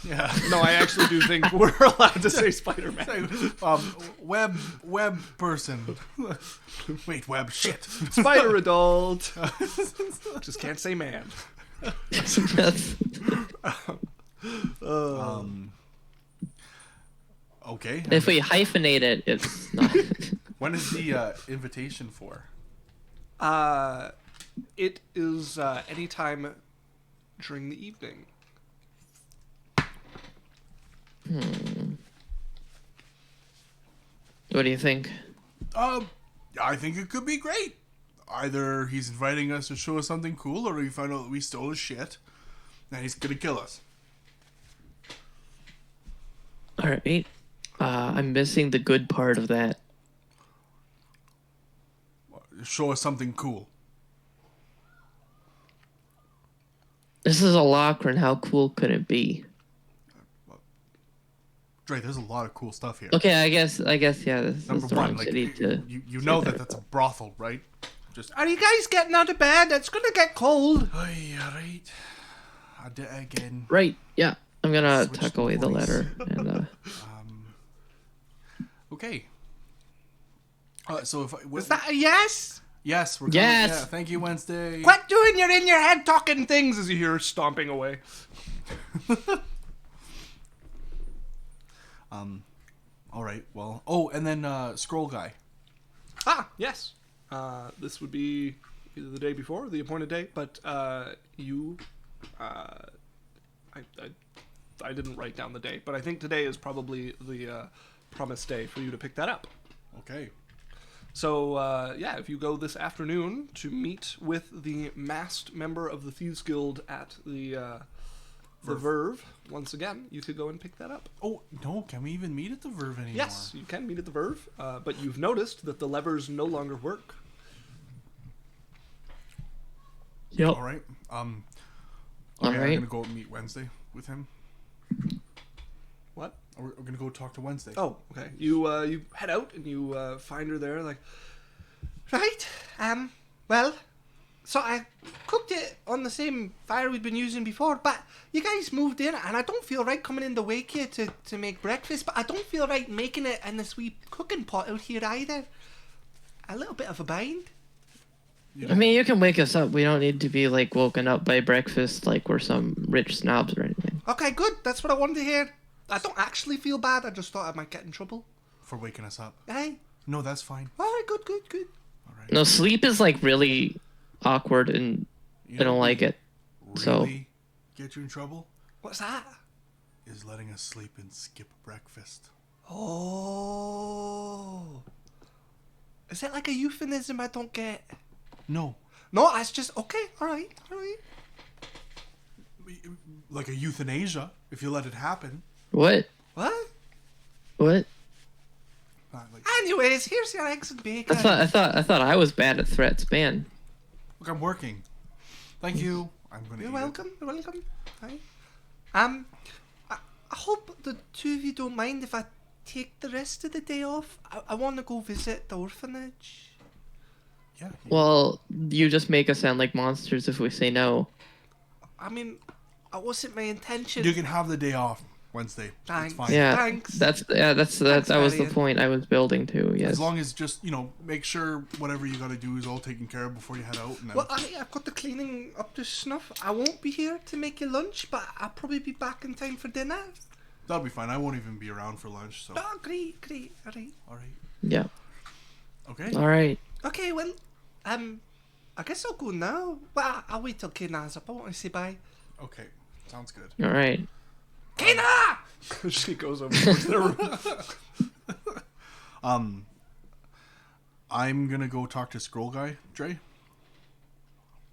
S3: yeah.
S1: No, I actually do think we're allowed to say Spider-Man.
S3: Web person. Wait, web shit.
S1: Spider adult. Just can't say man.
S3: Okay.
S2: If we hyphenate it, it's not.
S3: When is the invitation for?
S1: It is anytime during the evening.
S2: What do you think?
S3: I think it could be great. Either he's inviting us to show us something cool, or we find out that we stole his shit, and he's gonna kill us.
S2: All right. I'm missing the good part of that.
S3: Show us something cool.
S2: This is a Lachlan. How cool could it be?
S3: Dre, there's a lot of cool stuff here.
S2: Okay, I guess, yeah. This is
S3: Number
S2: the
S3: one,
S2: wrong
S3: like
S2: city to.
S3: you know that's a brothel, right? Just
S1: Are you guys getting out of bed? It's gonna get cold.
S3: yeah, right. I did it again.
S2: Right. Yeah. I'm gonna
S3: Switch
S2: tuck
S3: the
S2: away the
S3: voice.
S2: letter and.
S3: Okay. So if
S1: Is that a yes?
S3: yes, we're
S2: Yes.
S3: Yeah, thank you, Wednesday.
S1: Quit doing your in your head talking things as you hear her stomping away.
S3: All right. Well. Oh, and then scroll guy.
S1: Ah, yes. This would be either the day before, the appointed day, but you, I didn't write down the date, but I think today is probably the promised day for you to pick that up.
S3: Okay.
S1: So, yeah, if you go this afternoon to meet with the masked member of the Thieves Guild at the Verve, once again, you could go and pick that up.
S3: Oh no! Can we even meet at the Verve anymore?
S1: Yes, you can meet at the Verve, but you've noticed that the levers no longer work.
S2: Yep.
S3: All right. Okay,
S2: All
S3: I'm
S2: right.
S3: gonna go meet Wednesday with him.
S1: What?
S3: We're gonna go talk to Wednesday.
S1: Oh, okay. You head out and you find her there. Like, right. Well, So I cooked it on the same fire we'd been using before, but you guys moved in, and I don't feel right coming in the wake here to make breakfast, but I don't feel right making it in this wee cooking pot out here either. A little bit of a bind.
S2: I mean, you can wake us up. We don't need to be, like, woken up by breakfast like we're some rich snobs or anything.
S1: Okay, good. That's what I wanted to hear. I don't actually feel bad. I just thought I might get in trouble.
S3: For waking us up.
S1: Aye.
S3: No, that's fine.
S1: All right, good.
S3: All right.
S2: No, sleep is, like, really awkward, and
S3: You
S2: I don't
S3: know
S2: like it. So,
S3: Really get you in trouble?
S1: What's that?
S3: Is letting us sleep and skip breakfast.
S1: Oh. Is that like a euphemism I don't get?
S3: No.
S1: No, it's just, okay, all right.
S3: Like a euthanasia, if you let it happen.
S2: what?
S1: What?
S2: What?
S3: Not like,
S1: Anyways, here's your eggs and bacon.
S2: I thought I was bad at threats, man.
S3: look, I'm working. Thank you. I'm gonna
S1: You're
S3: eat
S1: welcome. Hi. I hope the two of you don't mind if I take the rest of the day off. I want to go visit the orphanage.
S3: It. Yeah.
S2: Well, you just make us sound like monsters if we say no.
S1: I mean, it wasn't my intention.
S3: You can have the day off Wednesday.
S1: Thanks.
S3: It's fine.
S2: Yeah,
S1: Thanks.
S2: that was the
S1: Valiant.
S2: point I was building to. Yes.
S3: As long as just, make sure whatever you gotta do is all taken care of before you head out. And then,
S1: Well, I've got the cleaning up to snuff. I won't be here to make you lunch, but I'll probably be back in time for dinner.
S3: that'll be fine. I won't even be around for lunch, so.
S1: Oh, great. All right.
S3: Alright.
S2: Yeah.
S3: Okay.
S2: All right.
S1: Okay, well, I guess I'll go now. Well, I'll wait till Kana's up. I want to say bye.
S3: Okay. Sounds good.
S2: All right.
S1: Kana! She goes over to the room.
S3: I'm gonna go talk to Scroll Guy, Dre.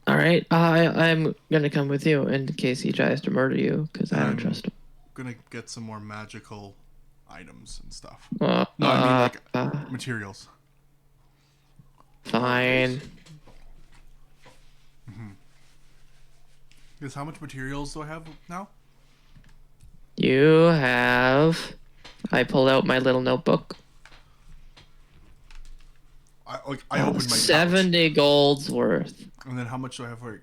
S2: All right. I'm gonna come with you in case he tries to murder you, because I don't trust him.
S3: Gonna get some more magical items and stuff.
S2: Uh,
S3: No, I mean materials.
S2: Fine.
S3: Because how much materials do I have now?
S2: You have. I pulled out my little notebook.
S3: I opened my pouch.
S2: 70 gold's worth.
S3: And then how much do I have for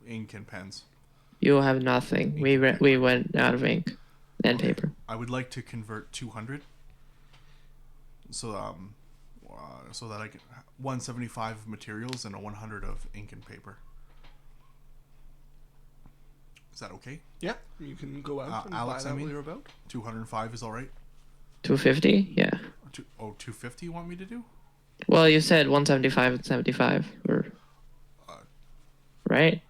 S3: ink and pens?
S2: You have nothing. We went out of ink and paper.
S3: I would like to convert 200. So that I can 175 of materials and a 100 of ink and paper. Is that okay?
S1: Yeah, you can go out and
S3: Alex,
S1: find
S3: I
S1: out
S3: mean?
S1: what you're about.
S3: 205 is all right.
S2: 250? Yeah.
S3: 250 you want me to do?
S2: Well, you said 175 and 75, or right?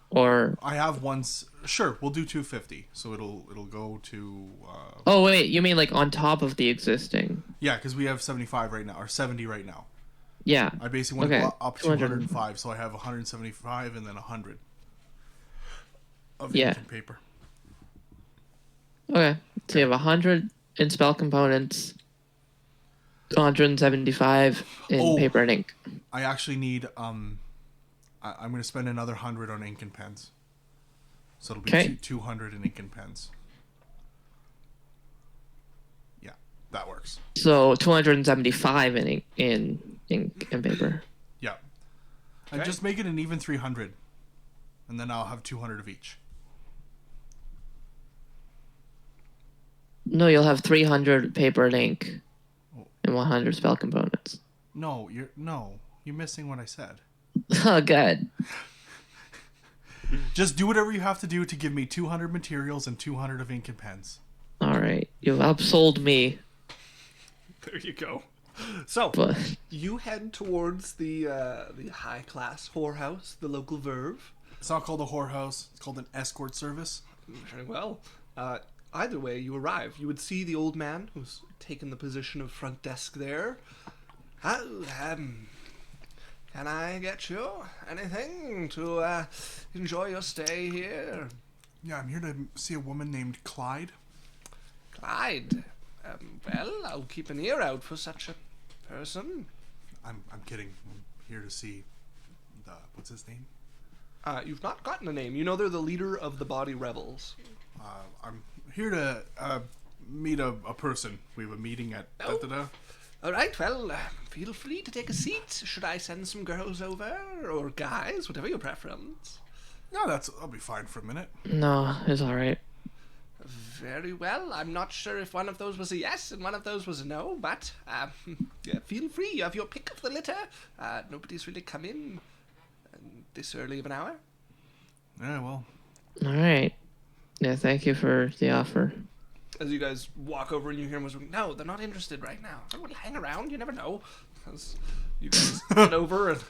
S2: Or
S3: I have once. Sure, we'll do 250. So it'll go to.
S2: oh wait, you mean like on top of the existing?
S3: Yeah, because we have 75 right now, or 70 right now.
S2: Yeah.
S3: I basically want
S2: Okay,
S3: to go up to
S2: 200.
S3: 105, so I have 175 and then 100 of
S2: Yeah.
S3: ink and paper.
S2: Okay. So you have 100 in spell components, 175 in
S3: Oh.
S2: paper and ink.
S3: I actually need. I'm going to spend another 100 on ink and pens. So it'll be
S2: Okay.
S3: 200 in ink and pens. Yeah, that works.
S2: So 275 in ink and paper.
S3: Yeah. And
S1: Okay.
S3: just make it an even 300. And then I'll have 200 of each.
S2: No, you'll have 300 paper and ink and 100 spell components.
S3: No, you're missing what I said.
S2: Oh, God.
S3: Just do whatever you have to do to give me 200 materials and 200 of ink and pens.
S2: All right. You've upsold me,
S1: There you go. So,
S2: but
S1: you head towards the high-class whorehouse, the local Verve.
S3: It's not called a whorehouse. It's called an escort service.
S1: Very well. Either way, you arrive. You would see the old man who's taken the position of front desk there. Can I get you anything to enjoy your stay here?
S3: Yeah, I'm here to see a woman named Clyde.
S1: Clyde. Well, I'll keep an ear out for such a person.
S3: I'm kidding. I'm here to see what's his name?
S1: You've not gotten a name. You know they're the leader of the Body Rebels.
S3: I'm here to meet a person. We have a meeting at
S1: Oh. All right, well, feel free to take a seat. Should I send some girls over? Or guys, whatever your preference.
S3: No, I'll be fine for a minute.
S2: No, it's all right.
S1: Very well. I'm not sure if one of those was a yes and one of those was a no, but yeah, feel free. You have your pick of the litter. Nobody's really come in this early of an hour.
S3: Yeah, well.
S2: All right. Yeah, thank you for the offer.
S1: As you guys walk over and you hear him whispering, no, they're not interested right now. Everyone hang around, you never know. As you guys head over and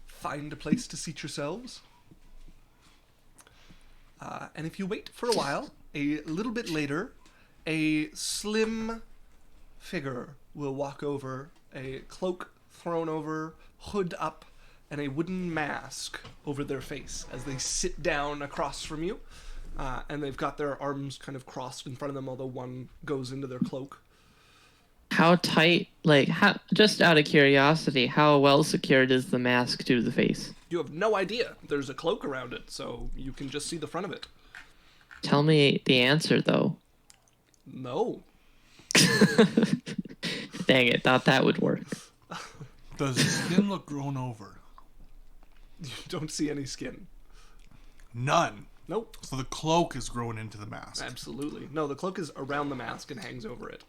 S1: find a place to seat yourselves. And if you wait for a while, a little bit later, a slim figure will walk over, a cloak thrown over, hood up, and a wooden mask over their face as they sit down across from you. And they've got their arms kind of crossed in front of them, although one goes into their cloak.
S2: How tight, just out of curiosity, how well secured is the mask to the face?
S1: You have no idea. There's a cloak around it, so you can just see the front of it.
S2: Tell me the answer, though.
S1: No.
S2: Dang it, thought that would work.
S3: Does the skin look grown over?
S1: You don't see any skin.
S3: None.
S1: Nope.
S3: So the cloak is grown into the mask.
S1: Absolutely. No, the cloak is around the mask and hangs over it.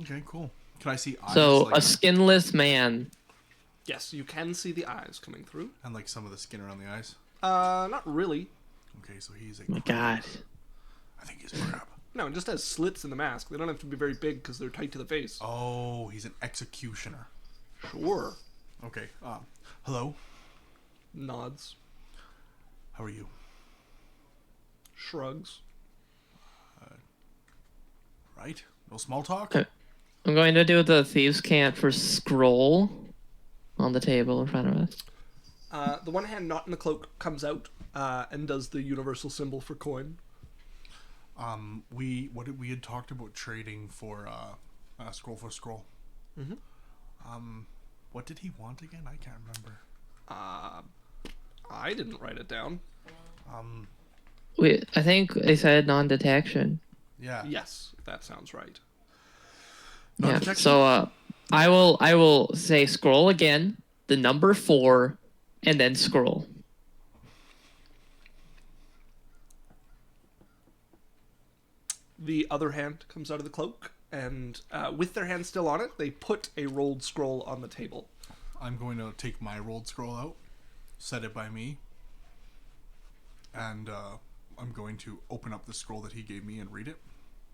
S3: Okay, cool. Can I see eyes?
S2: So, a skinless man.
S1: Yes, you can see the eyes coming through.
S3: And like some of the skin around the eyes?
S1: Not really.
S3: Okay, so he's a
S2: Oh my god.
S3: I think he's a crab.
S1: No, it just has slits in the mask. They don't have to be very big because they're tight to the face.
S3: Oh, he's an executioner.
S1: Sure.
S3: Okay, hello?
S1: Nods.
S3: How are you?
S1: Shrugs.
S3: Right? No small talk?
S2: I'm going to do the thieves' cant for scroll on the table in front of us.
S1: The one hand not in the cloak comes out and does the universal symbol for coin.
S3: We had talked about trading for scroll for scroll.
S1: Mm-hmm.
S3: What did he want again? I can't remember.
S1: I didn't write it down.
S2: I think they said non-detection.
S3: Yeah.
S1: Yes, that sounds right.
S2: Yeah.
S3: Non-detection?
S2: So I will say scroll again, the number 4, and then scroll.
S1: The other hand comes out of the cloak, and with their hand still on it, they put a rolled scroll on the table.
S3: I'm going to take my rolled scroll out, set it by me, and I'm going to open up the scroll that he gave me and read it,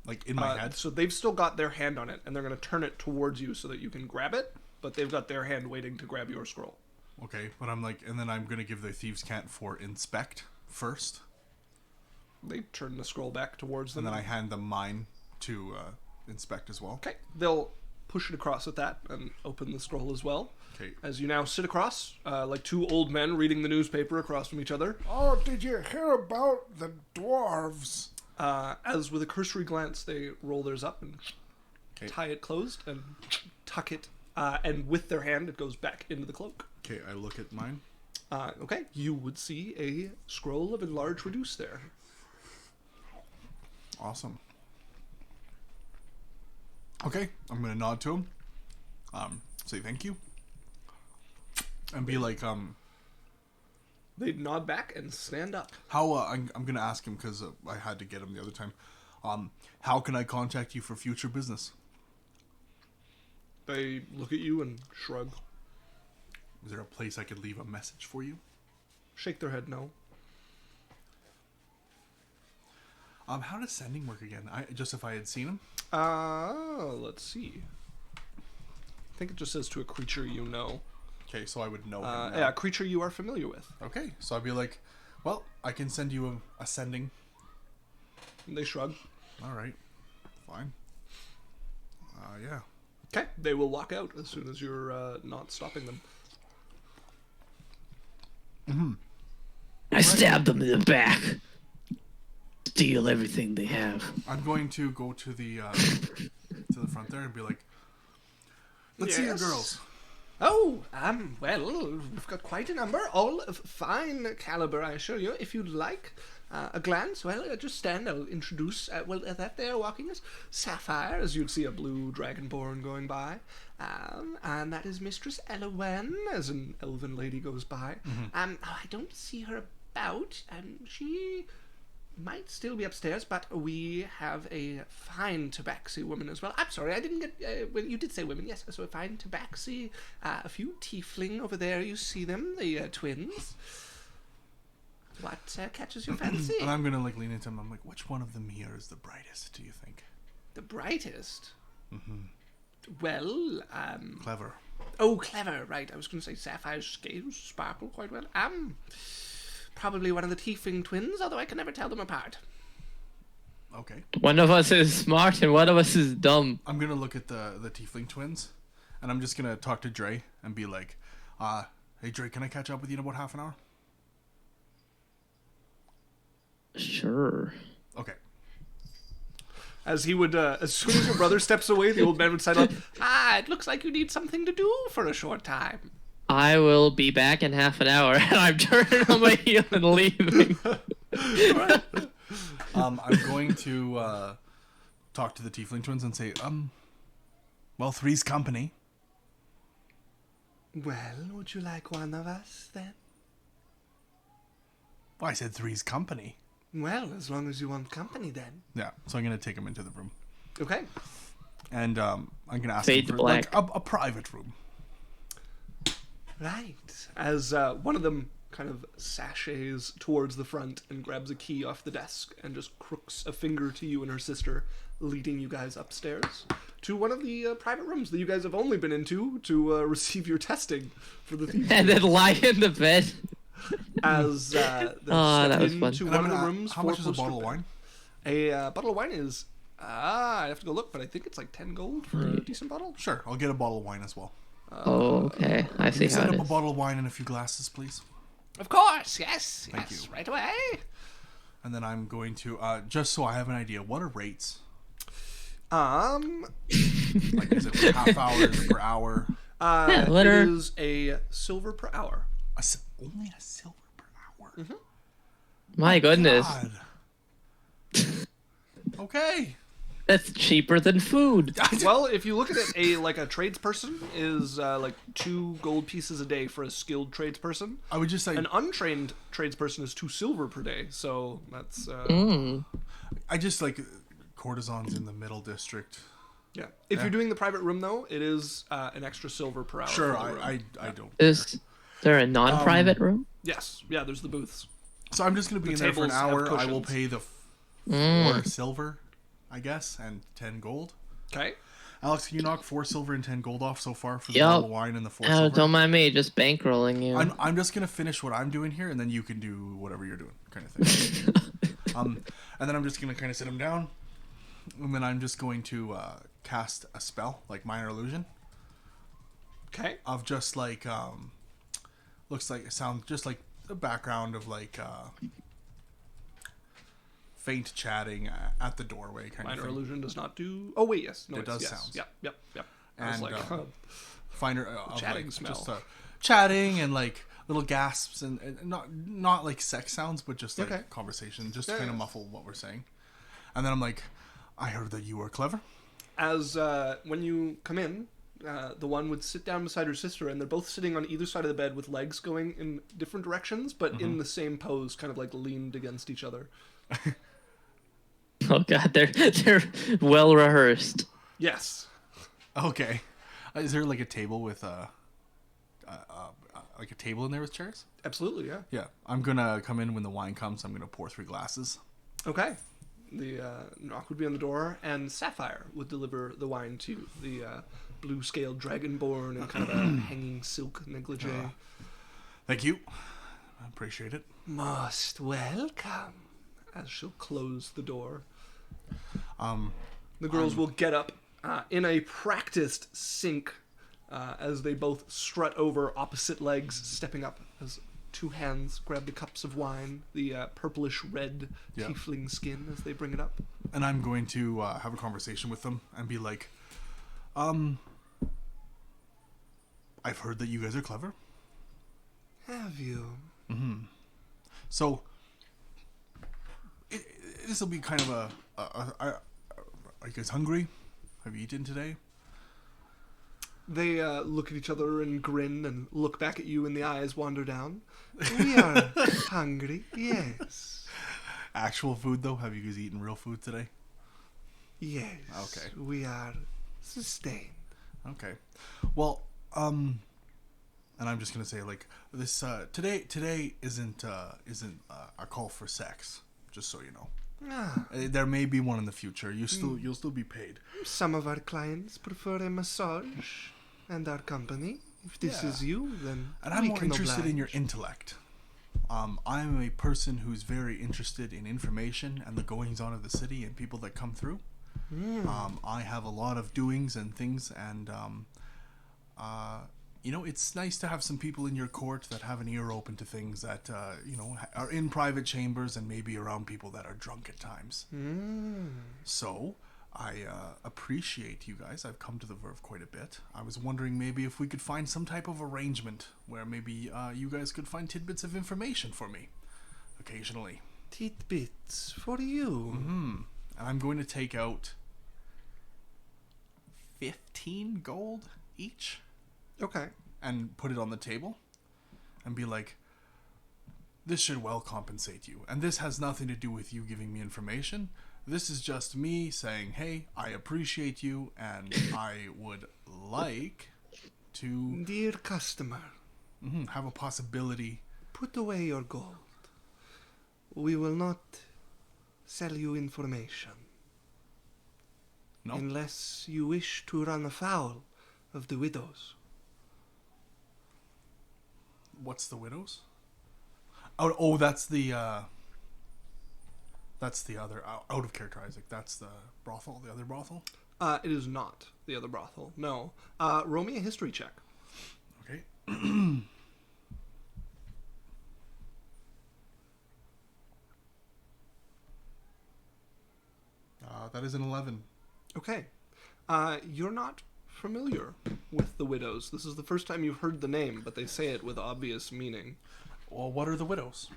S3: like in my head.
S1: So they've still got their hand on it, and they're going to turn it towards you so that you can grab it, but they've got their hand waiting to grab your scroll.
S3: Okay, but I'm like, and then I'm going to give the thieves' cant for inspect first.
S1: They turn the scroll back towards them.
S3: And then I hand them mine to inspect as well.
S1: Okay, they'll push it across with that and open the scroll as well.
S3: Okay.
S1: As you now sit across, like two old men reading the newspaper across from each other.
S5: Oh, did you hear about the dwarves?
S1: As with a cursory glance, they roll theirs up and
S3: Okay.
S1: tie it closed and tuck it. And with their hand, it goes back into the cloak.
S3: Okay, I look at mine.
S1: Okay, you would see a scroll of enlarge reduce there.
S3: Awesome. Okay, I'm gonna nod to him. Say thank you. And be like,
S1: They nod back and stand up.
S3: how, I'm gonna ask him because I had to get him the other time. How can I contact you for future business?
S1: They look at you and shrug.
S3: Is there a place I could leave a message for you?
S1: Shake their head no.
S3: How does sending work again? Just if I had seen him?
S1: Let's see. I think it just says to a creature you know.
S3: Okay, so I would know him now.
S1: Yeah, a creature you are familiar with.
S3: Okay, so I'd be like, well, I can send you a sending.
S1: And they shrug.
S3: Alright, fine. Yeah.
S1: Okay, they will walk out as soon as you're not stopping them.
S2: I stabbed them in the back. Steal everything they have.
S3: I'm going to go to the front there and be like, let's see your
S1: Yes.
S3: girls.
S1: Oh, well, we've got quite a number, all of fine caliber, I assure you. If you'd like, a glance, well, just stand. I'll introduce. That there walking is Sapphire, as you'd see a blue dragonborn going by. And that is Mistress Elowen, as an elven lady goes by. I don't see her about. She might still be upstairs, but we have a fine tabaxi woman as well. I'm sorry, I didn't get... well, you did say women, yes. So a fine tabaxi, a few tiefling over there, you see them, the twins. What catches your fancy?
S3: And I'm gonna like lean into him. I'm like, which one of them here is the brightest, do you think?
S1: The brightest? Well,
S3: Clever.
S1: Oh, clever, right. I was going to say Sapphire's scales sparkle quite well. Probably one of the tiefling twins, although I can never tell them apart.
S3: Okay.
S2: One of us is smart and one of us is dumb.
S3: I'm gonna look at the tiefling twins, and I'm just gonna talk to Dre and be like, hey Dre, can I catch up with you in about half an hour?
S2: Sure.
S3: Okay.
S1: As he would, as soon as your brother steps away, the old man would sidle up. It looks like you need something to do for a short time.
S2: I will be back in half an hour, and I'm turning on my heel and leaving.
S3: I'm going to talk to the tiefling twins and say, well, three's company.
S1: Well, would you like one of us, then?
S3: Well, I said three's company.
S1: Well, as long as you want company, then.
S3: Yeah, so I'm going to take him into the room.
S1: Okay.
S3: And I'm going to ask
S2: Fade
S3: him
S2: to
S3: for
S2: black.
S3: like, a private room.
S1: Right. As one of them kind of sachets towards the front and grabs a key off the desk and just crooks a finger to you and her sister, leading you guys upstairs to one of the private rooms that you guys have only been into to receive your testing for the Thieves
S2: And then lie in the bed.
S1: As they
S2: that
S1: step
S2: was fun.
S1: into
S3: And
S1: one
S3: I'm
S1: of the
S3: gonna-
S1: rooms.
S3: how
S1: for
S3: much is a
S1: poster
S3: bottle of
S1: bed.
S3: wine?
S1: A bottle of wine is I have to go look, but I think it's like 10 gold for a decent bottle.
S3: Sure, I'll get a bottle of wine as well.
S2: Oh, okay. I see
S3: Can you
S2: how
S3: set
S2: it
S3: up a
S2: is.
S3: bottle of wine and a few glasses, please?
S4: Of course, yes,
S3: Thank
S4: yes,
S3: you.
S4: right away.
S3: And then I'm going to, just so I have an idea, what are rates? Like, is it half hours per hour?
S2: Yeah,
S1: It
S2: litter.
S1: is a silver per hour.
S3: Only a silver per hour?
S2: My goodness.
S3: God. Okay.
S2: That's cheaper than food.
S1: Well, if you look at it, a tradesperson is like 2 gold pieces a day for a skilled tradesperson.
S3: I would just say,
S1: An untrained tradesperson is 2 silver per day. So that's
S3: I just like courtesans in the middle district.
S1: yeah. If you're doing the private room though, it is an extra silver per hour.
S3: Sure,
S1: for the room.
S3: I don't.
S2: Is there a non-private room?
S1: Yes, yeah. There's the booths.
S3: So I'm just going to be in there for an
S1: tables have
S3: hour. I will
S1: cushions.
S3: pay the 4 silver, I guess, and 10 gold.
S1: Okay.
S3: Alex, can you knock 4 silver and 10 gold off so far for the
S2: Yup.
S3: bottle of wine and the 4
S2: Oh,
S3: silver?
S2: don't mind me, just bankrolling you.
S3: I'm just gonna finish what I'm doing here, and then you can do whatever you're doing, kind of thing. And then I'm just gonna kind of sit him down, and then I'm just going to cast a spell, like minor illusion,
S1: Okay.
S3: of just like looks like it sounds just like the background of like faint chatting at the doorway, kind
S1: Minor
S3: of thing.
S1: illusion does not do. Oh wait, yes. No,
S3: It
S1: it's,
S3: does
S1: yes.
S3: sounds.
S1: Yep. I was
S3: And,
S1: like,
S3: Finer of
S1: Chatting
S3: like,
S1: smell.
S3: just chatting and like little gasps and not like sex sounds, but just like
S1: Okay.
S3: conversation, just
S1: Yeah,
S3: to kind of
S1: yeah.
S3: muffle what we're saying. And then I'm like, I heard that you were clever.
S1: as when you come in, the one would sit down beside her sister, and they're both sitting on either side of the bed with legs going in different directions, but in the same pose, kind of like leaned against each other.
S2: Oh god, they're well rehearsed.
S1: Yes.
S3: Okay. Is there like a table with like a table in there with chairs?
S1: Absolutely, yeah.
S3: Yeah. I'm gonna come in when the wine comes. I'm gonna pour 3 glasses.
S1: Okay. The knock would be on the door, and Sapphire would deliver the wine to you. The blue-scaled dragonborn and kind of a hanging silk negligee.
S3: Thank you. I appreciate it.
S1: Most welcome. As she'll close the door. The girls will get up in a practiced sync as they both strut over opposite legs, stepping up as 2 hands grab the cups of wine, the purplish red
S3: Yeah.
S1: tiefling skin as they bring it up.
S3: And I'm going to have a conversation with them and be like, I've heard that you guys are clever.
S1: Have you?
S3: So, this will be kind of are you guys hungry? Have you eaten today?
S1: They look at each other and grin and look back at you and the eyes wander down. We are hungry, yes.
S3: Actual food, though? Have you guys eaten real food today?
S1: Yes.
S3: Okay.
S1: We are sustained.
S3: Okay. Well, and I'm just gonna say, like, this today isn't a call for sex. Just so you know. There may be one in the future. You'll still be paid.
S1: Some of our clients prefer a massage and our company. If this is you, then
S3: and I'm
S1: we
S3: more
S1: can
S3: interested
S1: oblige.
S3: in your intellect. I'm a person who's very interested in information and the goings on of the city and people that come through. I have a lot of doings and things, and it's nice to have some people in your court that have an ear open to things that are in private chambers and maybe around people that are drunk at times. So I appreciate you guys. I've come to the Verve quite a bit. I was wondering maybe if we could find some type of arrangement where maybe you guys could find tidbits of information for me occasionally.
S1: Tidbits for you.
S3: And I'm going to take out 15 gold each
S1: Okay.
S3: and put it on the table and be like, this should well compensate you. And this has nothing to do with you giving me information. This is just me saying, hey, I appreciate you and I would like to
S1: Dear customer,
S3: have a possibility.
S1: put away your gold. We will not sell you information
S3: No?
S1: unless you wish to run afoul of the widows.
S3: What's the widows? Oh, that's the other out of character, Isaac. That's the brothel, the other brothel.
S1: It is not the other brothel. No. Roll me a history check.
S3: Okay. That is an 11.
S1: Okay. You're not familiar with the widows. This is the first time you've heard the name, but they say it with obvious meaning.
S3: Well, what are the widows?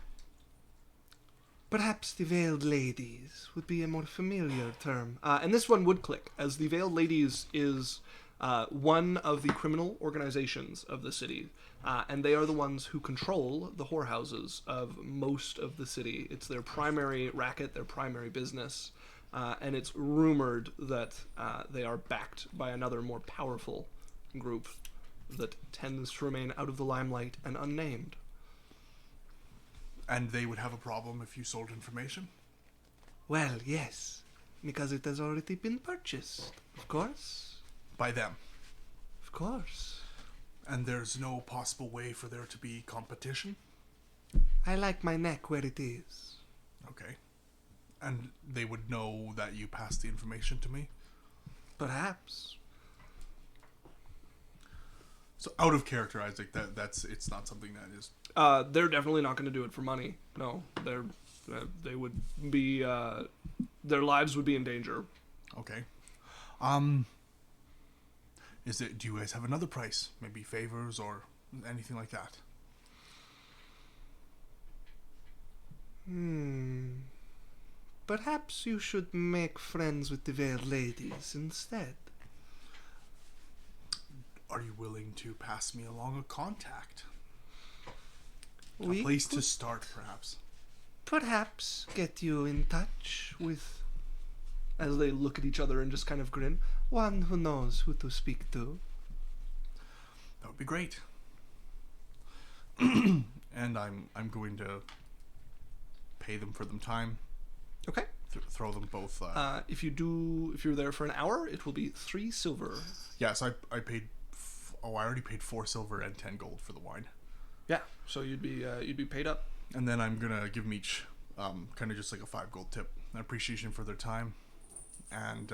S1: Perhaps the Veiled Ladies would be a more familiar term. And this one would click, as the Veiled Ladies is one of the criminal organizations of the city. And they are the ones who control the whorehouses of most of the city. It's their primary racket, their primary business. And it's rumored that they are backed by another more powerful group that tends to remain out of the limelight and unnamed.
S3: And they would have a problem if you sold information?
S1: Well, yes, because it has already been purchased, of course.
S3: By them.
S1: Of course.
S3: And there's no possible way for there to be competition?
S1: I like my neck where it is.
S3: Okay. And they would know that you passed the information to me?
S1: Perhaps.
S3: So out of character, Isaac, it's not something that is...
S1: They're definitely not going to do it for money. No, they would be, their lives would be in danger.
S3: Okay. Do you guys have another price? Maybe favors or anything like that?
S1: Perhaps you should make friends with the Veiled Ladies instead.
S3: Are you willing to pass me along a contact?
S1: We
S3: A place
S1: could
S3: to start, perhaps.
S1: perhaps get you in touch with, as they look at each other and just kind of grin, one who knows who to speak to.
S3: That would be great. And I'm going to pay them for them time.
S1: Okay.
S3: Throw them both.
S1: If you're there for an hour, it will be 3 silver.
S3: Yeah, so I paid. I already paid 4 silver and 10 gold for the wine.
S1: Yeah. So you'd be paid up.
S3: And then I'm gonna give them each, kind of just like a 5 gold tip, an appreciation for their time, and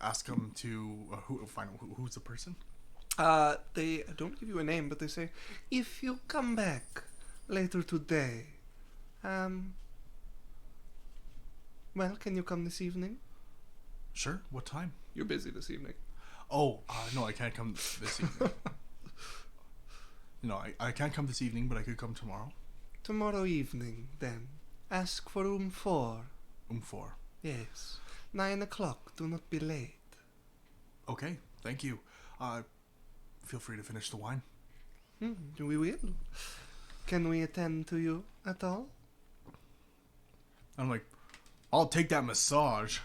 S3: ask them to find out who's the person.
S1: They don't give you a name, but they say, if you come back later today, well, can you come this evening?
S3: Sure. What time?
S1: You're busy this evening.
S3: Oh, no, I can't come this evening. No, I can't come this evening, but I could come tomorrow.
S1: Tomorrow evening, then. Ask for room 4.
S3: 4.
S1: Yes. 9 o'clock. Do not be late.
S3: Okay, thank you. Feel free to finish the wine.
S1: We will. Can we attend to you at all?
S3: I'm like, I'll take that massage.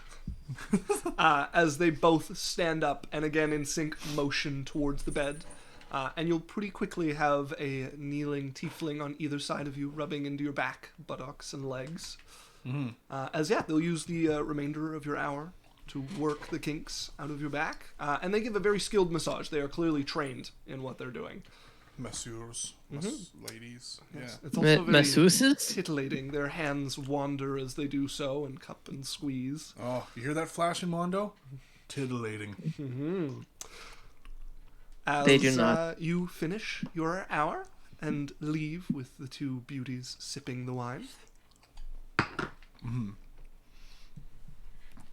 S1: As they both stand up and again in sync motion towards the bed. And you'll pretty quickly have a kneeling tiefling on either side of you, rubbing into your back, buttocks, and legs. They'll use the remainder of your hour to work the kinks out of your back. And they give a very skilled massage. They are clearly trained in what they're doing.
S5: Messieurs, ladies.
S1: Yes.
S5: Yeah.
S1: It's also very
S2: Masseuses?
S1: titillating. Their hands wander as they do so and cup and squeeze.
S5: Oh, you hear that flashing, Mondo? Titillating.
S1: As
S2: They do not.
S1: You finish your hour and leave with the two beauties sipping the wine.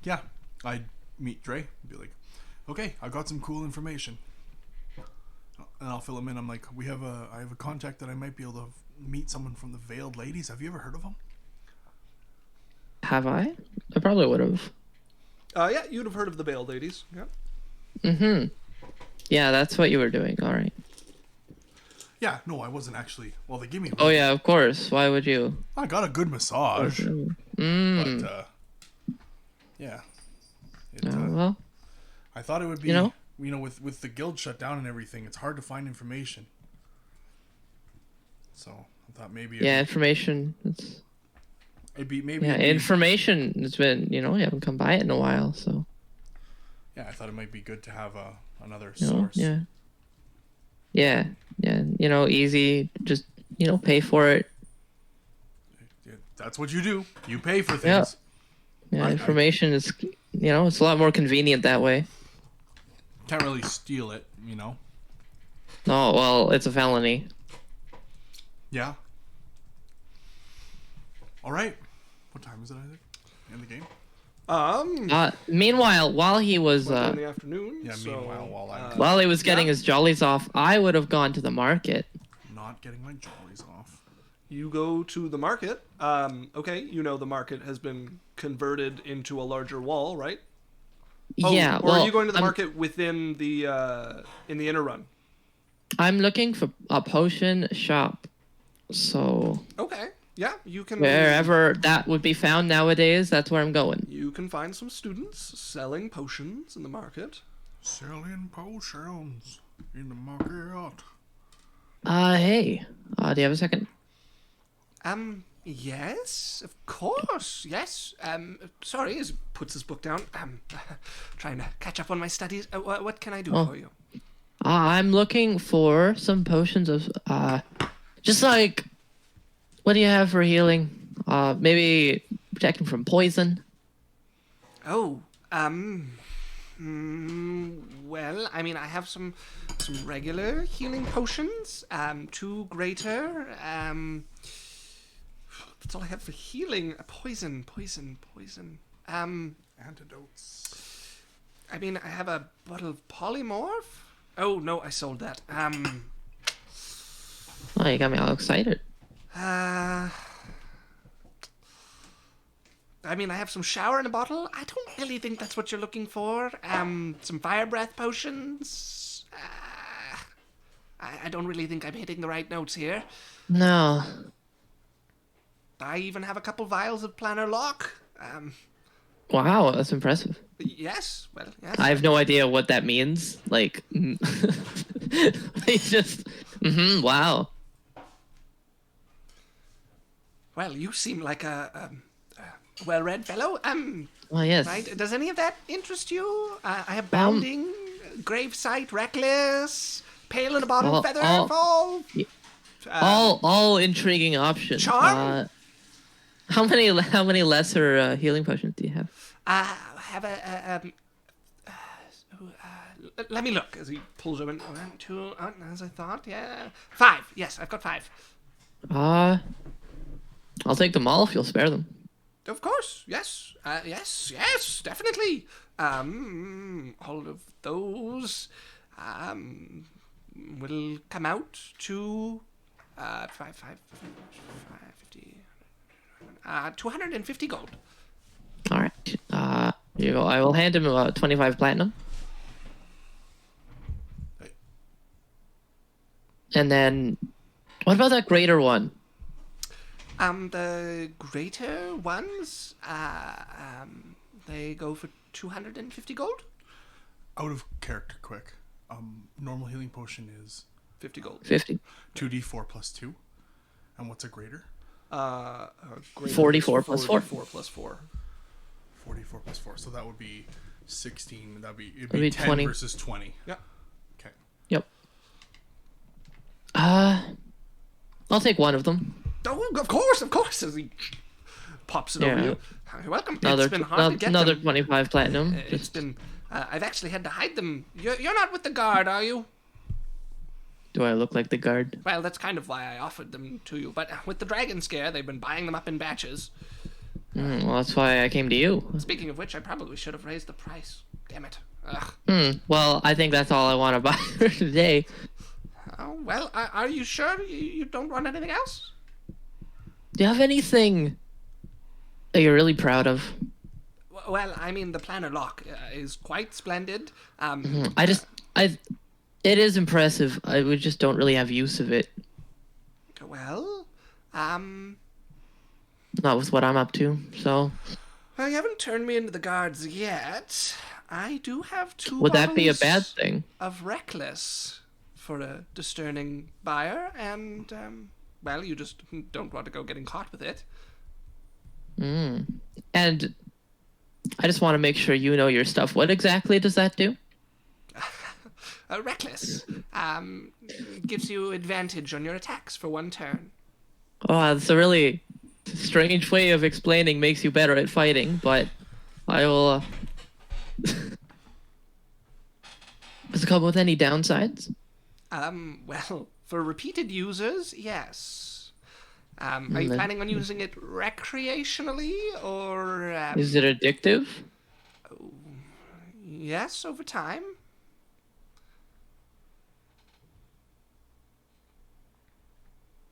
S3: Yeah, I'd meet Dre and be like, okay, I got some cool information. And I'll fill him in. I'm like, I have a contact that I might be able to meet someone from the Veiled Ladies. Have you ever heard of them?
S2: Have I? I probably would have.
S1: Yeah, you'd have heard of the Veiled Ladies. Yeah.
S2: Mm-hmm. Yeah, that's what you were doing. All right.
S3: Yeah, no, I wasn't actually. Well, they give me.
S2: Oh yeah, of course. Why would you?
S3: I got a good massage,
S2: Mm.
S3: but yeah.
S2: Well,
S3: I thought it would be,
S2: You know?
S3: with the guild shut down and everything, it's hard to find information. So I thought maybe
S2: yeah, information. It's
S3: it'd be maybe
S2: yeah,
S3: it'd be-
S2: information. It's been you haven't come by it in a while, so
S3: yeah, I thought it might be good to have another
S2: you know,
S3: source.
S2: yeah. Easy. Just pay for it.
S3: Yeah, that's what you do. You pay for things.
S2: Yeah,
S3: I-
S2: information is it's a lot more convenient that way.
S3: Can't really steal it,
S2: Oh well, it's a felony.
S3: Yeah. All right. What time is it? I think in the game.
S2: Meanwhile, while he was
S1: In the afternoon.
S3: Yeah.
S1: so,
S3: Meanwhile, while I'm
S2: while he was getting
S1: Yeah.
S2: his jollies off, I would have gone to the market.
S3: not getting my jollies off.
S1: You go to the market. Okay, the market has been converted into a larger wall, right?
S2: Yeah.
S1: Or
S2: Well,
S1: are you going to the
S2: I'm-
S1: market within the in the inner run?
S2: I'm looking for a potion shop. So
S1: Okay. Yeah, you can.
S2: wherever that would be found nowadays, that's where I'm going.
S1: You can find some students selling potions in the market.
S5: Selling potions in the market.
S2: Hey. Do you have a second?
S1: Yes, of course. Yes. Sorry, as he puts his book down. Trying to catch up on my studies. What can I do for you?
S2: I'm looking for some potions of just like what do you have for healing? Maybe protecting from poison.
S1: Oh, well, I mean, I have some regular healing potions. 2 greater. That's all I have for healing. Poison.
S3: Antidotes.
S1: I mean, I have a bottle of polymorph. Oh no, I sold that.
S2: Oh, you got me all excited.
S1: I mean, I have some shower in a bottle. I don't really think that's what you're looking for. Some fire breath potions. I don't really think I'm hitting the right notes here.
S2: No.
S1: I even have a couple vials of planner lock.
S2: Wow, that's impressive.
S1: Yes, well, yes.
S2: I have no idea what that means. Like, it's just, wow.
S1: Well, you seem like a well-read fellow.
S2: Well, yes.
S1: Right? Does any of that interest you? I have bounding, gravesight, reckless, pale in a bottle,
S2: Well,
S1: feather,
S2: all-
S1: fall.
S2: All intriguing options.
S1: Charm?
S2: How many lesser healing potions do you have?
S1: I have let me look as he pulls them in. 1, 2, as I thought, yeah. 5. Yes, I've got 5.
S2: I'll take them all if you'll spare them.
S1: Of course, yes. Yes, definitely. All of those will come out to 50, 250 gold.
S2: I will hand him about 25 platinum.
S3: Hey.
S2: And then, what about that greater one?
S4: The greater ones, they go for 250 gold.
S3: Out of character, quick. Normal healing potion is
S1: 50 gold.
S2: 50.
S3: 2d4 plus 2. And what's a greater?
S1: Greater
S2: 44
S1: is
S2: plus 4.
S1: 44 plus 4.
S3: 44 plus 4. So that would be 16. It'd
S2: be
S3: be 10
S2: 20.
S3: versus 20.
S1: Yeah.
S3: Okay.
S2: Yep. I'll take one of them.
S1: Oh, of course, as he pops it over
S2: Yeah.
S1: you.
S4: You're welcome.
S2: Another,
S1: been hard to get
S2: another
S1: them.
S2: 25 platinum.
S1: It's been.
S4: I've actually had to hide them. You're not with the guard, are you?
S2: Do I look like the guard?
S4: Well, that's kind of why I offered them to you. But with the dragon scare, they've been buying them up in batches.
S2: Well, that's why I came to you.
S4: Speaking of which, I probably should have raised the price. Damn it. Ugh.
S2: Well, I think that's all I want to buy for today.
S4: Oh, well, are you sure you don't want anything else?
S2: Do you have anything that you're really proud of?
S4: Well, I mean, the planner lock is quite splendid.
S2: It is impressive. We just don't really have use of it.
S4: Well,
S2: Not with what I'm up to. So,
S4: well, you haven't turned me into the guards yet. I do have 2
S2: would that be a bad
S4: bottles
S2: thing?
S4: of Reckless for a discerning buyer, and, well, you just don't want to go getting caught with it.
S2: And I just want to make sure you know your stuff. What exactly does that do?
S4: Reckless gives you advantage on your attacks for 1 turn.
S2: Oh, that's a really strange way of explaining makes you better at fighting, but I will... Does it come with any downsides?
S4: Well, for repeated users, yes. Are you planning on using it recreationally, or...
S2: Is it addictive?
S4: Yes, over time.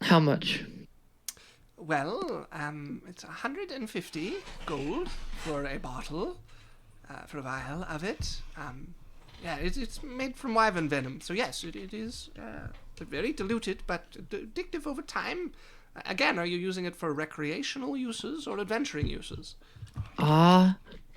S2: How much?
S4: Well, it's 150 gold for a bottle, for a vial of it. Yeah, it's made from wyvern venom, so yes, it is very diluted, but addictive over time. Again, are you using it for recreational uses or adventuring uses?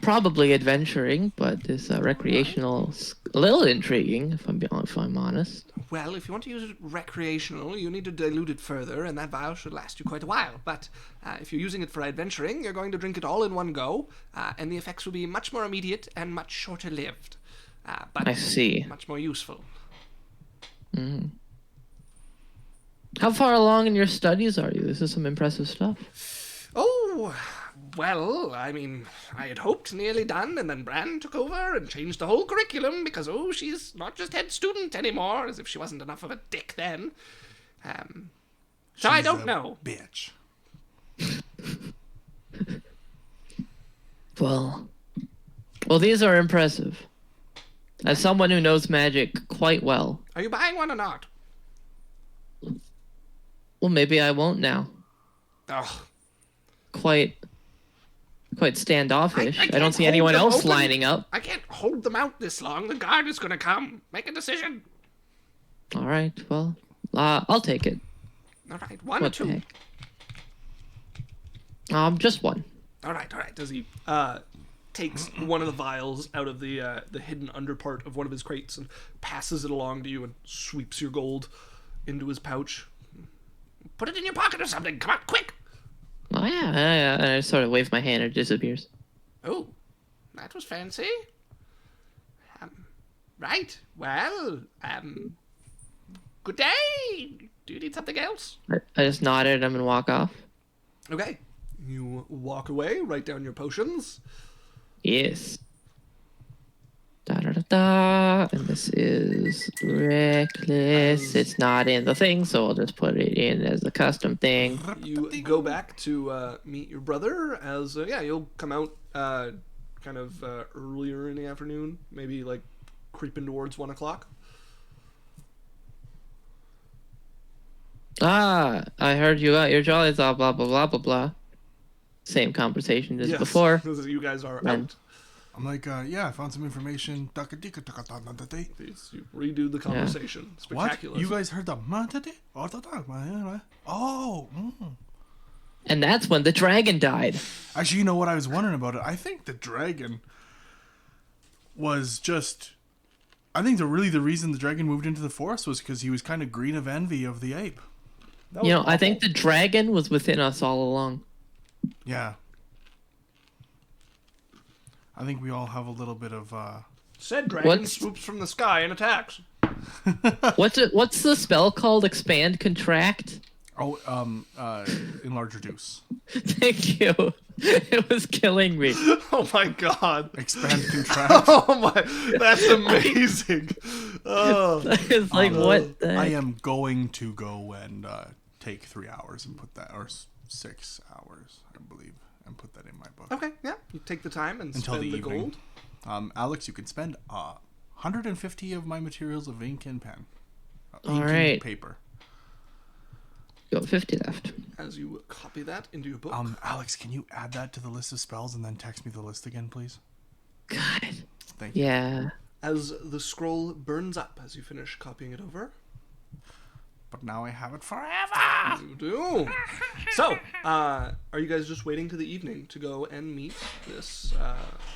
S2: Probably adventuring, but this recreational a little intriguing, if I'm honest.
S4: Well, if you want to use it recreational, you need to dilute it further, and that vial should last you quite a while. But if you're using it for adventuring, you're going to drink it all in one go, and the effects will be much more immediate and much shorter lived. But
S2: I see.
S4: much more useful.
S2: How far along in your studies are you? This is some impressive stuff.
S4: Oh, well, I mean, I had hoped nearly done, and then Bran took over and changed the whole curriculum because, she's not just head student anymore, as if she wasn't enough of a dick then. So I
S3: She's
S4: don't
S3: a
S4: know.
S3: Bitch.
S2: Well, these are impressive. As someone who knows magic quite well.
S4: Are you buying one or not?
S2: Well, maybe I won't now.
S4: Oh,
S2: Quite standoffish. I,
S4: can't
S2: don't see
S4: hold
S2: anyone
S4: them
S2: else
S4: open.
S2: lining up.
S4: I can't hold them out this long. The guard is going to come. Make a decision.
S2: All right, well, I'll take it.
S4: All right, one or
S2: What the
S4: two.
S2: heck? Just one.
S4: All right.
S1: Does he takes one of the vials out of the hidden underpart of one of his crates and passes it along to you and sweeps your gold into his pouch.
S4: Put it in your pocket or something. Come on, quick.
S2: Oh yeah, I sort of wave my hand and it disappears.
S4: Oh, that was fancy. Right. Well, good day. Do you need something else?
S2: I just nod at him and walk off.
S1: Okay. You walk away, write down your potions.
S2: Yes. Da da da da. And this is reckless. It's not in the thing, so I'll just put it in as a custom thing.
S1: You go back to meet your brother as, you'll come out kind of earlier in the afternoon, maybe like creeping towards 1 o'clock.
S2: I heard you got your jollies all blah blah blah blah blah. same conversation as
S1: Yes,
S2: before.
S1: because you guys are
S2: And-
S1: out.
S3: I'm like, yeah, I found some information.
S1: Please, you redo the conversation.
S3: What?
S1: Spectacular.
S3: You guys heard the Oh.
S2: And that's when the dragon died.
S3: Actually, you know what I was wondering about it? I think the dragon was just... I think the reason the dragon moved into the forest was because he was kind of green of envy of the ape.
S1: That
S2: You
S1: was
S2: know, I
S1: awful.
S2: think the dragon was within us all along.
S3: Yeah. I think we all have a little bit of...
S1: Said dragon
S2: What's-
S1: swoops from the sky and attacks.
S2: What's the spell called? Expand, contract?
S3: enlarge reduce.
S2: Thank you. It was killing me.
S1: Oh my god.
S3: Expand, contract.
S1: Oh my. That's amazing. Oh.
S2: It's like, what the
S3: I
S2: heck?
S3: am going to go and take 3 hours and put that... Or 6 hours, I believe, and put that in my book.
S1: Okay, yeah. You take the time and
S3: Until
S1: spend
S3: the
S1: the
S3: evening.
S1: gold.
S3: Alex, you can spend 150 of my materials of ink and pen.
S2: All
S3: Ink and
S2: right.
S3: paper.
S2: You got 50 left.
S1: As you copy that into your book.
S3: Alex, can you add that to the list of spells and then text me the list again, please?
S2: God.
S3: Thank you.
S2: Yeah.
S1: As the scroll burns up as you finish copying it over.
S3: But now I have it forever.
S1: You do. So, are you guys just waiting to the evening to go and meet this?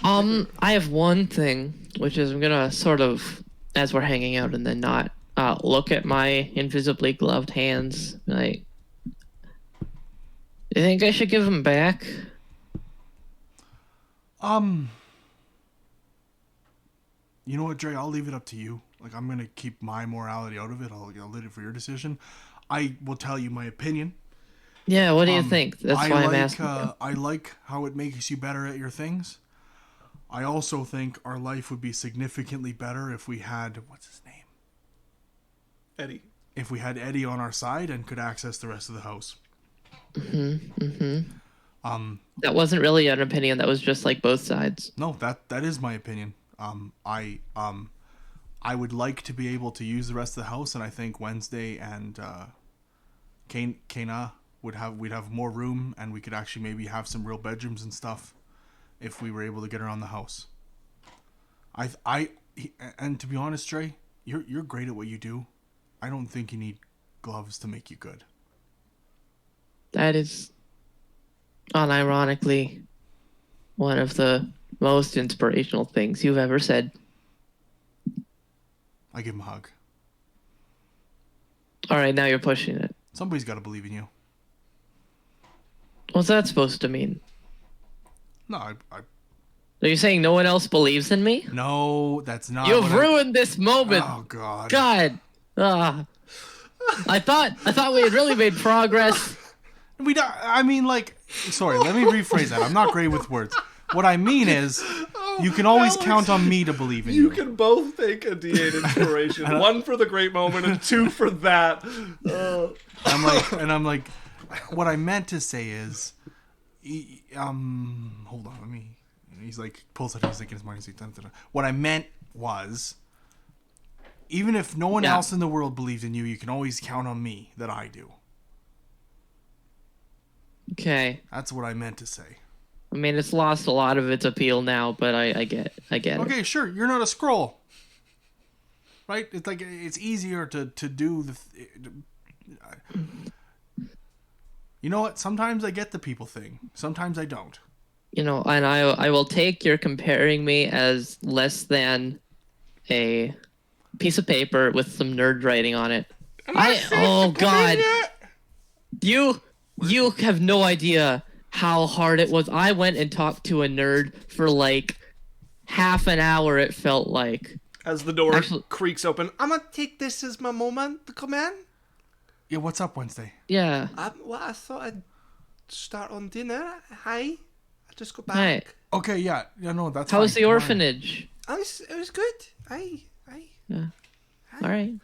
S2: I have one thing, which is I'm gonna sort of, as we're hanging out and then not, look at my invisibly gloved hands. Like, you think I should give them back?
S3: You know what, Dre? I'll leave it up to you. Like, I'm gonna keep my morality out of it. I'll leave it for your decision. I will tell you my opinion.
S2: Yeah. What do you think? That's
S3: I
S2: why I'm
S3: like,
S2: asking.
S3: I like how it makes you better at your things. I also think our life would be significantly better if we had... What's his name?
S1: Eddie.
S3: If we had Eddie on our side and could access the rest of the house.
S2: That wasn't really an opinion. That was just like both sides.
S3: No, that is my opinion. I would like to be able to use the rest of the house, and I think Wednesday and Kana we'd have more room, and we could actually maybe have some real bedrooms and stuff if we were able to get around the house. And to be honest, Trey, you're great at what you do. I don't think you need gloves to make you good.
S2: That is, unironically, one of the most inspirational things you've ever said.
S3: I give him a hug.
S2: All right, now you're pushing it.
S3: Somebody's got to believe in you.
S2: What's that supposed to mean?
S3: No, I
S2: Are you saying no one else believes in me?
S3: no, that's not.
S2: You've
S3: what I-
S2: ruined this moment.
S3: Oh God.
S2: God. I thought we had really made progress.
S3: We don't. I mean, like, sorry. Let me rephrase that. I'm not great with words. What I mean is, you can always
S1: Alex,
S3: count on me to believe in
S1: You
S3: you.
S1: can both take a D8 inspiration. One for the great moment and two for that.
S3: I'm like, what I meant to say is, hold on, let me. He's like pulls out his in his mind. He's like, dun, dun, dun. What I meant was, even if no one
S2: Yeah.
S3: else in the world believes in you, you can always count on me that I do.
S2: Okay.
S3: That's what I meant to say.
S2: I mean, it's lost a lot of its appeal now, but I get it.
S3: Okay, sure. You're not a scroll, right? It's like it's easier to do the. You know what? Sometimes I get the people thing. Sometimes I don't.
S2: You know, and I will take your comparing me as less than a piece of paper with some nerd writing on it. Oh God, you have no idea how hard it was. I went and talked to a nerd for like half an hour. It felt like.
S1: As the door
S2: Actually-
S1: creaks open, I'm gonna take this as my moment to come in.
S3: Yeah, what's up Wednesday?
S2: Yeah.
S1: Well, I thought I'd start on dinner. Hi. I just got
S2: Hi.
S1: back.
S3: Okay, yeah, no, that's.
S2: How was
S3: fine.
S2: the
S3: Fine.
S2: orphanage?
S1: It was good. Aye.
S2: Yeah. All right.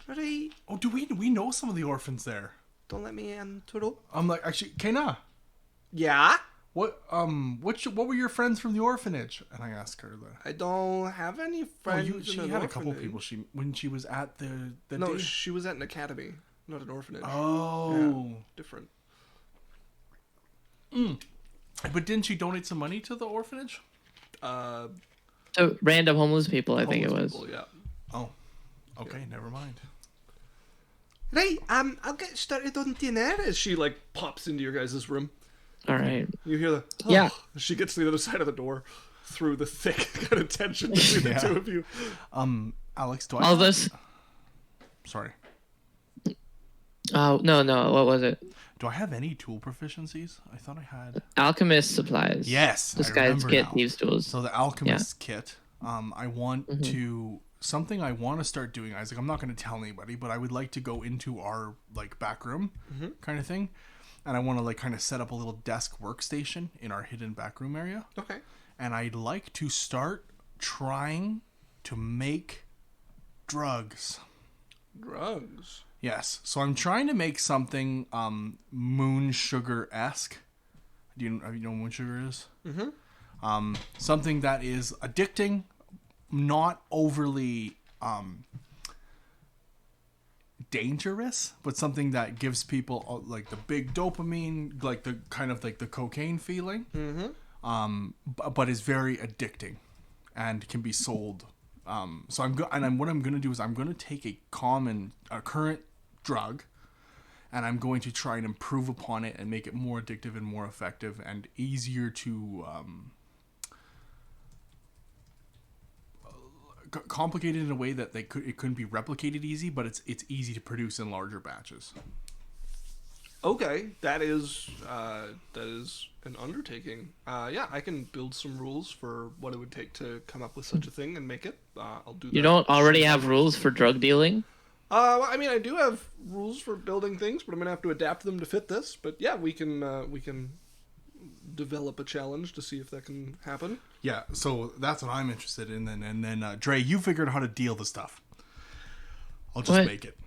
S1: Sorry.
S3: Oh, do we know some of the orphans there?
S1: Don't let me in, Turtle.
S3: I'm like, actually, Kana,
S1: Yeah?
S3: what were your friends from the orphanage? And I asked her that.
S1: I don't have any
S3: Oh,
S1: friends.
S3: she
S1: in an
S3: had a couple
S1: orphanage.
S3: people. When she was at the
S1: No,
S3: day.
S1: she was at an academy, not an orphanage.
S3: Oh.
S1: Different.
S3: But didn't she donate some money to the orphanage?
S2: To random homeless people, I think it was.
S1: People, yeah.
S3: Oh, okay, never mind.
S1: Right, I'll get started on dinner as she like pops into your guys' room.
S2: All right.
S1: You hear the
S2: Yeah.
S1: She gets to the other side of the door through the thick kind of tension between the two of you.
S3: Alex, do
S2: All this.
S3: Sorry.
S2: Oh no! What was it?
S3: Do I have any tool proficiencies? I thought I had.
S2: Alchemist supplies.
S3: Yes,
S2: This
S3: I
S2: guy's
S3: remember
S2: kit,
S3: now.
S2: thieves tools.
S3: So the alchemist kit. I want to something I want to start doing, Isaac. I'm not going to tell anybody, but I would like to go into our like back room kind of thing, and I want to like kind of set up a little desk workstation in our hidden back room area.
S1: Okay.
S3: And I'd like to start trying to make drugs.
S1: Drugs.
S3: Yes. So I'm trying to make something moon sugar-esque. Do you know what moon sugar is? Mm-hmm. Something that is addicting, not overly dangerous, but something that gives people like the big dopamine, like the kind of like the cocaine feeling. But is very addicting and can be sold. So what I'm going to do is I'm going to take a current drug, and I'm going to try and improve upon it and make it more addictive and more effective and easier to complicated in a way that it couldn't be replicated easy, but it's easy to produce in larger batches.
S1: Okay, that is an undertaking. Yeah, I can build some rules for what it would take to come up with such a thing and make it. I'll do that.
S2: You don't already have rules for drug dealing?
S1: Well, I mean, I do have rules for building things, but I'm gonna have to adapt them to fit this. But yeah, we can develop a challenge to see if that can happen.
S3: Yeah, so that's what I'm interested in. And then Dre, you figured out how to deal the stuff. I'll just make it.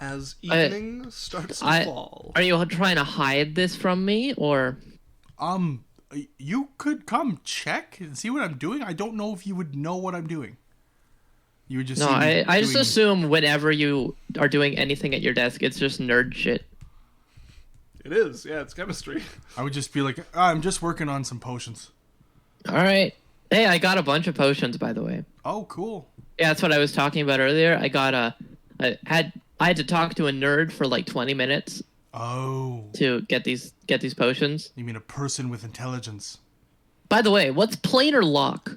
S1: As evening starts to fall.
S2: Are you trying to hide this from me, or?
S3: You could come check and see what I'm doing. I don't know if you would know what I'm doing. You would just
S2: No, I just assume whenever you are doing anything at your desk, it's just nerd shit.
S1: It is, yeah, it's chemistry.
S3: I would just be like, I'm just working on some potions.
S2: All right. Hey, I got a bunch of potions, by the way.
S3: Oh, cool.
S2: Yeah, that's what I was talking about earlier. I had to talk to a nerd for like 20 minutes.
S3: Oh.
S2: To get these potions.
S3: You mean a person with intelligence?
S2: By the way, what's planar lock?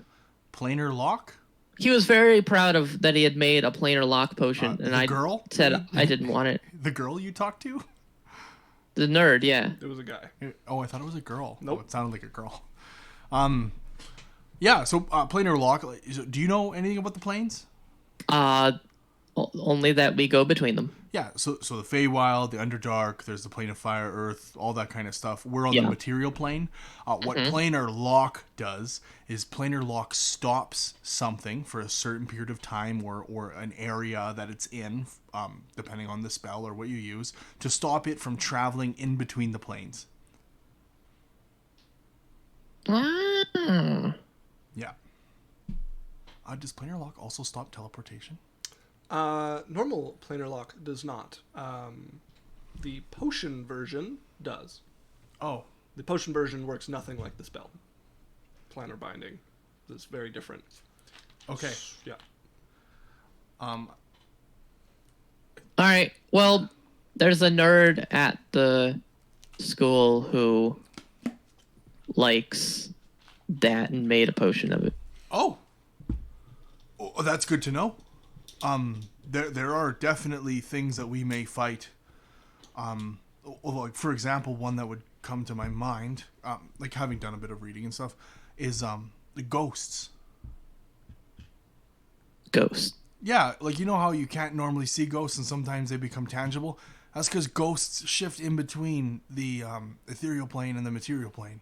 S3: Planar lock?
S2: He was very proud of that he had made a planar lock potion, and I said I didn't want it.
S3: The girl you talked to?
S2: The nerd, yeah.
S1: It was a guy.
S3: Oh, I thought it was a girl.
S1: Nope.
S3: Oh, it sounded like a girl. Yeah. So planar lock. Do you know anything about the planes?
S2: Only that we go between them.
S3: Yeah, so the Feywild, the Underdark, there's the plane of fire, earth, all that kind of stuff. We're on the material plane. What planar lock does is planar lock stops something for a certain period of time or an area that it's in, depending on the spell or what you use, to stop it from traveling in between the planes.
S2: Ah.
S3: Yeah. Does planar lock also stop teleportation?
S1: Normal planar lock does not. The potion version does.
S3: Oh.
S1: The potion version works nothing like the spell. Planar binding is very different.
S3: Okay.
S1: Yeah.
S2: All right. Well, there's a nerd at the school who likes that and made a potion of it.
S3: Oh, that's good to know. There are definitely things that we may fight. Like for example, one that would come to my mind, like having done a bit of reading and stuff, is the ghosts.
S2: Ghosts.
S3: Yeah, like you know how you can't normally see ghosts and sometimes they become tangible? That's because ghosts shift in between the ethereal plane and the material plane.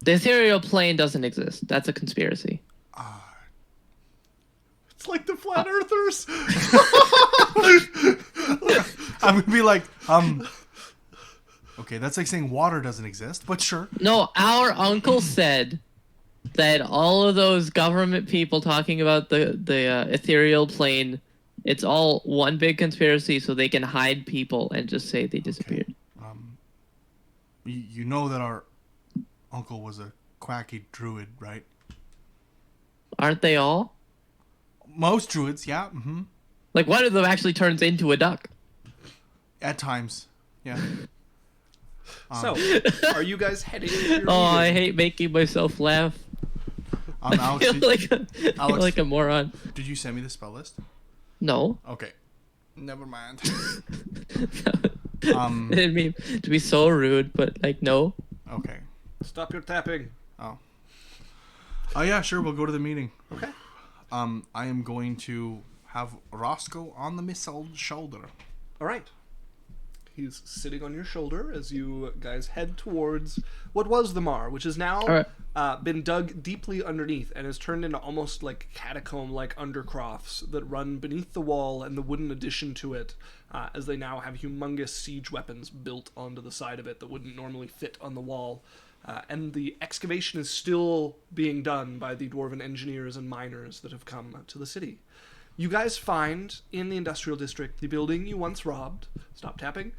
S2: The ethereal plane doesn't exist. That's a conspiracy.
S1: It's like the flat earthers.
S3: I'm gonna be like, okay, that's like saying water doesn't exist, but sure.
S2: No, our uncle said that all of those government people talking about the ethereal plane, it's all one big conspiracy so they can hide people and just say they disappeared.
S3: You know that our uncle was a quacky druid, right?
S2: Aren't they all?
S3: Most druids, yeah.
S2: Like, one of them actually turns into a duck.
S3: At times, yeah.
S1: So, are you guys heading to your
S2: Oh, I
S1: meeting?
S2: hate making myself laugh. I
S3: Alex,
S2: feel feel
S3: Alex-
S2: like a moron.
S3: did you send me the spell list?
S2: No.
S3: Okay. Never mind.
S2: I didn't mean to be so rude, but like, no.
S3: Okay.
S1: Stop your tapping.
S3: Oh. Oh yeah, sure. We'll go to the meeting.
S1: Okay.
S3: I am going to have Roscoe on the missile shoulder.
S1: All right. He's sitting on your shoulder as you guys head towards what was the Mar, which has now been dug deeply underneath and has turned into almost like catacomb-like undercrofts that run beneath the wall and the wooden addition to it, as they now have humongous siege weapons built onto the side of it that wouldn't normally fit on the wall. And the excavation is still being done by the dwarven engineers and miners that have come to the city. You guys find in the industrial district the building you once robbed. Stop tapping.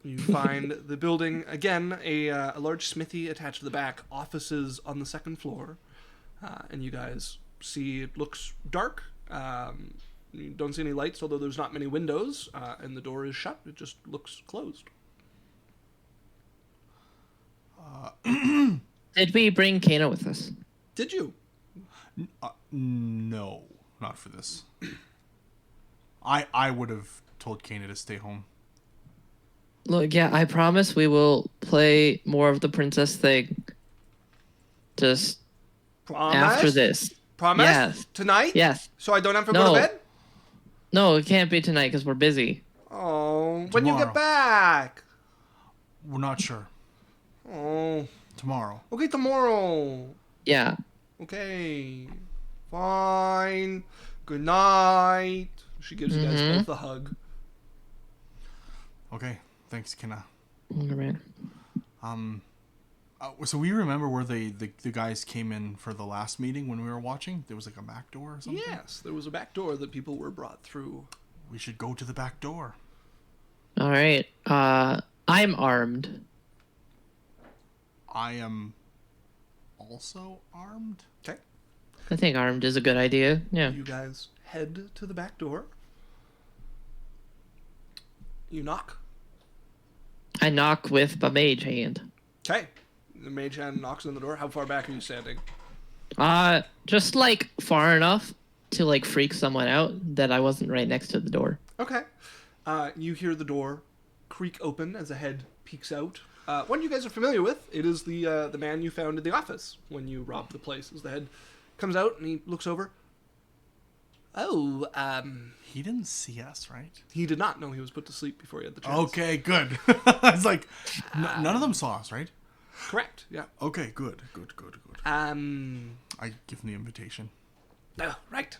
S1: You find the building, again, a large smithy attached to the back, offices on the second floor. And you guys see it looks dark. You don't see any lights, although there's not many windows. And the door is shut. It just looks closed.
S2: Did we bring Kana with us?
S1: Did you?
S3: No, not for this. I would have told Kana to stay home.
S2: Look, yeah, I promise we will play more of the princess thing. Just
S1: Promise?
S2: after this.
S1: Promise?
S2: Yes.
S1: Tonight?
S2: Yes.
S1: So I don't have to go
S2: No.
S1: to bed?
S2: No, it can't be tonight because we're busy.
S1: Oh, when you
S3: Tomorrow.
S1: get back.
S3: We're not sure.
S1: Oh,
S3: Tomorrow.
S1: okay, tomorrow.
S2: Yeah.
S1: Okay, fine. Good night. She gives you guys both a hug.
S3: Okay. Thanks, Kana.
S2: Alright.
S3: So we remember where the guys came in for the last meeting when we were watching? There was like a back door or something?
S1: Yes, there was a back door that people were brought through.
S3: We should go to the back door.
S2: Alright. I'm armed.
S3: I am also armed.
S1: Okay.
S2: I think armed is a good idea. Yeah.
S1: You guys head to the back door. You knock.
S2: I knock with my mage hand.
S1: Okay. The mage hand knocks on the door. How far back are you standing?
S2: Just like far enough to like freak someone out that I wasn't right next to the door.
S1: Okay. You hear the door creak open as a head peeks out. One you guys are familiar with. It is the man you found in the office when you robbed the place. As the head comes out and he looks over. Oh,
S3: He didn't see us, right?
S1: he did not know he was put to sleep before he had the chance.
S3: Okay, good. I was like, none of them saw us, right?
S1: Correct, yeah.
S3: Okay, good.
S1: Oh,
S3: I give him the invitation.
S1: right.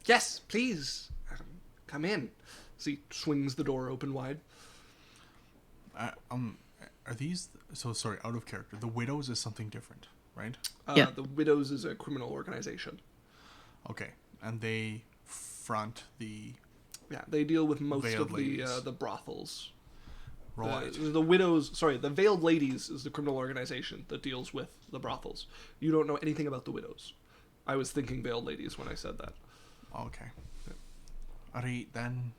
S1: Yes, please. Come in. So he swings the door open wide.
S3: Are these... So, sorry, out of character. The Widows is something different, right?
S2: Yeah.
S1: The Widows is a criminal organization.
S3: Okay. And they front the...
S1: Yeah, they deal with most
S3: Veiled
S1: of
S3: ladies.
S1: the brothels.
S3: Right.
S1: The Widows, sorry, the Veiled Ladies is the criminal organization that deals with the brothels. You don't know anything about the Widows. I was thinking Veiled Ladies when I said that.
S3: Okay. Alright, then.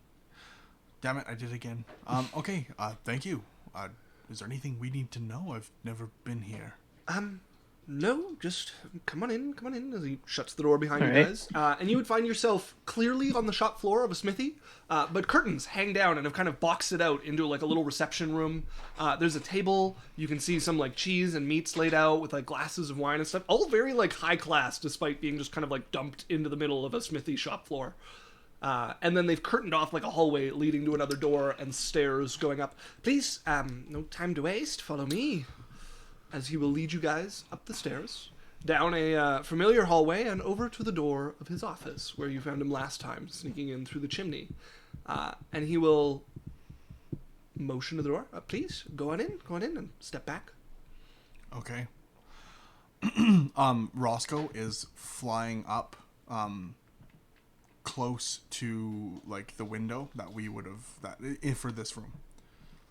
S3: Damn it, I did it again. Okay, thank you. Is there anything we need to know? I've never been here.
S1: No, just come on in, as he shuts the door behind
S2: All
S1: you
S2: right.
S1: guys. And you would find yourself clearly on the shop floor of a smithy, but curtains hang down and have kind of boxed it out into like a little reception room. There's a table. You can see some like cheese and meats laid out with like glasses of wine and stuff. All very like high class, despite being just kind of like dumped into the middle of a smithy shop floor. And then they've curtained off like a hallway leading to another door and stairs going up. Please, no time to waste. Follow me. As he will lead you guys up the stairs, down a familiar hallway, and over to the door of his office, where you found him last time, sneaking in through the chimney. And he will motion to the door. Please, go on in, and step back.
S3: Okay. Roscoe is flying up, close to, like, the window that we would have, for this room.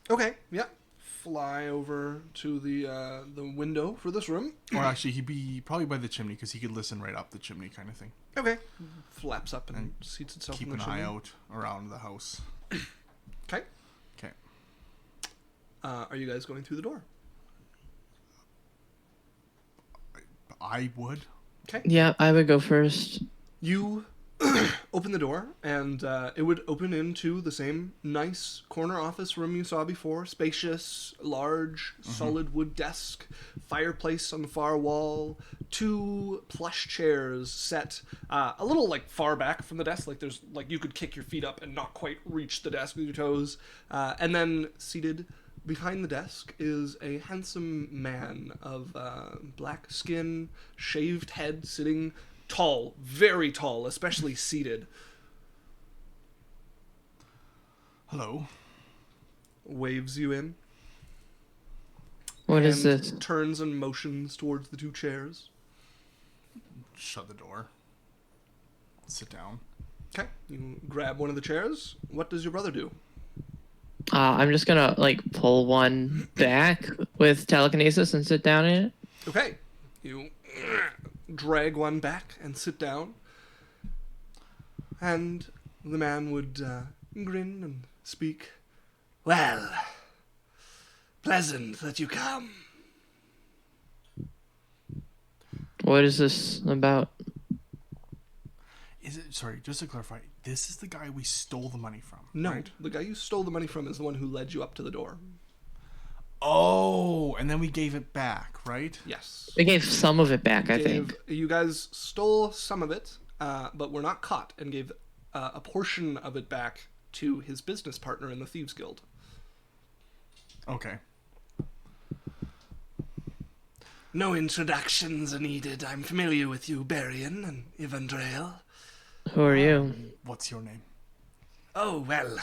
S1: Okay, yeah. fly over to the window for this room.
S3: Or actually, he'd be probably by the chimney because he could listen right up the chimney, kind of thing.
S1: Okay. Flaps up and seats itself
S3: Keep
S1: in the
S3: an
S1: chimney.
S3: eye out around the house.
S1: Okay.
S3: Okay.
S1: Are you guys going through the door?
S3: I would.
S1: Okay.
S2: Yeah, I would go first.
S1: You open the door, and it would open into the same nice corner office room you saw before. Spacious, large, solid wood desk, fireplace on the far wall, 2 plush chairs set a little like far back from the desk, like there's like you could kick your feet up and not quite reach the desk with your toes. And then seated behind the desk is a handsome man of black skin, shaved head, sitting tall, very tall, especially seated.
S3: Hello.
S1: Waves you in.
S2: What is
S1: and
S2: this?
S1: Turns and motions towards the 2 chairs.
S3: Shut the door. Sit down.
S1: Okay. You grab one of the chairs. What does your brother do?
S2: I'm just gonna like pull one back with telekinesis and sit down in it.
S1: Okay. You drag one back and sit down. And the man would grin and speak. Well, pleasant that you come.
S2: What is this about?
S3: Is it? Sorry, just to clarify. This is the guy we stole the money from.
S1: No,
S3: Right?
S1: the guy you stole the money from is the one who led you up to the door.
S3: Oh, and then we gave it back, right?
S1: Yes.
S2: We gave some of it back, I think.
S1: You guys stole some of it, but were not caught, and gave a portion of it back to his business partner in the Thieves Guild.
S3: Okay.
S4: No introductions are needed. I'm familiar with you, Barian and Ivandrael.
S2: Who are you?
S3: What's your name?
S4: Oh, well.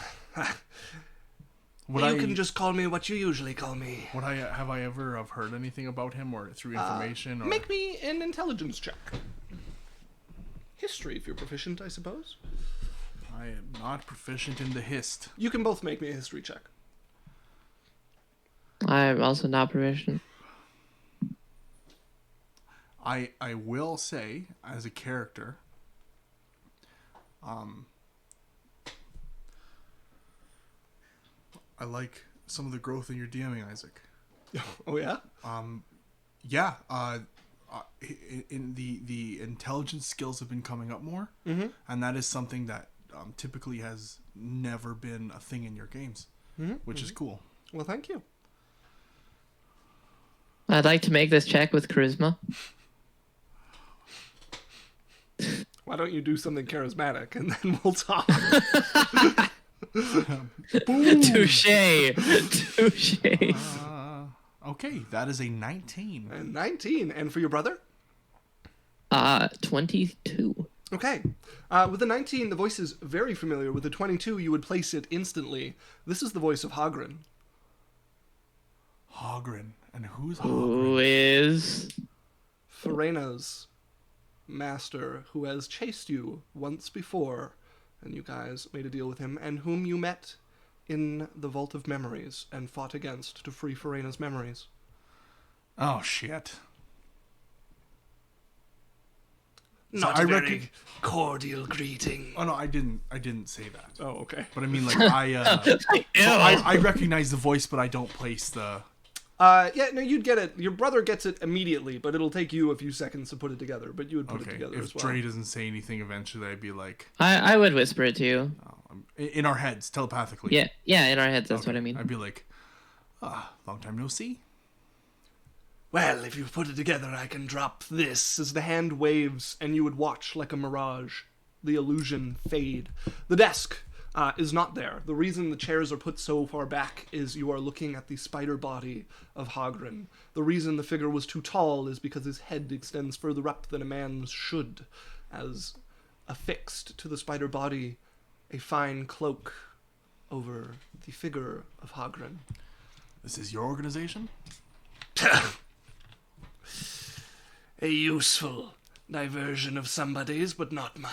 S3: Would
S4: You
S3: I
S4: can just call me what you usually call me.
S3: Would I have I ever have heard anything about him or through information or
S1: Make me an intelligence check. History, if you're proficient, I suppose.
S3: I am not proficient in the hist.
S1: You can both make me a history check.
S2: I'm also not proficient.
S3: I will say as a character I like some of the growth in your DMing, Isaac.
S1: Oh, yeah?
S3: Yeah, in the intelligence skills have been coming up more, and that is something that typically has never been a thing in your games, which is cool.
S1: Well, thank you.
S2: I'd like to make this check with charisma.
S1: Why don't you do something charismatic, and then we'll talk.
S2: Touche. Touche.
S3: Okay, that is a 19.
S1: And 19. And for your brother?
S2: 22.
S1: Okay. With the 19, the voice is very familiar. With the 22, you would place it instantly. This is the voice of Hagrin.
S3: Hagrin. And who's Hagrin?
S2: Who is...
S1: Ferena's master, who has chased you once before, and you guys made a deal with him, and whom you met in the Vault of Memories and fought against to free Ferena's memories.
S3: Oh, shit.
S4: Not
S3: I
S4: a very
S3: reckon-
S4: cordial greeting.
S3: Oh, no, I didn't say that.
S1: Oh, okay.
S3: But I mean, like, I recognize the voice, but I don't place the...
S1: Yeah, no, you'd get it. Your brother gets it immediately, but it'll take you a few seconds to put it together, but you would put it
S3: Okay,
S1: together
S3: if
S1: as well.
S3: Dre doesn't say anything, eventually I'd be like...
S2: I would whisper it to you.
S3: in our heads, telepathically.
S2: Yeah, in our heads, that's
S3: Okay,
S2: what I mean.
S3: I'd be like, long time no see.
S4: Well, if you put it together, I can drop this.
S1: As the hand waves, and you would watch like a mirage, the illusion fade. The desk is not there. The reason the chairs are put so far back is you are looking at the spider body of Hagrin. The reason the figure was too tall is because his head extends further up than a man's should, as affixed to the spider body, a fine cloak over the figure of Hagrin.
S3: This is your organization?
S4: A useful diversion of somebody's, but not mine.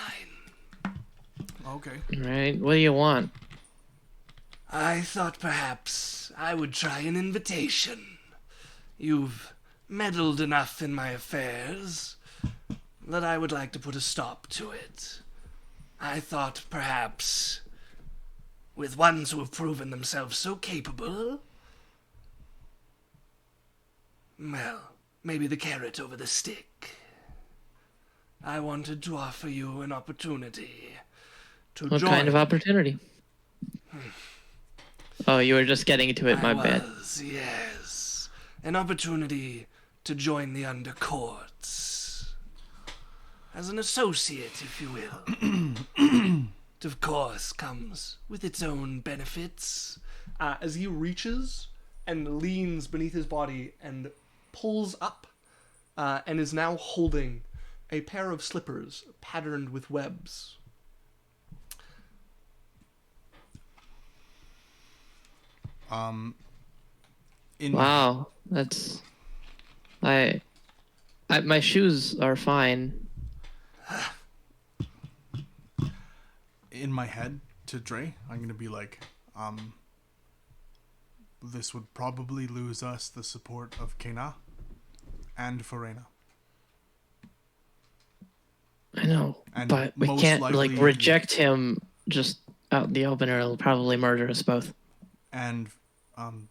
S3: Okay.
S2: Right, what do you want?
S4: I thought perhaps I would try an invitation. You've meddled enough in my affairs that I would like to put a stop to it. I thought perhaps, with ones who have proven themselves so capable, well, maybe the carrot over the stick. I wanted to offer you an opportunity to
S2: What
S4: join.
S2: kind of opportunity? Oh, you were just getting to it, my bad.
S4: Yes. An opportunity to join the undercourts. As an associate, if you will. It, of course, comes with its own benefits.
S1: As he reaches and leans beneath his body and pulls up, and is now holding a pair of slippers patterned with webs.
S2: Wow, that's... my shoes are fine.
S3: In my head, to Dre, I'm going to be like, this would probably lose us the support of Kena and Farena.
S2: I know,
S3: And
S2: but we
S3: most
S2: can't,
S3: likely-
S2: reject him just out in the open, or he'll probably murder us both.
S3: And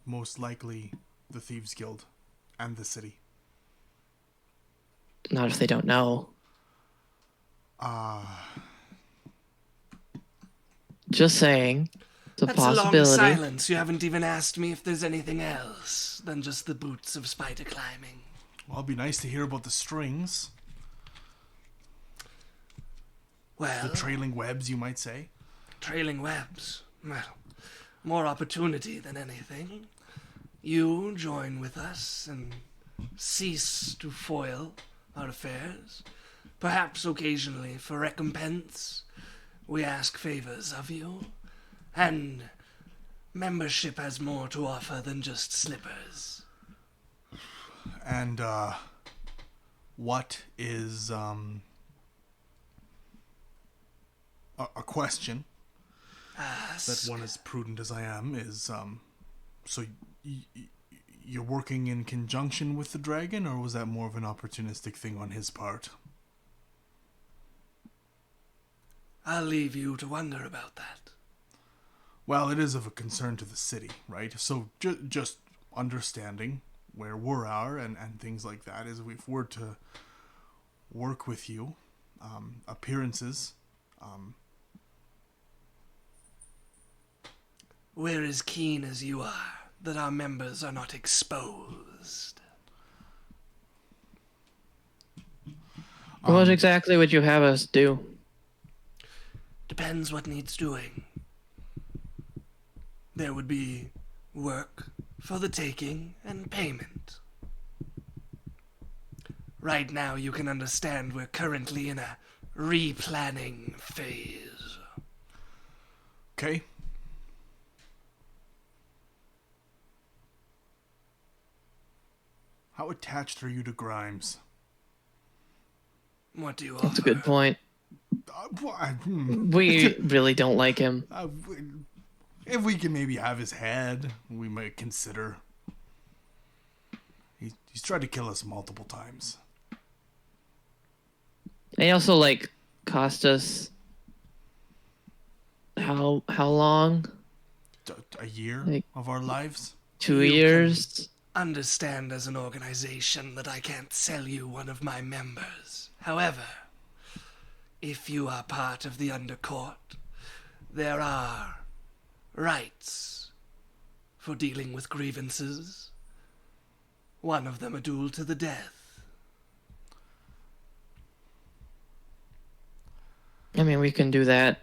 S3: most likely the Thieves Guild and the city.
S2: Not if they don't know. Just saying. It's a
S4: That's a long
S2: possibility.
S4: silence. You haven't even asked me if there's anything else than just the boots of spider climbing.
S3: Well, it'd be nice to hear about the strings.
S4: Well,
S3: The trailing webs, you might say.
S4: trailing webs. Well, more opportunity than anything. You join with us and cease to foil our affairs. Perhaps occasionally for recompense, we ask favors of you. And membership has more to offer than just slippers.
S3: And what is a question that one as prudent as I am is so you're working in conjunction with the dragon, or was that more of an opportunistic thing on his part?
S4: I'll leave you to wonder about that.
S3: Well, it is of a concern to the city, right? So just understanding where we are and things like that is, if we're to work with you, appearances.
S4: We're as keen as you are that our members are not exposed.
S2: What exactly would you have us do?
S4: Depends what needs doing. There would be work for the taking and payment. Right now, you can understand we're currently in a replanning phase.
S3: Okay. How attached are you to Grimes?
S4: What do you offer?
S2: That's a good point. We really don't like him.
S3: If we can maybe have his head, we might consider. He's tried to kill us multiple times.
S2: And he also, cost us... How long?
S3: A year
S2: Like-
S3: of our lives?
S2: 2
S4: You
S2: years?
S4: Understand as an organization that I can't sell you one of my members. However, if you are part of the undercourt, there are rights for dealing with grievances. One of them a duel to the death.
S2: I mean, we can do that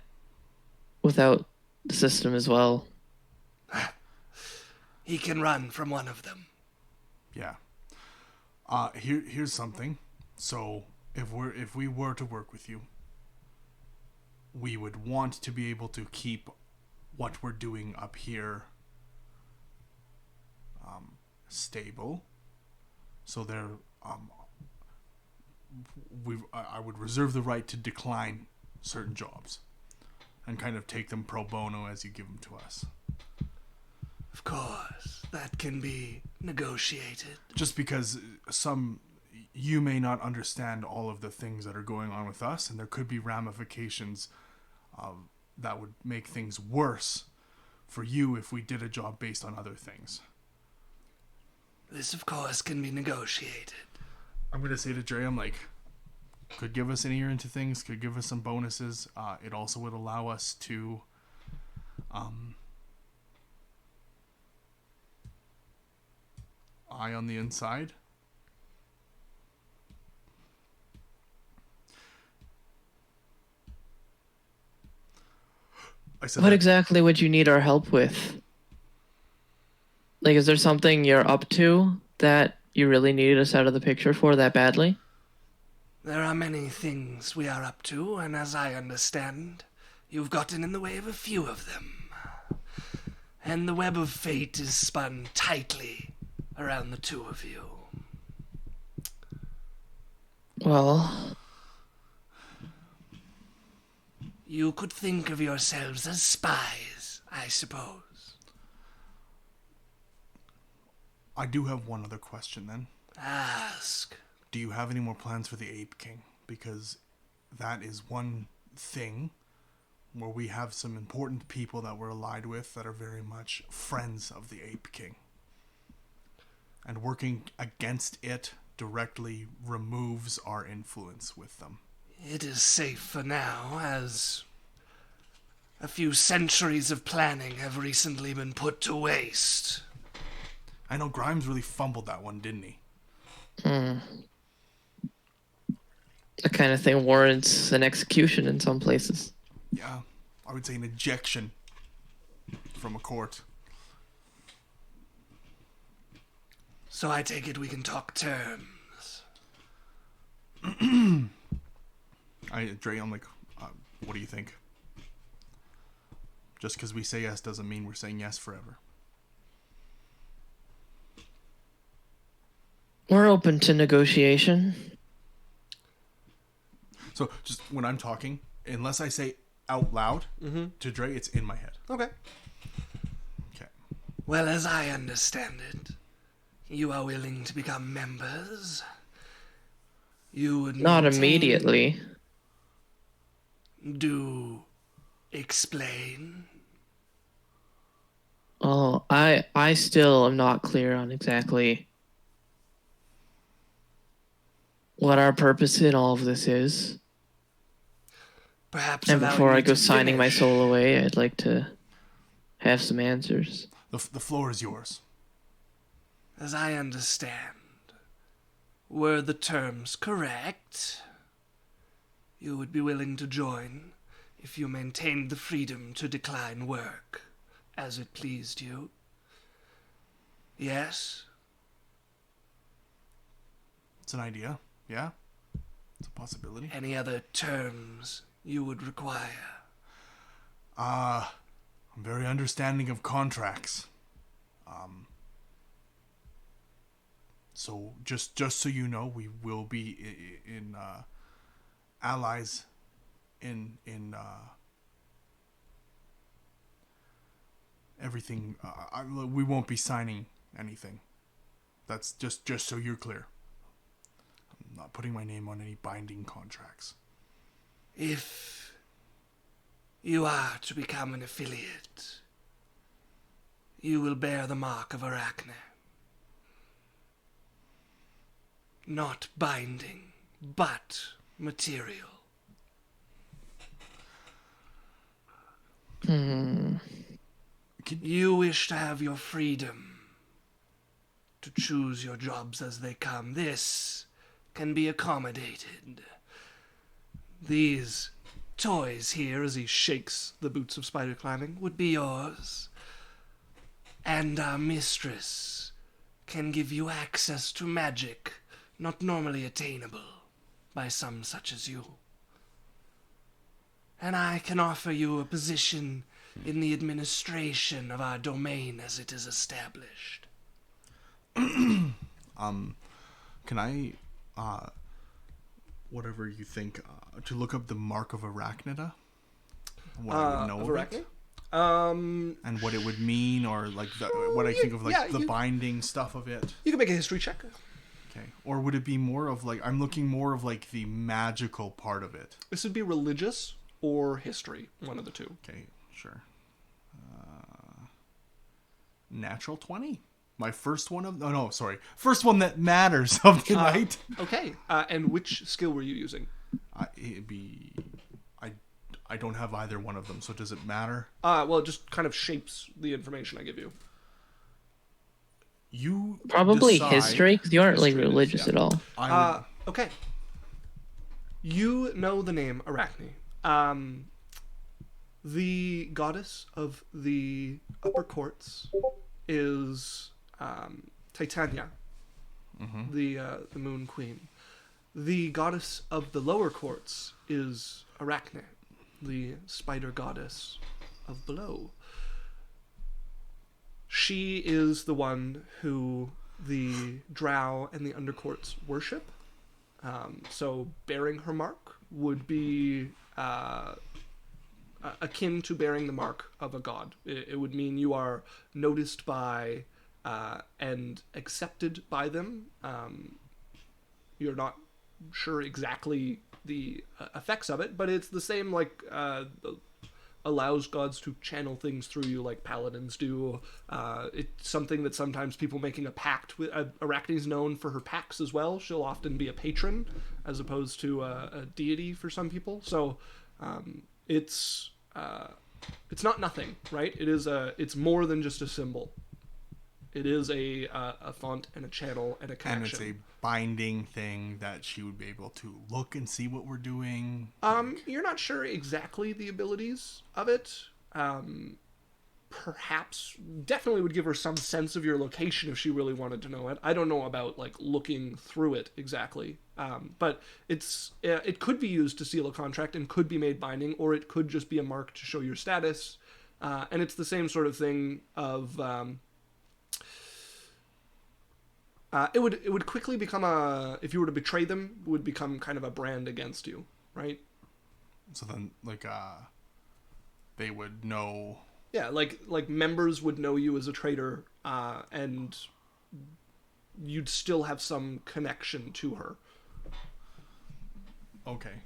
S2: without the system as well.
S4: He can run from one of them.
S3: Yeah. Here's something. So if we were to work with you, we would want to be able to keep what we're doing up here stable. So there, I would reserve the right to decline certain jobs and kind of take them pro bono as you give them to us.
S4: Of course, that can be negotiated.
S3: Just because you may not understand all of the things that are going on with us, and there could be ramifications that would make things worse for you if we did a job based on other things.
S4: This, of course, can be negotiated.
S3: I'm going to say to Dre, I'm like, could give us an ear into things, could give us some bonuses. It also would allow us to eye on the inside. I said
S2: What
S3: that-
S2: exactly would you need our help with? Like, is there something you're up to that you really needed us out of the picture for that badly?
S4: There are many things we are up to, and as I understand, you've gotten in the way of a few of them. And the web of fate is spun tightly around the two of you.
S2: Well,
S4: You could think of yourselves as spies, I suppose.
S3: I do have one other question then.
S4: Ask.
S3: Do you have any more plans for the Ape King? Because that is one thing where we have some important people that we're allied with that are very much friends of the Ape King. And working against it directly removes our influence with them.
S4: It is safe for now, as a few centuries of planning have recently been put to waste.
S3: I know Grimes really fumbled that one, didn't he?
S2: that kind of thing warrants an execution in some places.
S3: Yeah, I would say an ejection from a court.
S4: So I take it we can talk terms.
S3: I'm like, what do you think? Just because we say yes doesn't mean we're saying yes forever.
S2: We're open to negotiation.
S3: So just when I'm talking, unless I say out loud to Dre, it's in my head.
S1: Okay.
S3: Okay.
S4: Well, as I understand it, you are willing to become members. You would
S2: Not
S4: maintain-
S2: immediately.
S4: Do explain.
S2: Oh, I still am not clear on exactly what our purpose in all of this is.
S4: Perhaps
S2: And
S4: allowing
S2: before I
S4: me
S2: go
S4: to
S2: signing my
S4: finish.
S2: soul away, I'd like to have some answers.
S3: The floor is yours.
S4: As I understand, were the terms correct, you would be willing to join if you maintained the freedom to decline work as it pleased you. Yes?
S3: It's an idea. Yeah? It's a possibility.
S4: Any other terms you would require?
S3: I'm very understanding of contracts. So just so you know, we will be in allies in everything. We won't be signing anything. That's just so you're clear. I'm not putting my name on any binding contracts.
S4: If you are to become an affiliate, you will bear the mark of Arachne. Not binding, but material. You wish to have your freedom to choose your jobs as they come. This can be accommodated. These toys here, as he shakes the boots of spider climbing, would be yours. And our mistress can give you access to magic not normally attainable by some such as you. And I can offer you a position in the administration of our domain as it is established.
S3: Can I, whatever you think, to look up the mark of Arachnida? What I would know
S1: Of
S3: of
S1: Arachne?
S3: it? and what it would mean, or like what I think of like
S1: yeah,
S3: the binding stuff of it.
S1: You can make a history check.
S3: Okay. Or would it be more of like, I'm looking more of like the magical part of it.
S1: This would be religious or history, one of the two.
S3: Okay, sure. Natural 20. My first one of, no, sorry. First one that matters of the night.
S1: Okay. And which skill were you using?
S3: It'd be, I don't have either one of them, so does it matter?
S1: Well, it just kind of shapes the information I give you.
S3: You
S2: Probably
S3: decide.
S2: history, because you aren't like
S1: History it is,
S2: religious
S1: yeah.
S2: at all.
S3: I would,
S1: Okay. You know the name Arachne. The goddess of the upper courts is Titania, the moon queen. The goddess of the lower courts is Arachne, the spider goddess of below. She is the one who the drow and the undercourts worship. So bearing her mark would be akin to bearing the mark of a god. It would mean you are noticed by and accepted by them. You're not sure exactly the effects of it, but it's the same like allows gods to channel things through you like paladins do. It's something that sometimes people making a pact with. Arachne's known for her pacts as well. She'll often be a patron as opposed to a deity for some people. So it's not nothing, right? It's more than just a symbol. It is a font and a channel and a connection.
S3: and it's a binding thing that she would be able to look and see what we're doing.
S1: You're not sure exactly the abilities of it. Perhaps, definitely would give her some sense of your location if she really wanted to know it. I don't know about like looking through it exactly, but it could be used to seal a contract and could be made binding, or it could just be a mark to show your status. And it's the same sort of thing of. It would quickly become if you were to betray them, it would become kind of a brand against you, right?
S3: So then, like, they would know.
S1: Yeah, like members would know you as a traitor, and you'd still have some connection to her.
S3: Okay.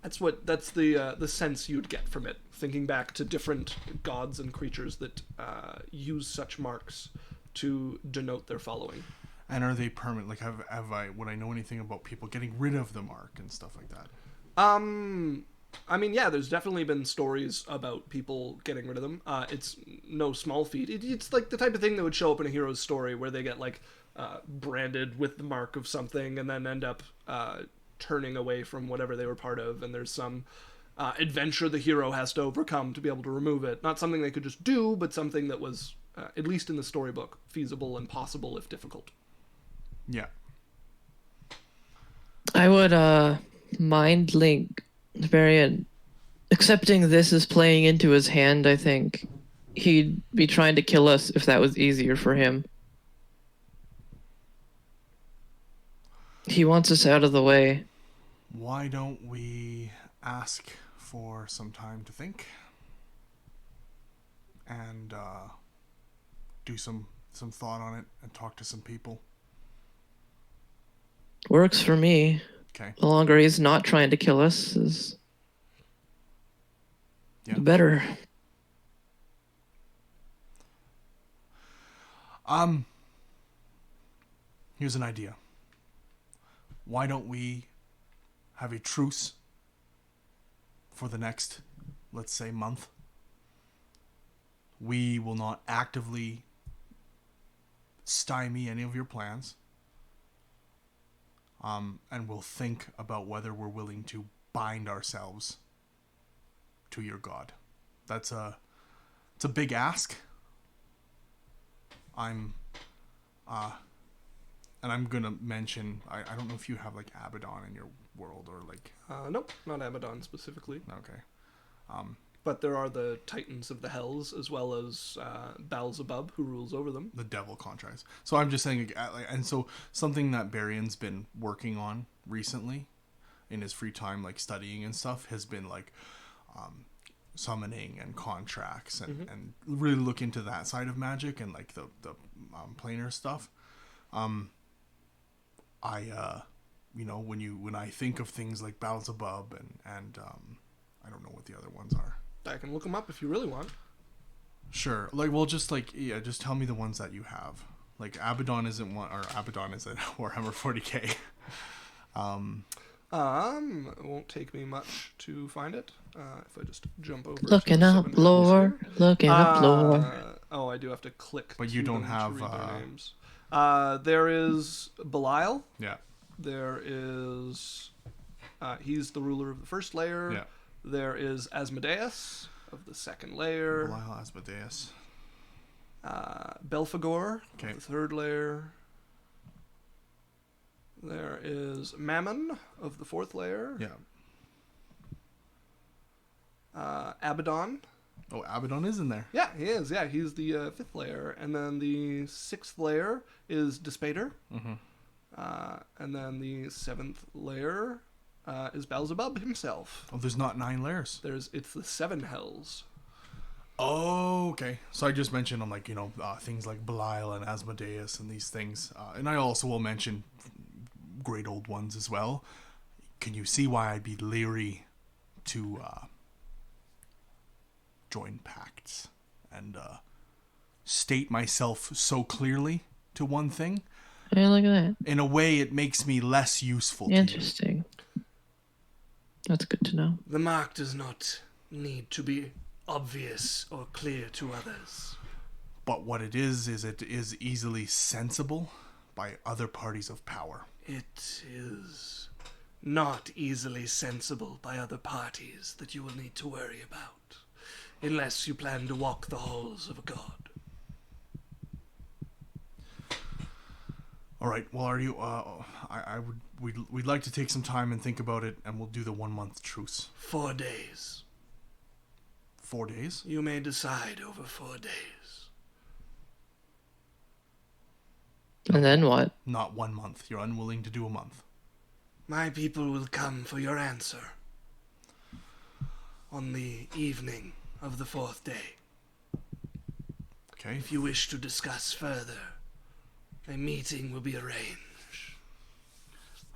S1: That's the sense you'd get from it. Thinking back to different gods and creatures that use such marks to denote their following.
S3: And are they permanent? Like, would I know anything about people getting rid of the mark and stuff like that?
S1: I mean, yeah, there's definitely been stories about people getting rid of them. It's no small feat. It's like the type of thing that would show up in a hero's story where they get like branded with the mark of something and then end up turning away from whatever they were part of, and there's some adventure the hero has to overcome to be able to remove it. Not something they could just do, but something that was, at least in the storybook, feasible and possible if difficult.
S3: Yeah.
S2: I would mind link Varian. Accepting this is playing into his hand, I think. He'd be trying to kill us if that was easier for him. He wants us out of the way.
S3: Why don't we ask for some time to think and do some thought on it and talk to some people?
S2: Works for me.
S3: Okay.
S2: The longer he's not trying to kill us, is
S3: Yeah.
S2: the better.
S3: Here's an idea. Why don't we have a truce for the next, let's say, month? We will not actively stymie any of your plans. And we'll think about whether we're willing to bind ourselves to your god. It's a big ask. And I'm gonna mention, I don't know if you have like Abaddon in your world or like.
S1: Nope, not Abaddon specifically.
S3: Okay.
S1: But there are the Titans of the Hells, as well as Beelzebub, who rules over them.
S3: The devil contracts. So I'm just saying, and so something that Barian's been working on recently in his free time, like studying and stuff, has been like summoning and contracts and really look into that side of magic and like the planar stuff. When I think of things like Beelzebub and I don't know what the other ones are.
S1: I can look them up if you really want.
S3: Sure. Just tell me the ones that you have. Like Abaddon isn't one, or Abaddon isn't Warhammer 40k.
S1: It won't take me much to find it. If I just jump over.
S2: Looking
S1: to the
S2: up
S1: 7
S2: lore.
S1: hells here.
S2: Looking up lore.
S1: Oh, I do have to click.
S3: But you
S1: to
S3: don't
S1: them
S3: have,
S1: to read their names. There is Belial.
S3: Yeah.
S1: There is. He's the ruler of the first layer.
S3: Yeah.
S1: There is Asmodeus of the second layer.
S3: Belial, Asmodeus.
S1: Belphegor
S3: Okay.
S1: of the third layer. There is Mammon of the fourth layer.
S3: Yeah.
S1: Abaddon.
S3: Oh, Abaddon is in there.
S1: Yeah, he is. Yeah, he's the fifth layer. And then the sixth layer is Despater.
S3: Mm-hmm.
S1: And then the seventh layer is Beelzebub himself.
S3: Oh, there's not 9 layers.
S1: It's the 7 hells.
S3: Oh, okay. So I just mentioned things like Belial and Asmodeus and these things. And I also will mention great old ones as well. Can you see why I'd be leery to join pacts and state myself so clearly to one thing?
S2: Hey, look at that.
S3: In a way, it makes me less useful to you.
S2: Interesting. That's good to know.
S4: The mark does not need to be obvious or clear to others.
S3: But what it is it is easily sensible by other parties of power.
S4: It is not easily sensible by other parties that you will need to worry about, unless you plan to walk the halls of a god.
S3: All right. Well, are you? We'd like to take some time and think about it, and we'll do the 1 month truce.
S4: 4 days.
S3: 4 days.
S4: You may decide over 4 days.
S2: And then what?
S3: Not 1 month. You're unwilling to do a month.
S4: My people will come for your answer on the evening of the 4th day.
S3: Okay.
S4: If you wish to discuss further, a meeting will be arranged.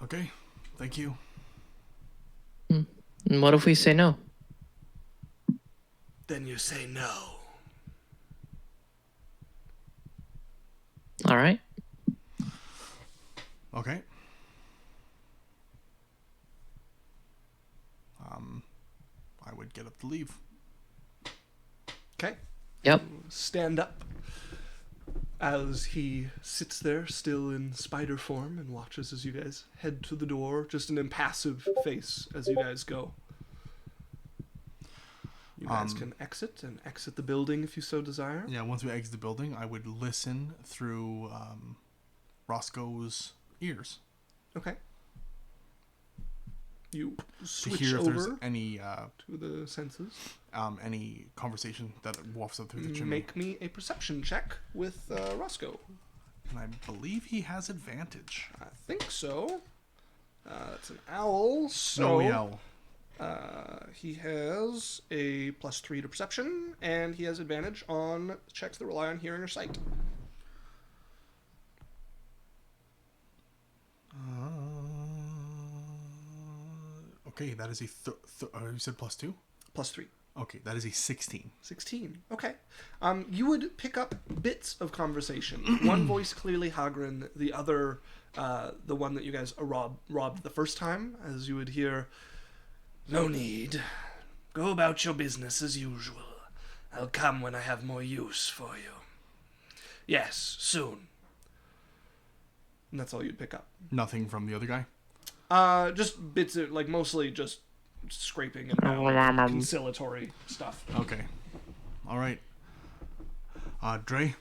S3: Okay. Thank you.
S2: And what if we say no?
S4: Then you say no.
S2: All right.
S3: Okay. I would get up to leave.
S1: Okay.
S2: Yep.
S1: Stand up as he sits there still in spider form and watches as you guys head to the door, just an impassive face as you guys go. You guys can exit the building if you so desire.
S3: Yeah. Once we exit the building, I would listen through Roscoe's ears
S1: Okay. You
S3: to
S1: switch
S3: hear if there's
S1: over
S3: any
S1: to the senses.
S3: any conversation that wafts up through the chimney.
S1: Make me a perception check with Roscoe.
S3: And I believe he has advantage.
S1: I think so. It's an owl. So
S3: Snowy owl.
S1: He has a +3 to perception, and he has advantage on checks that rely on hearing or sight.
S3: Okay, that is a you said +2?
S1: +3.
S3: Okay, that is a 16.
S1: 16. Okay. You would pick up bits of conversation. One voice clearly Hagrin, the other, the one that you guys robbed the first time, as you would hear,
S4: No need. Go about your business as usual. I'll come when I have more use for you. Yes, soon.
S1: and that's all you'd pick up.
S3: Nothing from the other guy?
S1: Just bits of, like, mostly just scraping and conciliatory stuff.
S3: Okay. All right. Dre,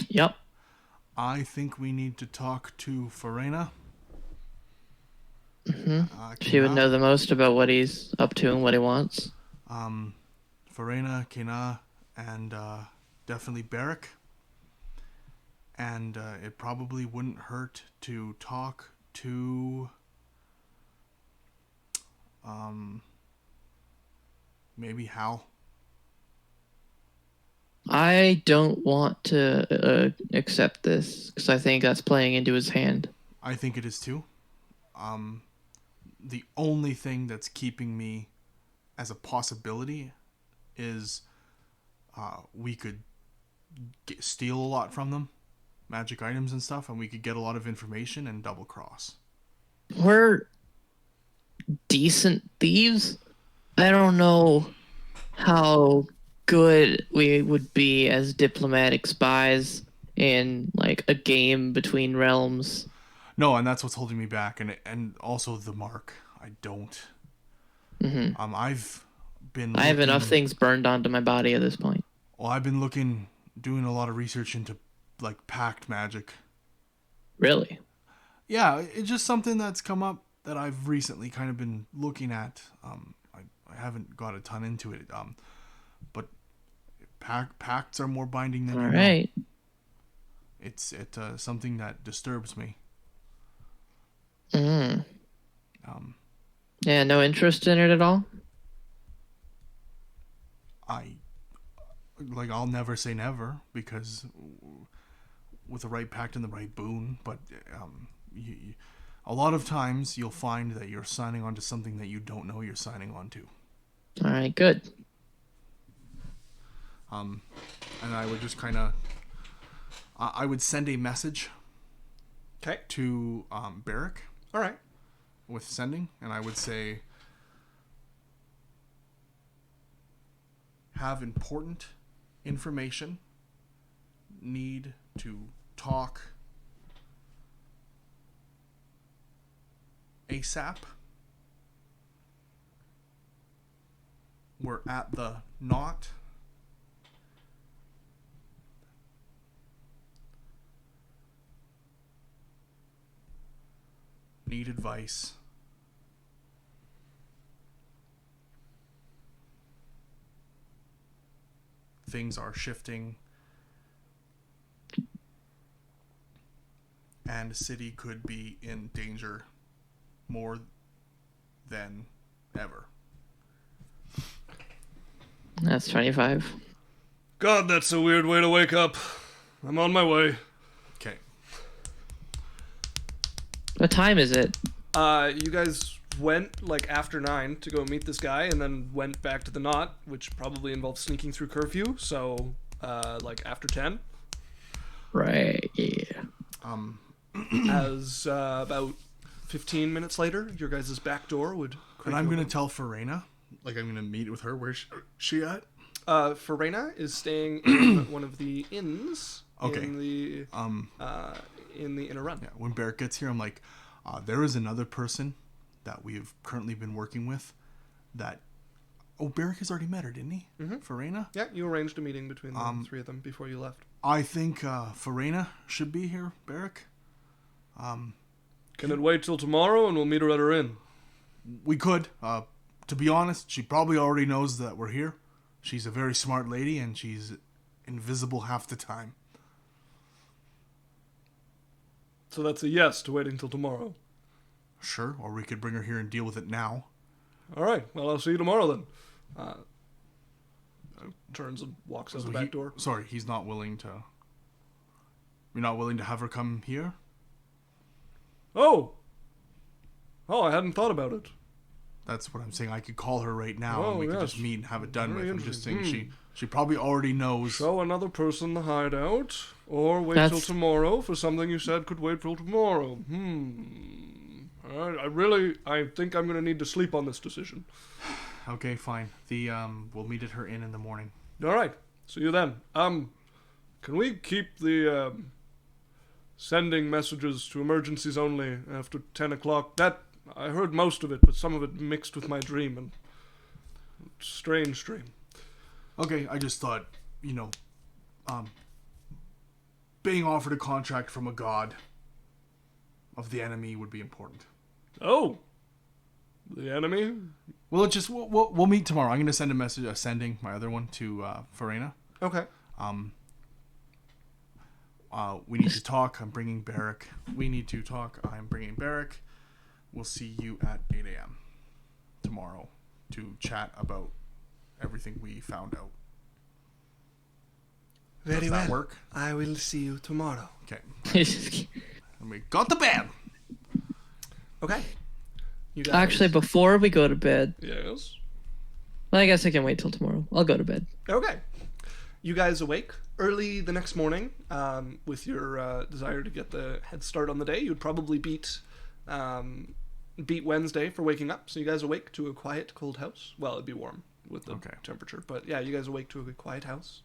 S2: Yep.
S3: I think we need to talk to Farena.
S2: She would know the most about what he's up to and what he wants.
S3: Farena, Kena, and definitely Barrick. And it probably wouldn't hurt to talk to maybe Hal.
S2: I don't want to accept this because I think that's playing into his hand.
S3: I think it is too. The only thing that's keeping me as a possibility is we could steal a lot from them, magic items and stuff, and we could get a lot of information and double cross.
S2: We're decent thieves. I don't know how good we would be as diplomatic spies in like a game between realms.
S3: No, and that's what's holding me back, and also the mark. I don't.
S2: Mm-hmm.
S3: I've been.
S2: I have enough things burned onto my body at this point.
S3: Well, I've been doing a lot of research into like pact magic.
S2: Really?
S3: Yeah, it's just something that's come up that I've recently kind of been looking at. I haven't got a ton into it. But pacts are more binding than
S2: All
S3: you know.
S2: right.
S3: It's something that disturbs me.
S2: Mm. Yeah, no interest in it at all?
S3: I'll never say never, because with the right pact and the right boon, but a lot of times you'll find that you're signing on to something that you don't know you're signing on to.
S2: All right, good.
S3: And I would just kind of I would send a message to Barrick.
S1: All right.
S3: With sending, and I would say, have important information, need to talk ASAP. We're at the knot. Need advice. Things are shifting, and the city could be in danger more than ever.
S2: That's 25.
S1: God, that's a weird way to wake up. I'm on my way.
S3: Okay.
S2: What time is it?
S1: You guys went like after 9 to go meet this guy, and then went back to the knot, which probably involves sneaking through curfew. So, like after 10.
S2: Right. Yeah.
S1: As about 15 minutes later, your guys' back door would.
S3: And I'm going to tell Farena, like I'm going to meet with her. Where's she at?
S1: Farena is staying in one of the inns.
S3: Okay.
S1: In the inner run.
S3: Yeah. When Barrett gets here, I'm like, there is another person that we've currently been working with. That. Oh, Barrick has already met her, didn't he? Mm-hmm. Farena?
S1: Yeah, you arranged a meeting between the three of them before you left.
S3: I think Farena should be here, Barrick.
S1: Can it wait till tomorrow, and we'll meet her at her inn?
S3: We could. To be honest, she probably already knows that we're here. She's a very smart lady, and she's invisible half the time.
S1: So that's a yes to waiting till tomorrow.
S3: Sure, or we could bring her here and deal with it now.
S1: All right. Well, I'll see you tomorrow then. Turns and walks out the back door.
S3: Sorry, he's not willing to. You're not willing to have her come here?
S1: Oh, I hadn't thought about it.
S3: That's what I'm saying. I could call her right now,
S1: Oh,
S3: and we could
S1: yes.
S3: just meet and have it done
S1: Very
S3: with. I'm just saying
S1: interesting.
S3: she probably already knows.
S1: Show another person the hideout, or wait
S2: That's-
S1: till tomorrow for something you said could wait till tomorrow. All right, I think I'm gonna need to sleep on this decision.
S3: Okay, fine. We'll meet at her inn in the morning.
S1: All right, see you then. Can we keep the sending messages to emergencies only after 10 o'clock? That I heard most of it, but some of it mixed with my dream, and strange dream.
S3: Okay, I just thought, being offered a contract from a god of the enemy would be important.
S1: Oh, the enemy?
S3: Well, we'll meet tomorrow. I'm going to send a message, sending my other one to Farena.
S1: Okay.
S3: We need to talk. I'm bringing Barrick. We need to talk. I'm bringing Barrick. We'll see you at 8 a.m. tomorrow to chat about everything we found out.
S1: Very
S3: Does that
S1: well.
S3: work?
S1: I will see you tomorrow.
S3: Okay. And we got the bed.
S1: Okay. You guys.
S2: Actually, before we go to bed,
S1: Yes.
S2: well, I guess I can wait till tomorrow. I'll go to bed.
S1: Okay. You guys awake early the next morning with your desire to get the head start on the day. You'd probably beat Wednesday for waking up. So you guys awake to a quiet, cold house. Well, it'd be warm with the temperature. But yeah, you guys awake to a quiet house.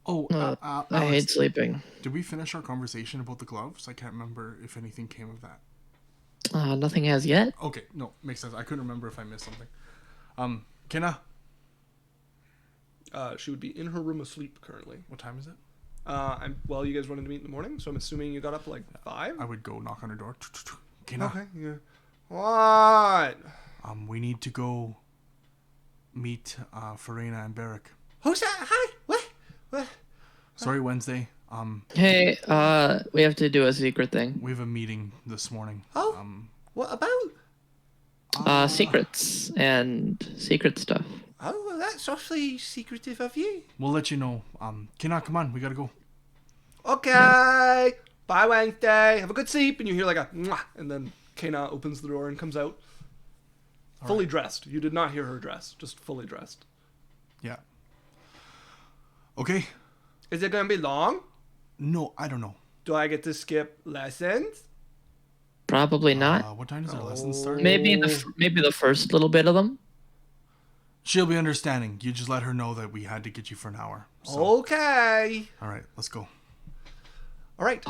S3: Oh,
S2: I
S3: Alex,
S2: hate sleeping.
S3: did we finish our conversation about the gloves? I can't remember if anything came of that.
S2: Nothing has yet.
S3: Okay, no, makes sense. I couldn't remember if I missed something. Kenna,
S1: She would be in her room asleep currently.
S3: what time is it?
S1: Well, you guys wanted to meet in the morning, so I'm assuming you got up like 5?
S3: I would go knock on her door. Kenna,
S1: Okay, yeah. What?
S3: we need to go meet Farina and Barrick.
S1: Who's that? Hi? What?
S3: Sorry, Wednesday.
S2: Hey, we have to do a secret thing.
S3: We have a meeting this morning.
S1: Oh. What about?
S2: Secrets and secret stuff.
S1: Oh, well, that's awfully secretive of you.
S3: We'll let you know. Kenna, come on, we gotta go.
S1: Okay. Bye, Wednesday. Have a good sleep. And you hear like a mwah, and then Kana opens the door and comes out. Fully dressed. You did not hear her dress. Just fully dressed.
S3: Yeah. Okay.
S1: Is it going to be long?
S3: No, I don't know.
S1: Do I get to skip lessons?
S2: Probably not.
S3: What time does our lesson start?
S2: Maybe the first little bit of them.
S3: She'll be understanding. You just let her know that we had to get you for an hour. So,
S1: Okay.
S3: all right, let's go.
S1: All right.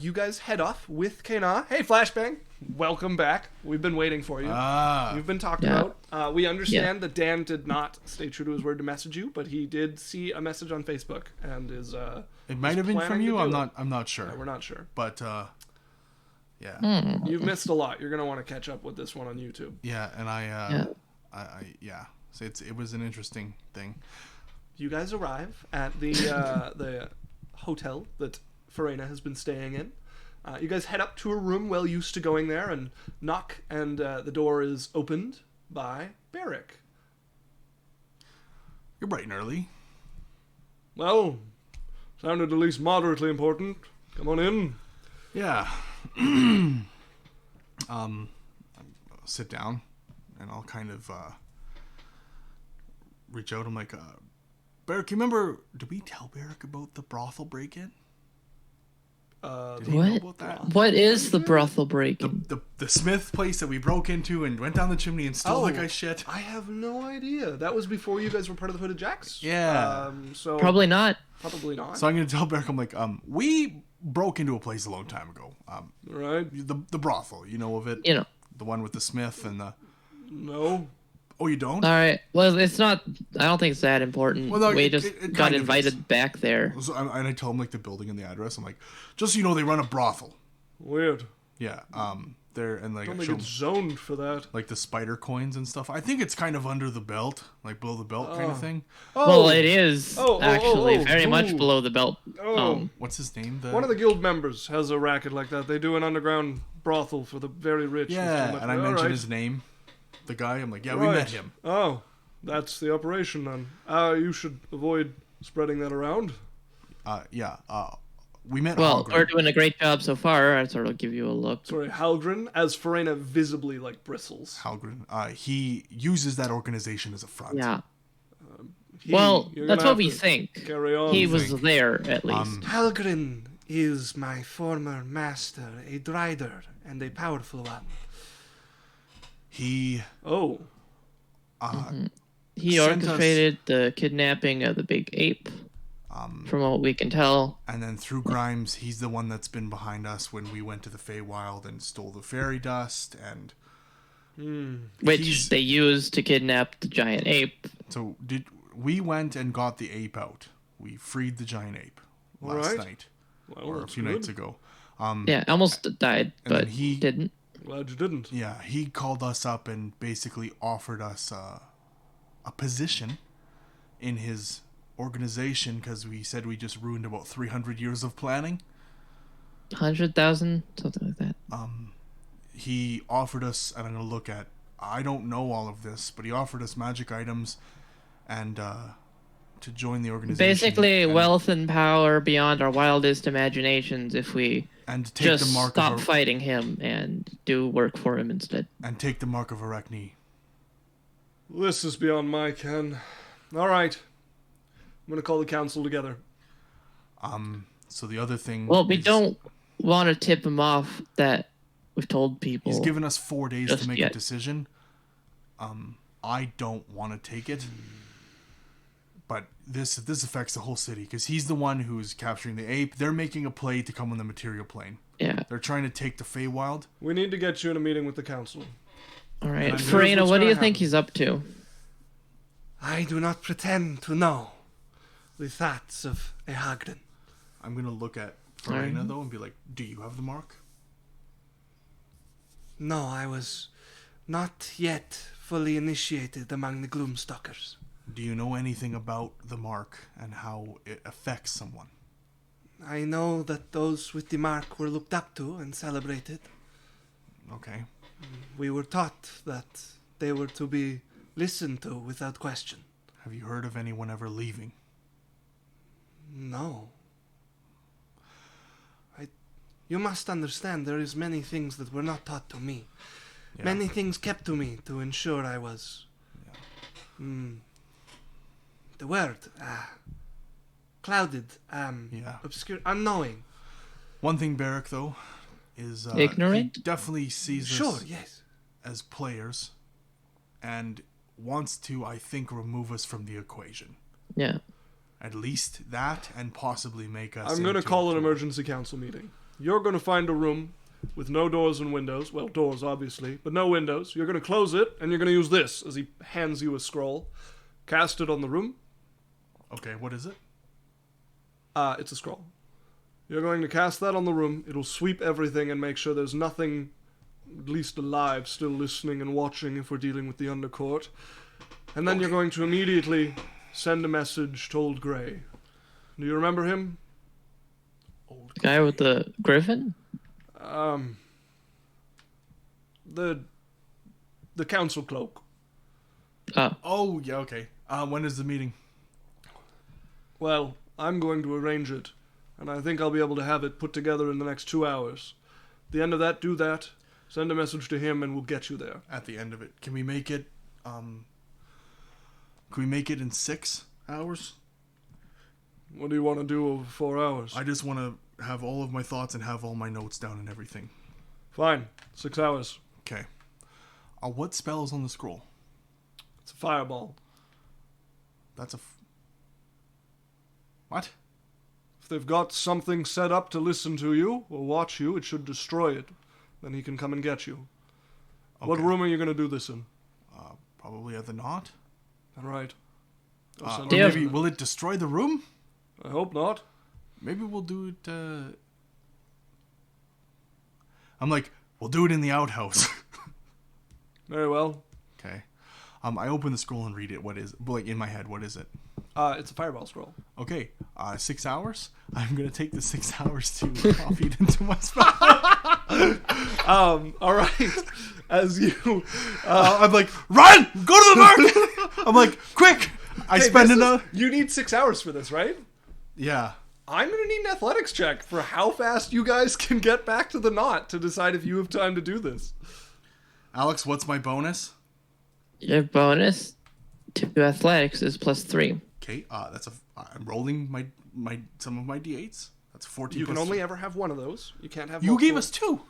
S1: You guys head off with Kana. Hey, Flashbang. Welcome back. We've been waiting for you. You've been talked
S2: Yeah.
S1: about. We understand that Dan did not stay true to his word to message you, but he did see a message on Facebook and is.
S3: It might have been from
S1: planning
S3: you.
S1: to do it.
S3: I'm not sure.
S1: We're not sure.
S3: But yeah,
S1: You've missed a lot. You're gonna want to catch up with this one on YouTube.
S3: yeah, and
S2: Yeah.
S3: So it was an interesting thing.
S1: You guys arrive at the the hotel that Farina has been staying in. You guys head up to a room well used to going there and knock, and the door is opened by Barrick.
S3: You're bright and early.
S1: Well, sounded at least moderately important. Come on in.
S3: Yeah. I'll sit down, and I'll kind of reach out. I'm like, Barrick, you remember? Did we tell Barrick about the brothel break-in? Did he know
S2: What?
S3: about that?
S2: What is the brothel breaking?
S3: The Smith place that we broke into and went down the chimney and stole that guy's shit.
S1: I have no idea. That was before you guys were part of the Hooded Jacks.
S3: Yeah.
S1: So
S2: Probably not.
S1: probably not.
S3: So I'm gonna tell Barrick, I'm like, we broke into a place a long time ago.
S1: Right?
S3: The brothel, you know of it?
S2: You know.
S3: The one with the Smith and the.
S1: No.
S3: Oh, you don't?
S2: All right. Well, it's not. I don't think it's that important.
S3: Well, no,
S2: we
S3: it
S2: just
S3: kind
S2: got
S3: of
S2: invited
S3: is.
S2: back there.
S3: So I tell him like the building and the address. I'm like, just so you know, they run a brothel.
S1: Weird.
S3: Yeah. There and like
S1: Don't
S3: I
S1: think
S3: show
S1: it's zoned for that.
S3: like the spider coins and stuff. I think it's kind of under the belt, like below the belt kind of thing.
S2: Well, it is
S1: Oh,
S2: actually very much
S1: ooh.
S2: below the belt.
S1: Oh.
S3: What's his name?
S1: One of the guild members has a racket like that. They do an underground brothel for the very rich.
S3: Yeah, and I mentioned his name. The guy. I'm like, yeah, we met him.
S1: Oh, that's the operation then. You should avoid spreading that around.
S3: Yeah. We met.
S2: Well,
S3: Hogren.
S2: we're doing a great job so far. I sort of give you a look.
S1: Sorry, Halgren, as Farina visibly like bristles.
S3: Halgren. He uses that organization as a front.
S2: Yeah.
S1: You're
S2: That's
S1: gonna
S2: what we
S1: have to
S2: think.
S1: Carry on.
S2: He was there at least.
S1: Halgren is my former master, a drider and a powerful one.
S3: He
S1: Oh,
S2: He
S3: sent us-
S2: orchestrated the kidnapping of the big ape. From what we can tell.
S3: and then through Grimes, he's the one that's been behind us when we went to the Feywild and stole the fairy dust. And
S2: Which
S3: He's-
S2: they used to kidnap the giant ape.
S3: so we went and got the ape out. We freed the giant ape last
S1: Alright.
S3: night
S1: well,
S3: or a
S1: that's
S3: few
S1: good.
S3: nights ago.
S2: Yeah, almost died,
S3: And then
S2: but
S3: he-
S2: didn't.
S1: Glad you didn't.
S3: Yeah, he called us up and basically offered us a position in his organization because we said we just ruined about 300 years of planning.
S2: 100,000, something like that.
S3: He offered us, and I'm going to look at I don't know all of this, but he offered us magic items and to join the organization.
S2: Basically, wealth and power beyond our wildest imaginations if we
S3: and to take
S2: just
S3: the mark
S2: stop
S3: of
S2: fighting him and do work for him instead.
S3: And take the mark of Arachne.
S1: This is beyond my ken. All right. I'm going to call the council together.
S3: So the other thing...
S2: Well, we don't want to tip him off that we've told people.
S3: He's given us 4 days to make
S2: yet.
S3: a decision. I don't want to take it. But this affects the whole city, because he's the one who's capturing the ape. They're making a play to come on the material plane.
S2: Yeah.
S3: They're trying to take the Feywild.
S1: We need to get you in a meeting with the council.
S2: All right.
S1: And
S2: Farina,
S1: what's
S2: what do you
S1: gonna
S2: think
S1: happen.
S2: he's up to?
S4: I do not pretend to know the thoughts of a Hagden.
S3: I'm going to look at Farina, though, and be like, do you have the mark?
S4: No, I was not yet fully initiated among the Gloomstalkers.
S3: Do you know anything about the mark and how it affects someone?
S4: I know that those with the mark were looked up to and celebrated.
S3: Okay.
S4: We were taught that they were to be listened to without question.
S3: Have you heard of anyone ever leaving?
S4: No. You must understand there is many things that were not taught to me.
S3: Yeah.
S4: Many things kept to me to ensure I was... the word... clouded, obscure, unknowing.
S3: One thing, Barrack, though, is...
S2: Ignorant?
S3: He definitely sees
S4: Sure,
S3: us
S4: yes.
S3: as players and wants to, I think, remove us from the equation.
S2: Yeah.
S3: At least that, and possibly make us...
S1: I'm going to
S3: into
S1: call an
S3: a-
S1: emergency council meeting. You're going to find a room with no doors and windows. Well, doors, obviously, but no windows. You're going to close it, and you're going to use this as he hands you a scroll. Cast it on the room.
S3: Okay, what is it?
S1: It's a scroll. You're going to cast that on the room. It'll sweep everything and make sure there's nothing, at least alive, still listening and watching if we're dealing with the Undercourt. And then you're going to immediately send a message to Old Grey. Do you remember him?
S2: The guy with the griffin?
S1: The council cloak.
S3: Oh, yeah, okay. When is the meeting?
S1: Well, I'm going to arrange it, and I think I'll be able to have it put together in the next 2 hours. At the end of that, do that. Send a message to him, and we'll get you there.
S3: At the end of it. Can we make it, can we make it in 6 hours?
S1: What do you want to do over 4 hours?
S3: I just want to have all of my thoughts and have all my notes down and everything.
S1: Fine. 6 hours.
S3: Okay. What spell is on the scroll?
S1: It's a fireball.
S3: That's a... What?
S1: If they've got something set up to listen to you or watch you, it should destroy it. Then he can come and get you.
S3: Okay.
S1: What room are you going to do this in?
S3: Probably at the knot?
S1: All right.
S3: Or
S2: Yeah.
S3: maybe, will it destroy the room?
S1: I hope not.
S3: Maybe we'll do it, I'm like, we'll do it in the outhouse.
S1: Very well.
S3: Okay. I open the scroll and read it. What is... Like, in my head, what is it?
S1: It's a fireball scroll.
S3: Okay, 6 hours. I'm gonna take the 6 hours to copy it into my spell.
S1: All right. As you...
S3: I'm like, run! Go to the market! I'm like, quick! I spend enough.
S1: You need 6 hours for this, right?
S3: Yeah.
S1: I'm going to need an athletics check for how fast you guys can get back to the knot to decide if you have time to do this.
S3: Alex, what's my bonus?
S2: Your bonus to athletics is +3.
S3: Okay, I'm rolling my some of my d8s. That's 14.
S1: You can
S3: plus
S1: only
S3: 3.
S1: ever have one of those. You can't have
S3: You
S1: multiple.
S3: gave us 2.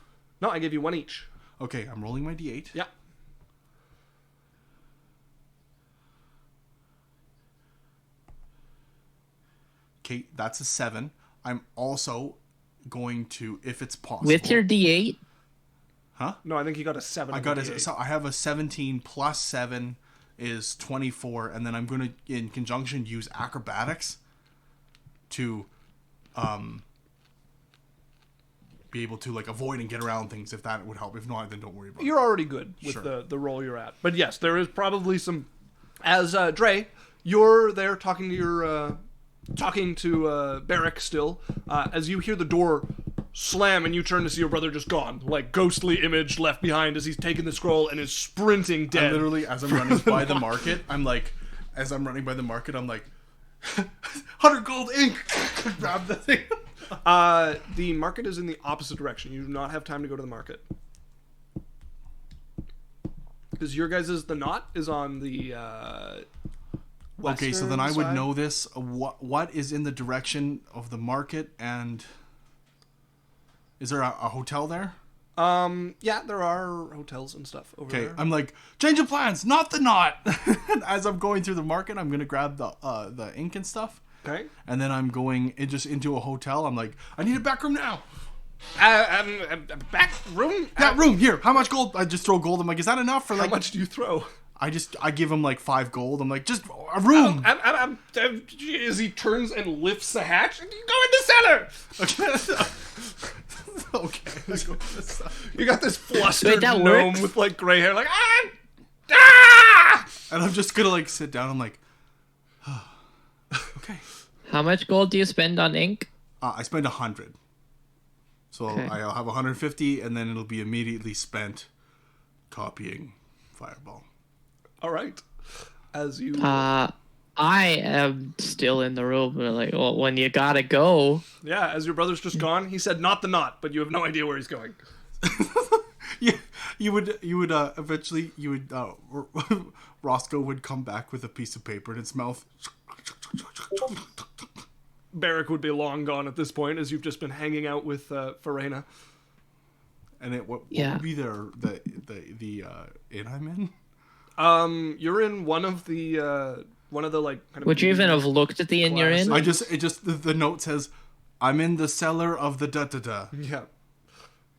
S1: No, I gave you one each.
S3: Okay, I'm rolling my d8.
S1: Yeah.
S3: Okay, that's a 7. I'm also going to, if it's possible.
S2: With your D8?
S1: No, I think you got a 7.
S3: I
S1: on
S3: got
S1: the
S3: a,
S1: D8.
S3: so I have a 17 plus 7 is 24, and then I'm going to, in conjunction, use acrobatics to be able to like avoid and get around things if that would help. If not, then don't worry about it.
S1: You're already good with
S3: Sure.
S1: the role you're at. But yes, there is probably some... As Dre, you're there talking to your... talking to Barrack still, as you hear the door slam, and you turn to see your brother just gone, like ghostly image left behind as he's taken the scroll and is sprinting dead.
S3: Literally, as I'm running by the market, I'm like, 100 gold ink. Grab the thing.
S1: The market is in the opposite direction. You do not have time to go to the market. Because your guys' the knot is on the
S3: Okay, so then I would
S1: side.
S3: know this. What is in the direction of the market, and is there a hotel there?
S1: Yeah, there are hotels and stuff over
S3: Okay,
S1: there.
S3: I'm like, change of plans, not the knot. As I'm going through the market, I'm gonna grab the ink and stuff,
S1: Okay.
S3: and then I'm going just into a hotel. I'm like, I need a back room now.
S1: Back room?
S3: That room here. How much gold? I just throw gold. I'm like, is that enough for
S1: How
S3: like?
S1: much do you throw?
S3: I give him like 5 gold. I'm like, just a room.
S1: As he turns and lifts the hatch, you go in the cellar.
S3: Okay. Let's go with this stuff.
S1: You got this flustered
S2: Wait, that
S1: gnome
S2: works?
S1: with like gray hair, like ah!
S3: And I'm just gonna like sit down. I'm like, okay.
S2: How much gold do you spend on ink?
S3: I spend 100. So
S2: Okay.
S3: I'll have 150, and then it'll be immediately spent copying Fireball.
S1: All right. As you
S2: I am still in the room. But like, well, when you gotta go.
S1: yeah, as your brother's just gone, he said not the knot, but you have no idea where he's going.
S3: Yeah, you would eventually Roscoe would come back with a piece of paper in its mouth.
S1: Barrack would be long gone at this point, as you've just been hanging out with Farena.
S3: And what
S2: Yeah.
S3: would be the inn I'm in?
S1: You're in one of the like kind of.
S2: Would you even have looked at the inn you're in?
S1: Classic.
S3: The note says, I'm in the cellar of the da-da-da.
S1: Yeah.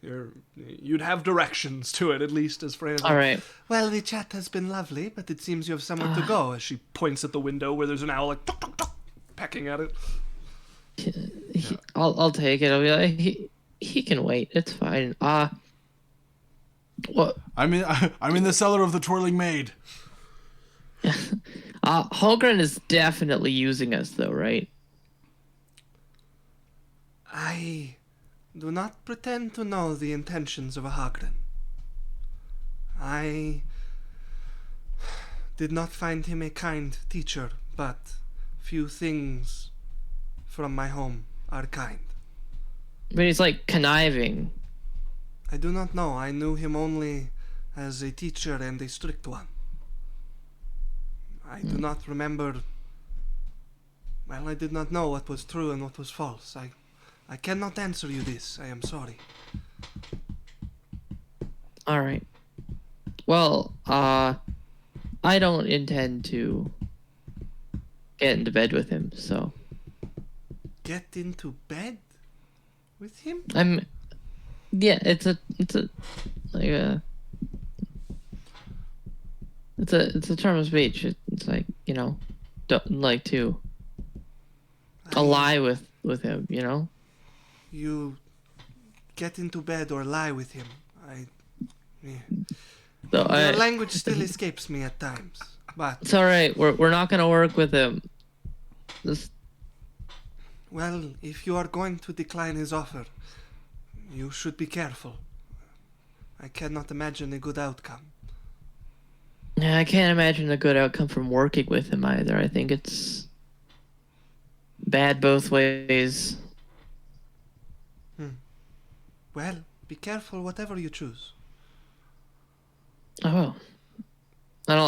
S1: You'd have directions to it, at least, as Farena.
S2: All right.
S4: Well, the chat has been lovely, but it seems you have somewhere to go.
S1: As she points at the window where there's an owl like tuk, tuk, tuk, pecking at it.
S2: I'll take it. I'll be like, he can wait. It's fine. What?
S3: I'm in the cellar of the twirling maid.
S2: Holgren is definitely using us, though, right?
S4: I do not pretend to know the intentions of a Hagren. I did not find him a kind teacher, but few things from my home are kind.
S2: But he's like conniving.
S4: I do not know. I knew him only as a teacher and a strict one. I do not remember. Well, I did not know what was true and what was false. I cannot answer you this. I am sorry.
S2: All right. Well, I don't intend to get into bed with him, so
S4: Get into bed with him?
S2: yeah, it's a term of speech. It's like, don't like to ally with him,
S4: You get into bed or lie with him.
S2: So
S4: Your language still escapes me at times. But,
S2: it's all right. We're not gonna work with him. This,
S4: well, if you are going to decline his offer, you should be careful. I cannot imagine a good outcome.
S2: yeah, I can't imagine a good outcome from working with him either. I think it's bad both ways.
S4: Well, be careful whatever you choose.
S2: Oh well. And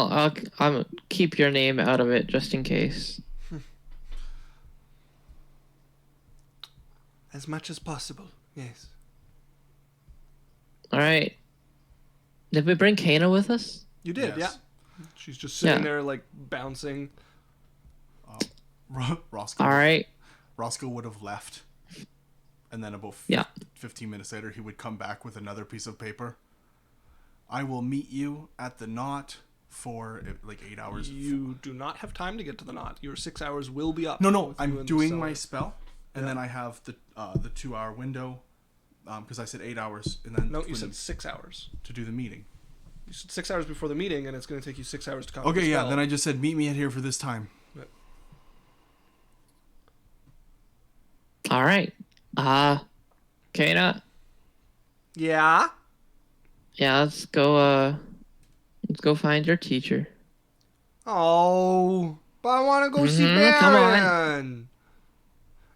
S2: I'll keep your name out of it just in case.
S4: As much as possible, yes.
S2: All right. Did we bring Kana with us?
S1: You did,
S3: Yes.
S1: yeah. She's just sitting
S2: Yeah.
S1: there, like, bouncing.
S3: Roscoe.
S2: All right.
S3: Roscoe would have left, and then about
S2: Yeah.
S3: 15 minutes later, he would come back with another piece of paper. I will meet you at the knot for like 8 hours.
S1: You do not have time to get to the knot. Your 6 hours will be up.
S3: No,
S1: with you
S3: I'm
S1: in the
S3: doing my
S1: cellar.
S3: spell, and then I have the 2-hour window, because I said 8 hours, and then
S1: No, you said 6 hours.
S3: to do the meeting.
S1: You said 6 hours before the meeting, and it's going to take you 6 hours to copy
S3: Okay,
S1: the
S3: yeah.
S1: spell.
S3: Then I just said meet me at here for this time.
S2: All right. Kana?
S1: Yeah?
S2: Yeah, let's go find your teacher.
S1: Oh, but I want to go see
S2: Come on.
S1: Baron.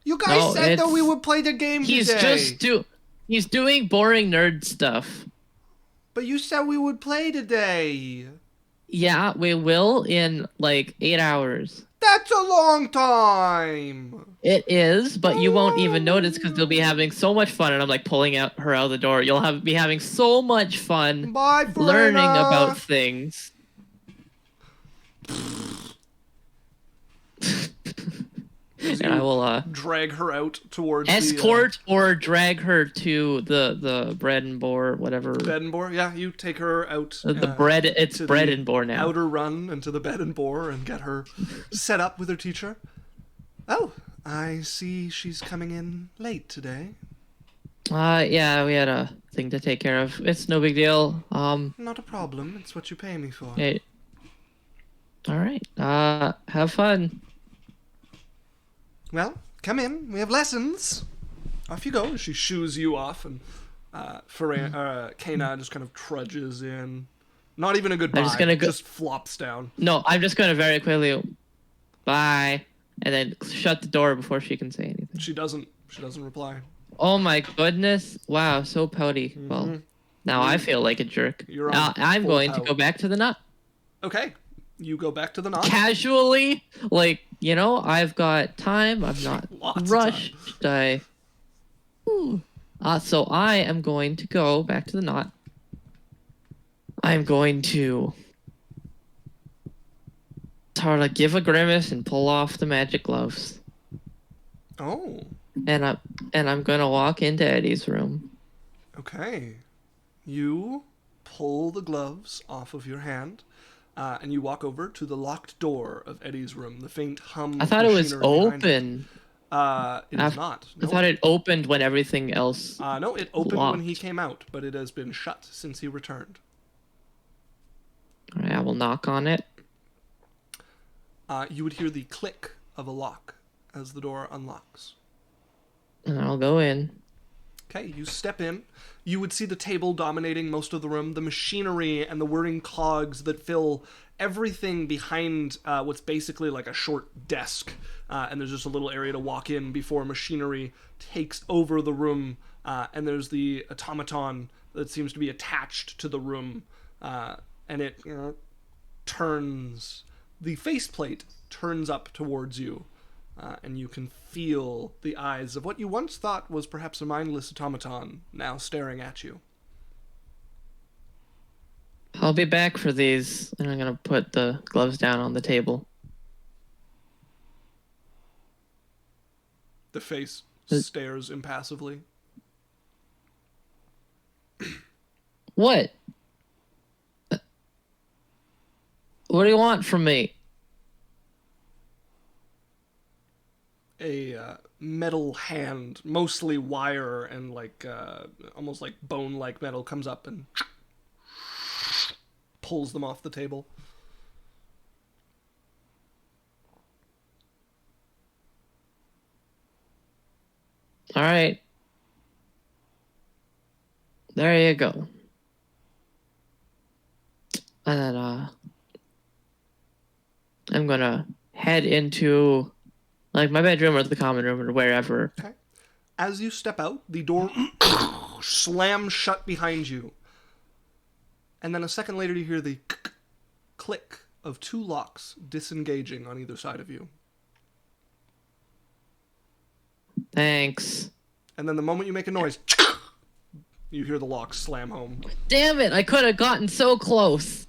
S1: You guys
S2: No,
S1: said that we
S2: it's-
S1: would play the game
S2: He's
S1: today.
S2: he's doing boring nerd stuff.
S1: But you said we would play today.
S2: Yeah, we will in like 8 hours.
S1: That's a long time.
S2: It is, but you won't even notice because you'll be having so much fun. And I'm like pulling her out of the door. You'll be having so much fun
S1: Bye,
S2: learning
S1: Verena.
S2: about things. And I will
S1: Drag her out towards
S2: escort or drag her to the bread and boar, whatever.
S1: bed and boar. Yeah, you take her out.
S2: The bread. It's
S1: to
S2: bread
S1: the
S2: and boar now.
S1: Outer run into the bed and boar and get her set up with her teacher. Oh, I see she's coming in late today.
S2: Yeah, we had a thing to take care of. It's no big deal.
S1: Not a problem. It's what you pay me for.
S2: Hey. All right. Have fun.
S1: Well, come in. We have lessons. Off you go. She shoos you off, and Kana just kind of trudges in. Not even a goodbye.
S2: I'm just gonna go-
S1: just flops down.
S2: No, I'm just gonna very quickly, bye, and then shut the door before she can say anything.
S1: She doesn't reply.
S2: Oh my goodness! Wow, so pouty. Well, now I feel like a jerk.
S1: You're
S2: Now
S1: on
S2: I'm
S1: full
S2: going to
S1: pout.
S2: go back to the nut.
S1: Okay. You go back to the knot.
S2: Casually, like, I've got time. I'm not
S1: Lots of
S2: rushed. So I am going to go back to the knot. I'm going to sort of give a grimace and pull off the magic gloves.
S1: Oh.
S2: And I'm gonna walk into Eddie's room.
S1: Okay. You pull the gloves off of your hand, and you walk over to the locked door of Eddie's room. The faint hum.
S2: I
S1: of
S2: thought it was
S1: machinery behind it.
S2: open.
S1: It is not.
S2: I thought it opened when everything else.
S1: No, it opened when he
S2: locked.
S1: came out, but it has been shut since he returned.
S2: All right, I will knock on it.
S1: You would hear the click of a lock as the door unlocks.
S2: And I'll go in.
S1: Okay, you step in. You would see the table dominating most of the room, the machinery and the whirring cogs that fill everything behind what's basically like a short desk. And there's just a little area to walk in before machinery takes over the room. And there's the automaton that seems to be attached to the room. And it turns. The faceplate turns up towards you. And you can feel the eyes of what you once thought was perhaps a mindless automaton now staring at you.
S2: I'll be back for these, and I'm gonna put the gloves down on the table.
S1: The face stares impassively.
S2: What? What do you want from me?
S1: A metal hand, mostly wire and almost like bone-like metal, comes up and pulls them off the table.
S2: All right. There you go. And then I'm gonna head into like my bedroom or the common room or wherever.
S1: Okay. As you step out, the door slams shut behind you. And then a second later, you hear the click of two locks disengaging on either side of you.
S2: Thanks.
S1: And then the moment you make a noise, you hear the locks slam home.
S2: Damn it! I could have gotten so close.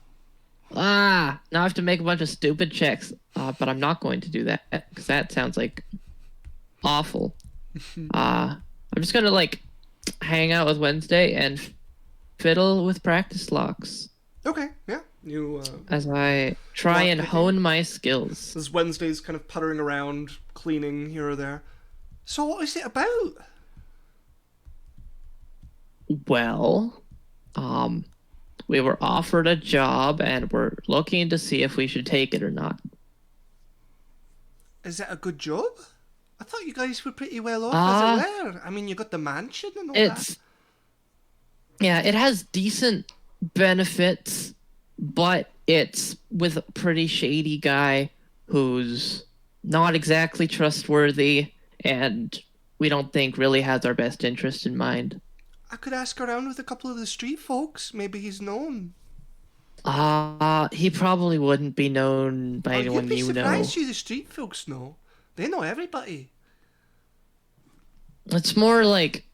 S2: Now I have to make a bunch of stupid checks. But I'm not going to do that because that sounds like awful. I'm just gonna hang out with Wednesday and fiddle with practice locks
S1: Okay, yeah. You,
S2: as I try and
S1: Lockpicking.
S2: hone my skills.
S1: as Wednesday's kind of puttering around, cleaning here or there. So what is it about?
S2: Well, we were offered a job and we're looking to see if we should take it or not.
S1: Is it a good job? I thought you guys were pretty well off as it were. I mean, you got the mansion and all that.
S2: Yeah, it has decent benefits, but it's with a pretty shady guy who's not exactly trustworthy, and we don't think really has our best interest in mind.
S1: I could ask around with a couple of the street folks. Maybe he's known.
S2: He probably wouldn't be known by anyone
S1: you'd be
S2: you know.
S1: surprised who the street folks know. They know everybody.
S2: It's more like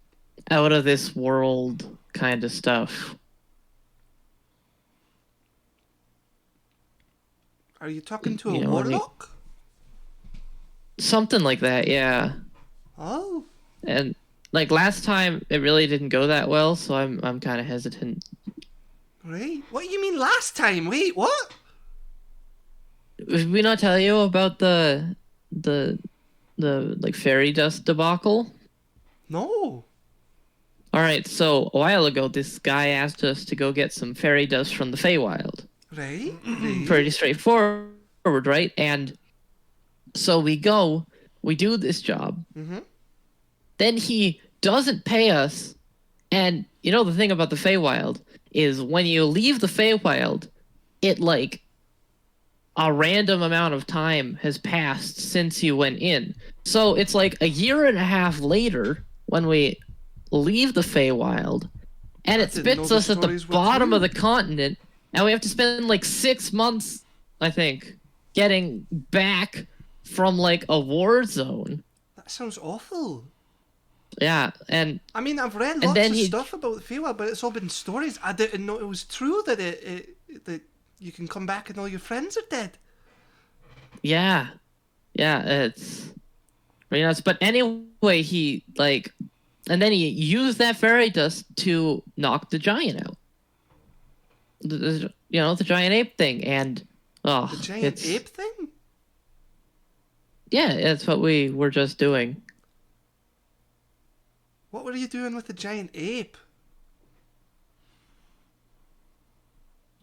S2: out of this world kind of stuff.
S1: Are you talking to a warlock?
S2: Something like that, yeah.
S1: Oh.
S2: And like last time, it really didn't go that well, so I'm kind of hesitant.
S1: Right. What do you mean last time? Wait, what?
S2: Did we not tell you about the like fairy dust debacle?
S1: No.
S2: All right, so a while ago, this guy asked us to go get some fairy dust from the Feywild.
S1: Right.
S2: Pretty straightforward, right? And so we go, we do this job.
S1: Mm-hmm.
S2: Then he doesn't pay us. And you know the thing about the Feywild is when you leave the Feywild, it like a random amount of time has passed since you went in. So it's like a year and a half later when we leave the Feywild, and it spits us at the bottom of the continent, and we have to spend like 6 months, I think, getting back from like a war zone.
S1: That sounds awful.
S2: Yeah, and
S1: I mean, I've read lots of stuff about the Feywild, but it's all been stories. I didn't know it was true that that you can come back and all your friends are dead.
S2: Yeah, it's really nuts. But anyway, he like, and then he used that fairy dust to knock the giant out. The giant ape thing, and
S1: the giant ape thing.
S2: Yeah, that's what we were just doing.
S1: What were you doing with the giant ape?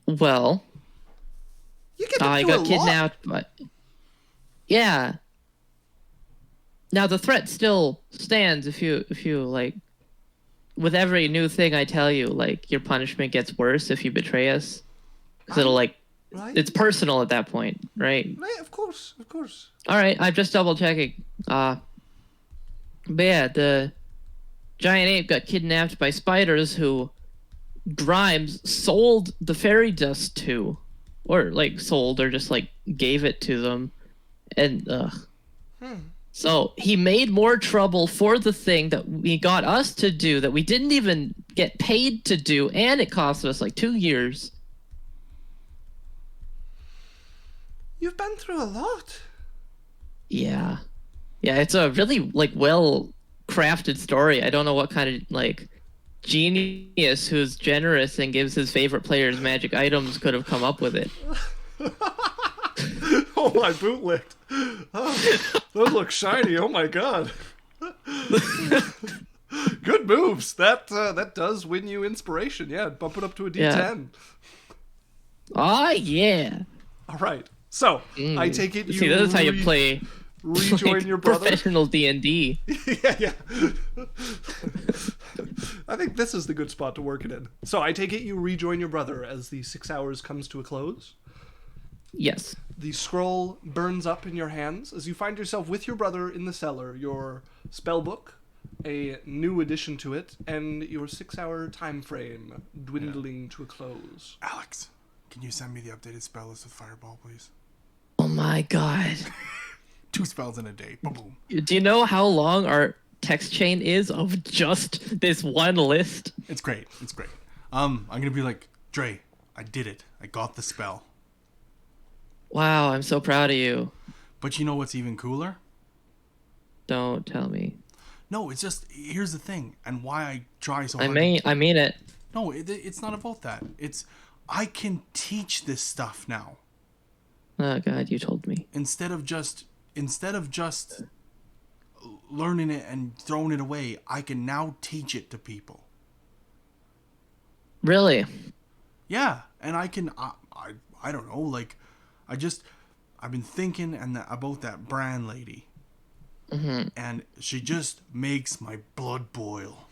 S2: Well,
S1: I
S2: got kidnapped, but yeah. Now the threat still stands if you like. With every new thing I tell you, like your punishment gets worse if you betray us, because it'll like, it's personal at that point, right?
S1: Right, of course.
S2: All right, I'm just double checking. But yeah, the giant ape got kidnapped by spiders who Grimes sold the fairy dust to, or like sold, or just like gave it to them, and so he made more trouble for the thing that we got us to do that we didn't even get paid to do, and it cost us like 2 years.
S1: You've been through a lot.
S2: Yeah, it's a really like well crafted story. I don't know what kind of like genius who's generous and gives his favorite players magic items could have come up with it.
S1: Oh, my boot licked. Oh, those look shiny. Oh my god. Good moves. That does win you inspiration. Yeah, bump it up to a D10.
S2: Oh yeah.
S1: All right. So I take it you.
S2: See, this is how you play.
S1: Rejoin
S2: like
S1: your brother.
S2: Professional D&D.
S1: yeah. I think this is the good spot to work it in. So I take it you rejoin your brother as the 6 hours comes to a close.
S2: Yes.
S1: The scroll burns up in your hands as you find yourself with your brother in the cellar, your spell book, a new addition to it, and your 6-hour time frame dwindling to a close.
S5: Alex, can you send me the updated spell list with Fireball, please?
S2: Oh my god.
S5: 2 spells in a day. Boom, boom.
S2: Do you know how long our text chain is of just this one list?
S3: It's great. I'm gonna be like, Dre, I did it. I got the spell.
S2: Wow, I'm so proud of you.
S3: But you know what's even cooler?
S2: Don't tell me.
S3: No, it's just, here's the thing, and why I try so hard.
S2: I mean it.
S3: No, it's not about that. It's, I can teach this stuff now.
S2: Oh god, you told me.
S3: Instead of just learning it and throwing it away, I can now teach it to people.
S2: Really?
S3: Yeah, and I can, I don't know, like, I've been thinking about that Bran lady. and she just makes my blood boil.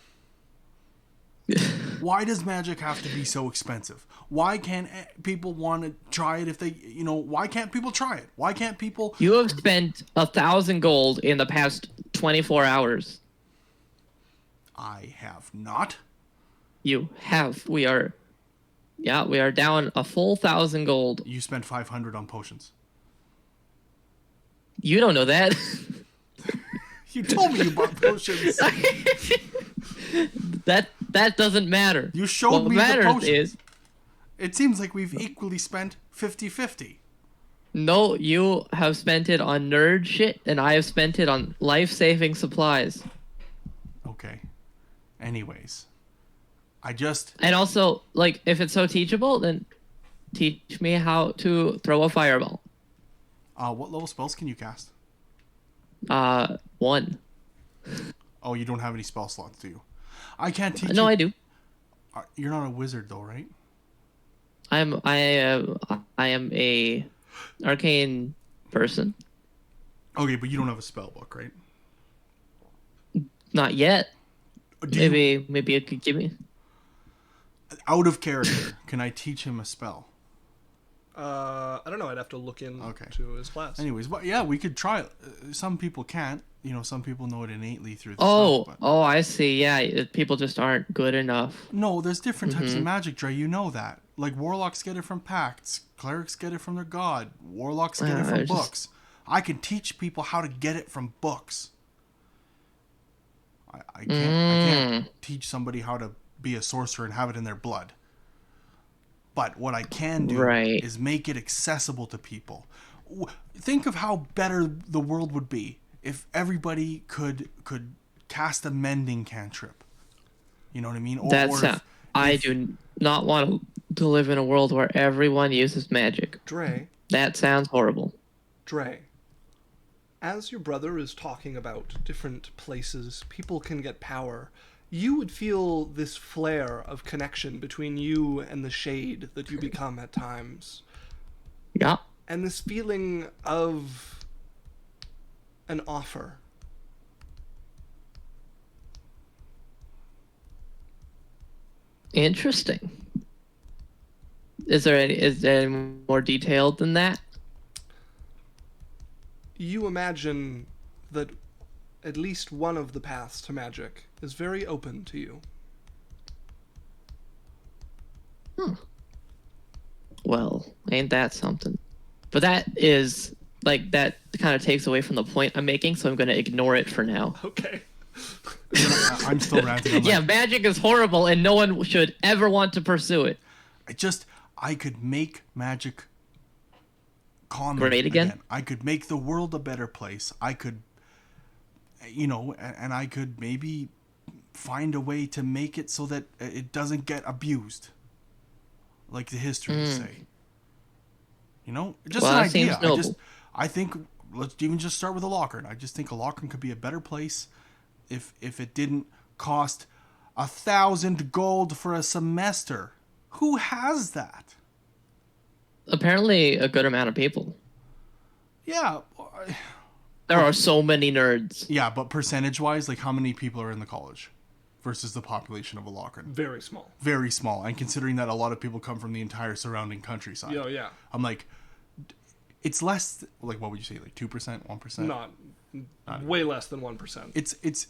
S3: Why does magic have to be so expensive? Why can't people want to try it if they, why can't people try it? Why can't people...
S2: You have spent 1,000 gold in the past 24 hours.
S3: I have not.
S2: You have. We are down a full 1,000 gold.
S3: You spent 500 on potions.
S2: You don't know that.
S3: You told me you bought potions.
S2: That doesn't matter.
S3: You showed
S2: what
S3: me
S2: matters
S3: the potions.
S2: Is
S3: it seems like we've equally spent 50-50.
S2: no, you have spent it on nerd shit, and I have spent it on life-saving supplies.
S3: Okay. Anyways,
S2: And also, like, if it's so teachable, then teach me how to throw a fireball.
S3: What level spells can you cast?
S2: 1.
S3: Oh, you don't have any spell slots, do you? I can't teach you.
S2: No, I do.
S3: You're not a wizard, though, right?
S2: I am a arcane person.
S3: Okay, but you don't have a spell book, right?
S2: Not yet.
S3: Do
S2: Maybe it could give me.
S3: Out of character, can I teach him a spell?
S1: I don't know. I'd have to look into his class.
S3: Anyways, but yeah, we could try it. Some people can't. Some people know it innately through the stuff. But...
S2: Oh, I see. Yeah, people just aren't good enough.
S3: No, there's different types of magic, Dre. You know that. Like, warlocks get it from pacts. Clerics get it from their god. Warlocks get it from books. I can teach people how to get it from books. I can't teach somebody how to be a sorcerer and have it in their blood. But what I can do is make it accessible to people. Think of how better the world would be if everybody could cast a mending cantrip. You know what I mean?
S2: I do not want to live in a world where everyone uses magic.
S1: Dre.
S2: That sounds horrible.
S1: Dre. As your brother is talking about different places people can get power, you would feel this flare of connection between you and the shade that you become at times.
S2: Yeah.
S1: And this feeling of an offer.
S2: Interesting. Is there any more detailed than that?
S1: You imagine that at least one of the paths to magic is very open to you.
S2: Well, ain't that something? But that is, like, that kind of takes away from the point I'm making, so I'm going to ignore it for now.
S1: Okay.
S3: I'm still ranting.
S2: Yeah, magic is horrible, and no one should ever want to pursue it.
S3: I could make magic common
S2: Great again?
S3: I could make the world a better place. I could, and I could maybe find a way to make it so that it doesn't get abused, like the histories say. Just an idea. I think let's even just start with a locker. I just think a locker could be a better place if it didn't cost 1,000 gold for a semester. Who has that?
S2: Apparently, a good amount of people.
S3: Yeah.
S2: There are so many nerds.
S3: Yeah, but percentage-wise, like, how many people are in the college versus the population of a locker?
S1: Very small.
S3: Very small. And considering that a lot of people come from the entire surrounding countryside.
S1: Yeah.
S3: I'm like, it's less, like, what would you say, like 2%, 1%?
S1: Not way less than 1%.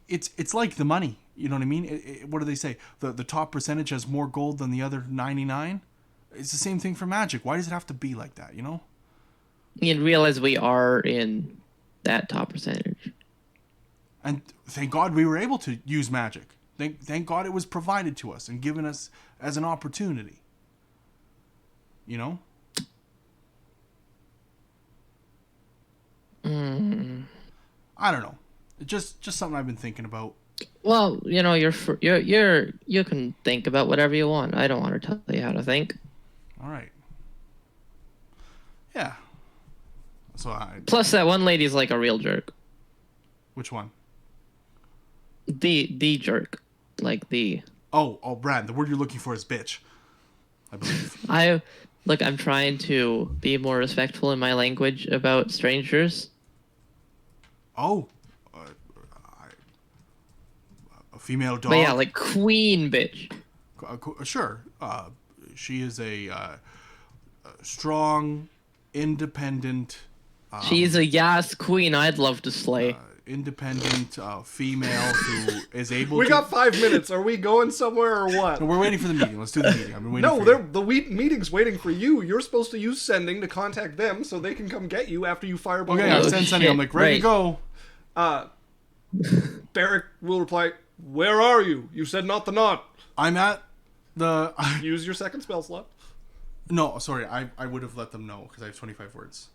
S3: It's like the money. You know what I mean? What do they say? The top percentage has more gold than the other 99? It's the same thing for magic. Why does it have to be like that,
S2: You realize we are in that top percentage.
S3: And thank God we were able to use magic. Thank God it was provided to us and given us as an opportunity. I don't know. Just something I've been thinking about.
S2: Well, you can think about whatever you want. I don't want to tell you how to think.
S3: All right. Yeah. So
S2: Plus, that one lady's like a real jerk.
S3: Which one?
S2: The jerk, like the.
S3: Oh, Brad. The word you're looking for is bitch, I believe.
S2: I'm trying to be more respectful in my language about strangers.
S3: Oh, a female dog.
S2: But yeah, like queen bitch.
S3: Sure. She is a strong, independent.
S2: She's a yes queen. I'd love to slay.
S3: Independent female who is able.
S1: We
S3: to...
S1: got 5 minutes. Are we going somewhere or what?
S3: No, we're waiting for the meeting. Let's do the meeting. I've been waiting.
S1: No,
S3: for you.
S1: the meeting's waiting for you. You're supposed to use sending to contact them so they can come get you after you fireball.
S3: Okay,
S2: Oh,
S3: I'll send sending. I'm like ready to
S2: right.
S3: go.
S1: Barrick will reply, "Where are you? You said not the knot.
S3: I'm at the.
S1: Use your second spell slot."
S3: No, sorry. I would have let them know because I have 25 words.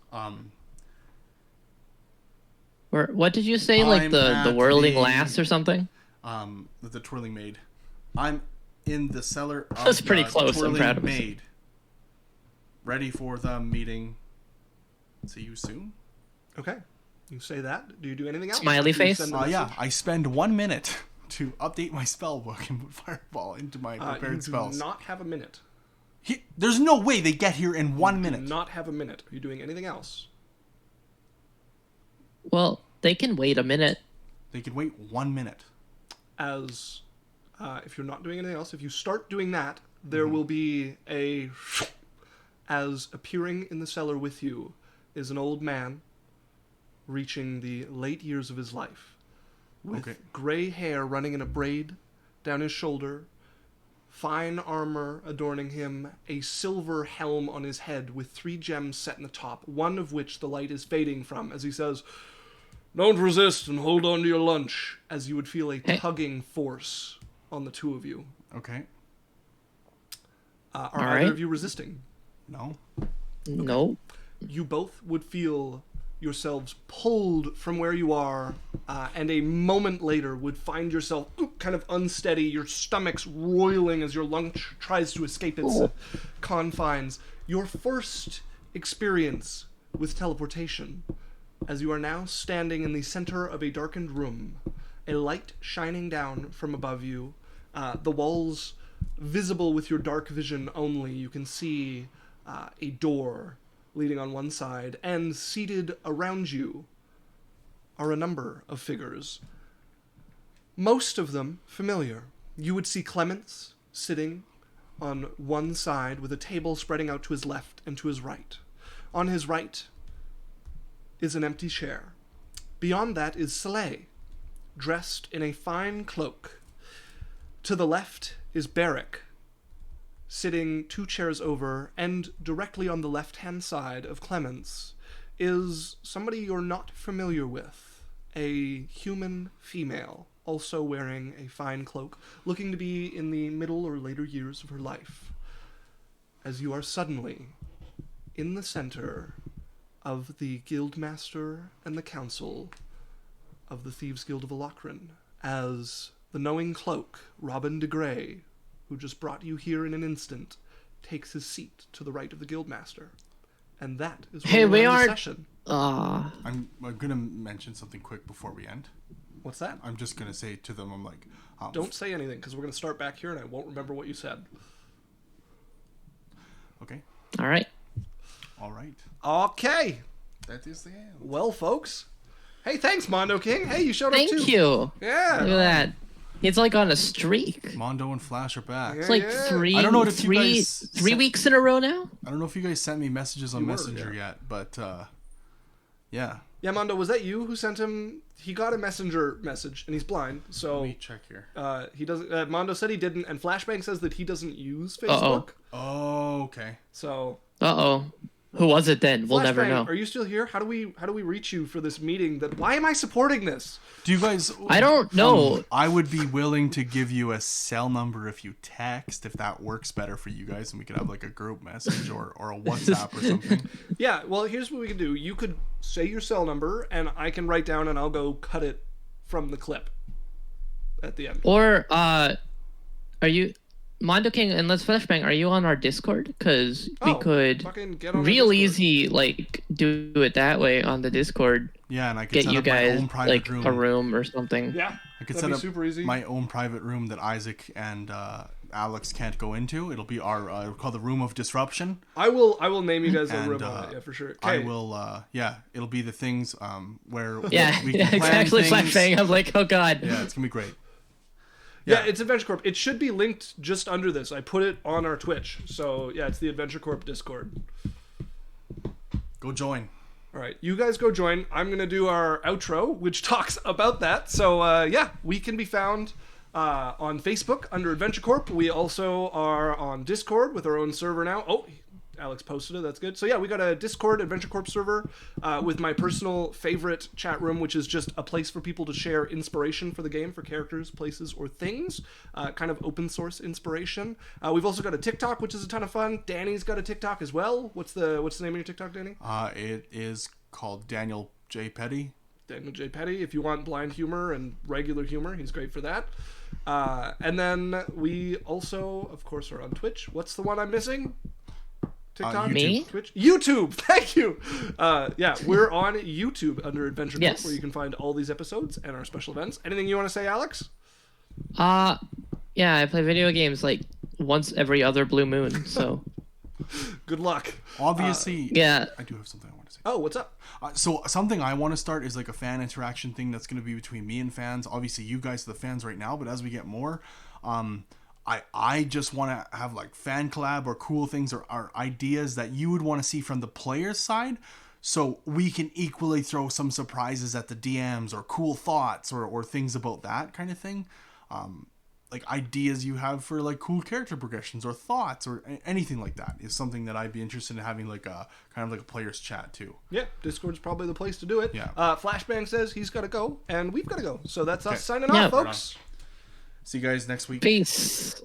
S2: Or what did you say? Like
S3: I'm
S2: the
S3: at
S2: whirling
S3: the-
S2: lass or something?
S3: The twirling maid. I'm in the cellar of
S2: That's pretty
S3: the
S2: close. I'm
S3: twirling
S2: proud of myself.
S3: maid. Ready for the meeting. See you soon.
S1: Okay. You say that. Do you do anything else?
S2: Smiley
S1: Do you
S2: face?
S1: send a
S3: Yeah,
S1: message?
S3: I spend 1 minute to update my spell book and put fireball into my prepared
S1: you
S3: spells.
S1: do not have a minute.
S3: There's no way they get here in 1 minute.
S1: Do not have a minute. Are you doing anything else?
S2: Well, they can wait a minute.
S3: They can wait 1 minute.
S1: As if you're not doing anything else, if you start doing that, there will be as appearing in the cellar with you is an old man reaching the late years of his life with
S3: Okay.
S1: gray hair running in a braid down his shoulder, fine armor adorning him, a silver helm on his head with 3 gems set in the top, one of which the light is fading from, as he says, "Don't resist and hold on to your lunch," as you would feel a
S2: Hey.
S1: tugging force on the two of you.
S3: Okay.
S1: Are
S2: All
S1: either
S2: right.
S1: of you resisting?
S3: No.
S2: No.
S1: You both would feel yourselves pulled from where you are, and a moment later would find yourself kind of unsteady, your stomach's roiling as your lunch tries to escape its confines. Your first experience with teleportation, as you are now standing in the center of a darkened room, a light shining down from above you, the walls visible with your dark vision only. You can see a door leading on one side, and seated around you are a number of figures. Most of them familiar. You would see Clements sitting on one side with a table spreading out to his left and to his right. On his right is an empty chair. Beyond that is Soleil, dressed in a fine cloak. To the left is Barrick, sitting 2 chairs over, and directly on the left-hand side of Clements is somebody you're not familiar with, a human female, also wearing a fine cloak, looking to be in the middle or later years of her life, as you are suddenly in the center of the Guildmaster and the Council of the Thieves Guild of Alokrin, as the knowing cloak, Robin de Grey, who just brought you here in an instant, takes his seat to the right of the Guildmaster. And that is where
S2: Hey,
S1: we'll
S2: we
S1: end the
S2: aren't-
S1: session.
S3: I'm gonna mention something quick before we end.
S1: What's that?
S3: I'm just gonna say to them, I'm like,
S1: Don't say anything, because we're going to start back here and I won't remember what you said.
S3: Okay.
S2: All right.
S3: All right.
S1: Okay.
S3: That is the end.
S1: Well, folks. Hey, thanks, Mondo King. Hey, you showed up too.
S2: Thank you. Look
S1: Yeah.
S2: at that. It's like on a streak.
S3: Mondo and Flash are back.
S1: Yeah.
S2: It's like three.
S3: I don't know if you guys
S2: three
S3: sent-
S2: weeks in a row now.
S3: I don't know if you guys sent me messages on
S1: You were,
S3: Messenger
S1: yeah.
S3: yet, but yeah.
S1: Yeah, Mondo, was that you who sent him? He got a messenger message, and he's blind, so
S3: Let me check here.
S1: he doesn't. Mondo said he didn't, and Flashbang says that he doesn't use Facebook.
S3: Oh, okay.
S1: So
S2: Uh-oh. Who was it then? We'll never
S1: Flashbang,
S2: know.
S1: Are you still here? How do we reach you for this meeting? That why am I supporting this?
S3: Do you guys?
S2: I don't know.
S3: I would be willing to give you a cell number if you text, if that works better for you guys, and we could have like a group message or a WhatsApp or something.
S1: Yeah, well, here's what we can do. You could say your cell number, and I can write down, and I'll go cut it from the clip at the end.
S2: Or are you Mondo King and Let's Flashbang, are you on our Discord? Because we
S1: Oh,
S2: could
S1: fucking get on our
S2: real
S1: Discord.
S2: easy like do it that way on the Discord.
S3: Yeah, and I could
S2: Get
S3: set
S2: you
S3: up my
S2: guys
S3: own private
S2: like
S3: room.
S2: a room or something.
S1: Yeah,
S3: I could
S1: that'd
S3: set
S1: be
S3: up
S1: super easy.
S3: my own private room that Isaac and Alex can't go into. It'll be our called the Room of Disruption.
S1: I will name you guys a
S3: And,
S1: room on it, yeah, for sure.
S3: I
S1: Okay.
S3: will. It'll be the things where
S2: Yeah,
S3: we can
S2: yeah,
S3: plan
S2: exactly.
S3: things.
S2: Flashbang. I'm like, oh god.
S3: Yeah, it's gonna be great.
S1: Yeah, it's Adventure Corp. It should be linked just under this. I put it on our Twitch. So, yeah, it's the Adventure Corp Discord.
S3: Go join.
S1: All right, you guys go join. I'm going to do our outro, which talks about that. So, yeah, we can be found on Facebook under Adventure Corp. We also are on Discord with our own server now. Oh, Alex posted it. That's good. So, yeah, we got a Discord Adventure Corp server with my personal favorite chat room, which is just a place for people to share inspiration for the game, for characters, places, or things. Kind of open source inspiration. We've also got a TikTok, which is a ton of fun. Danny's got a TikTok as well. What's the name of your TikTok, Danny?
S3: It is called Daniel J. Petty.
S1: Daniel J. Petty. If you want blind humor and regular humor, he's great for that. And then we also, of course, are on Twitch. What's the one I'm missing? TikTok?
S3: YouTube.
S2: Me?
S1: Twitch? YouTube! Thank you! Yeah, we're on YouTube under Adventure Corp,
S2: Yes.
S1: where you can find all these episodes and our special events. Anything you want to say, Alex?
S2: Yeah, I play video games like once every other blue moon, so
S1: Good luck.
S3: Obviously,
S2: yeah.
S3: I do have something I want to say.
S1: Oh, what's up?
S3: So something I want to start is like a fan interaction thing that's going to be between me and fans. Obviously, you guys are the fans right now, but as we get more, I just want to have like fan collab or cool things or ideas that you would want to see from the player's side, so we can equally throw some surprises at the DMs or cool thoughts or things about that kind of thing. Like ideas you have for like cool character progressions or thoughts or anything like that is something that I'd be interested in having like a kind of like a player's chat too.
S1: Yeah, Discord's probably the place to do it.
S3: Yeah.
S1: Flashbang says he's got to go, and we've got to go. So that's us signing
S2: Yeah.
S1: off, folks.
S3: See you guys next week.
S2: Peace.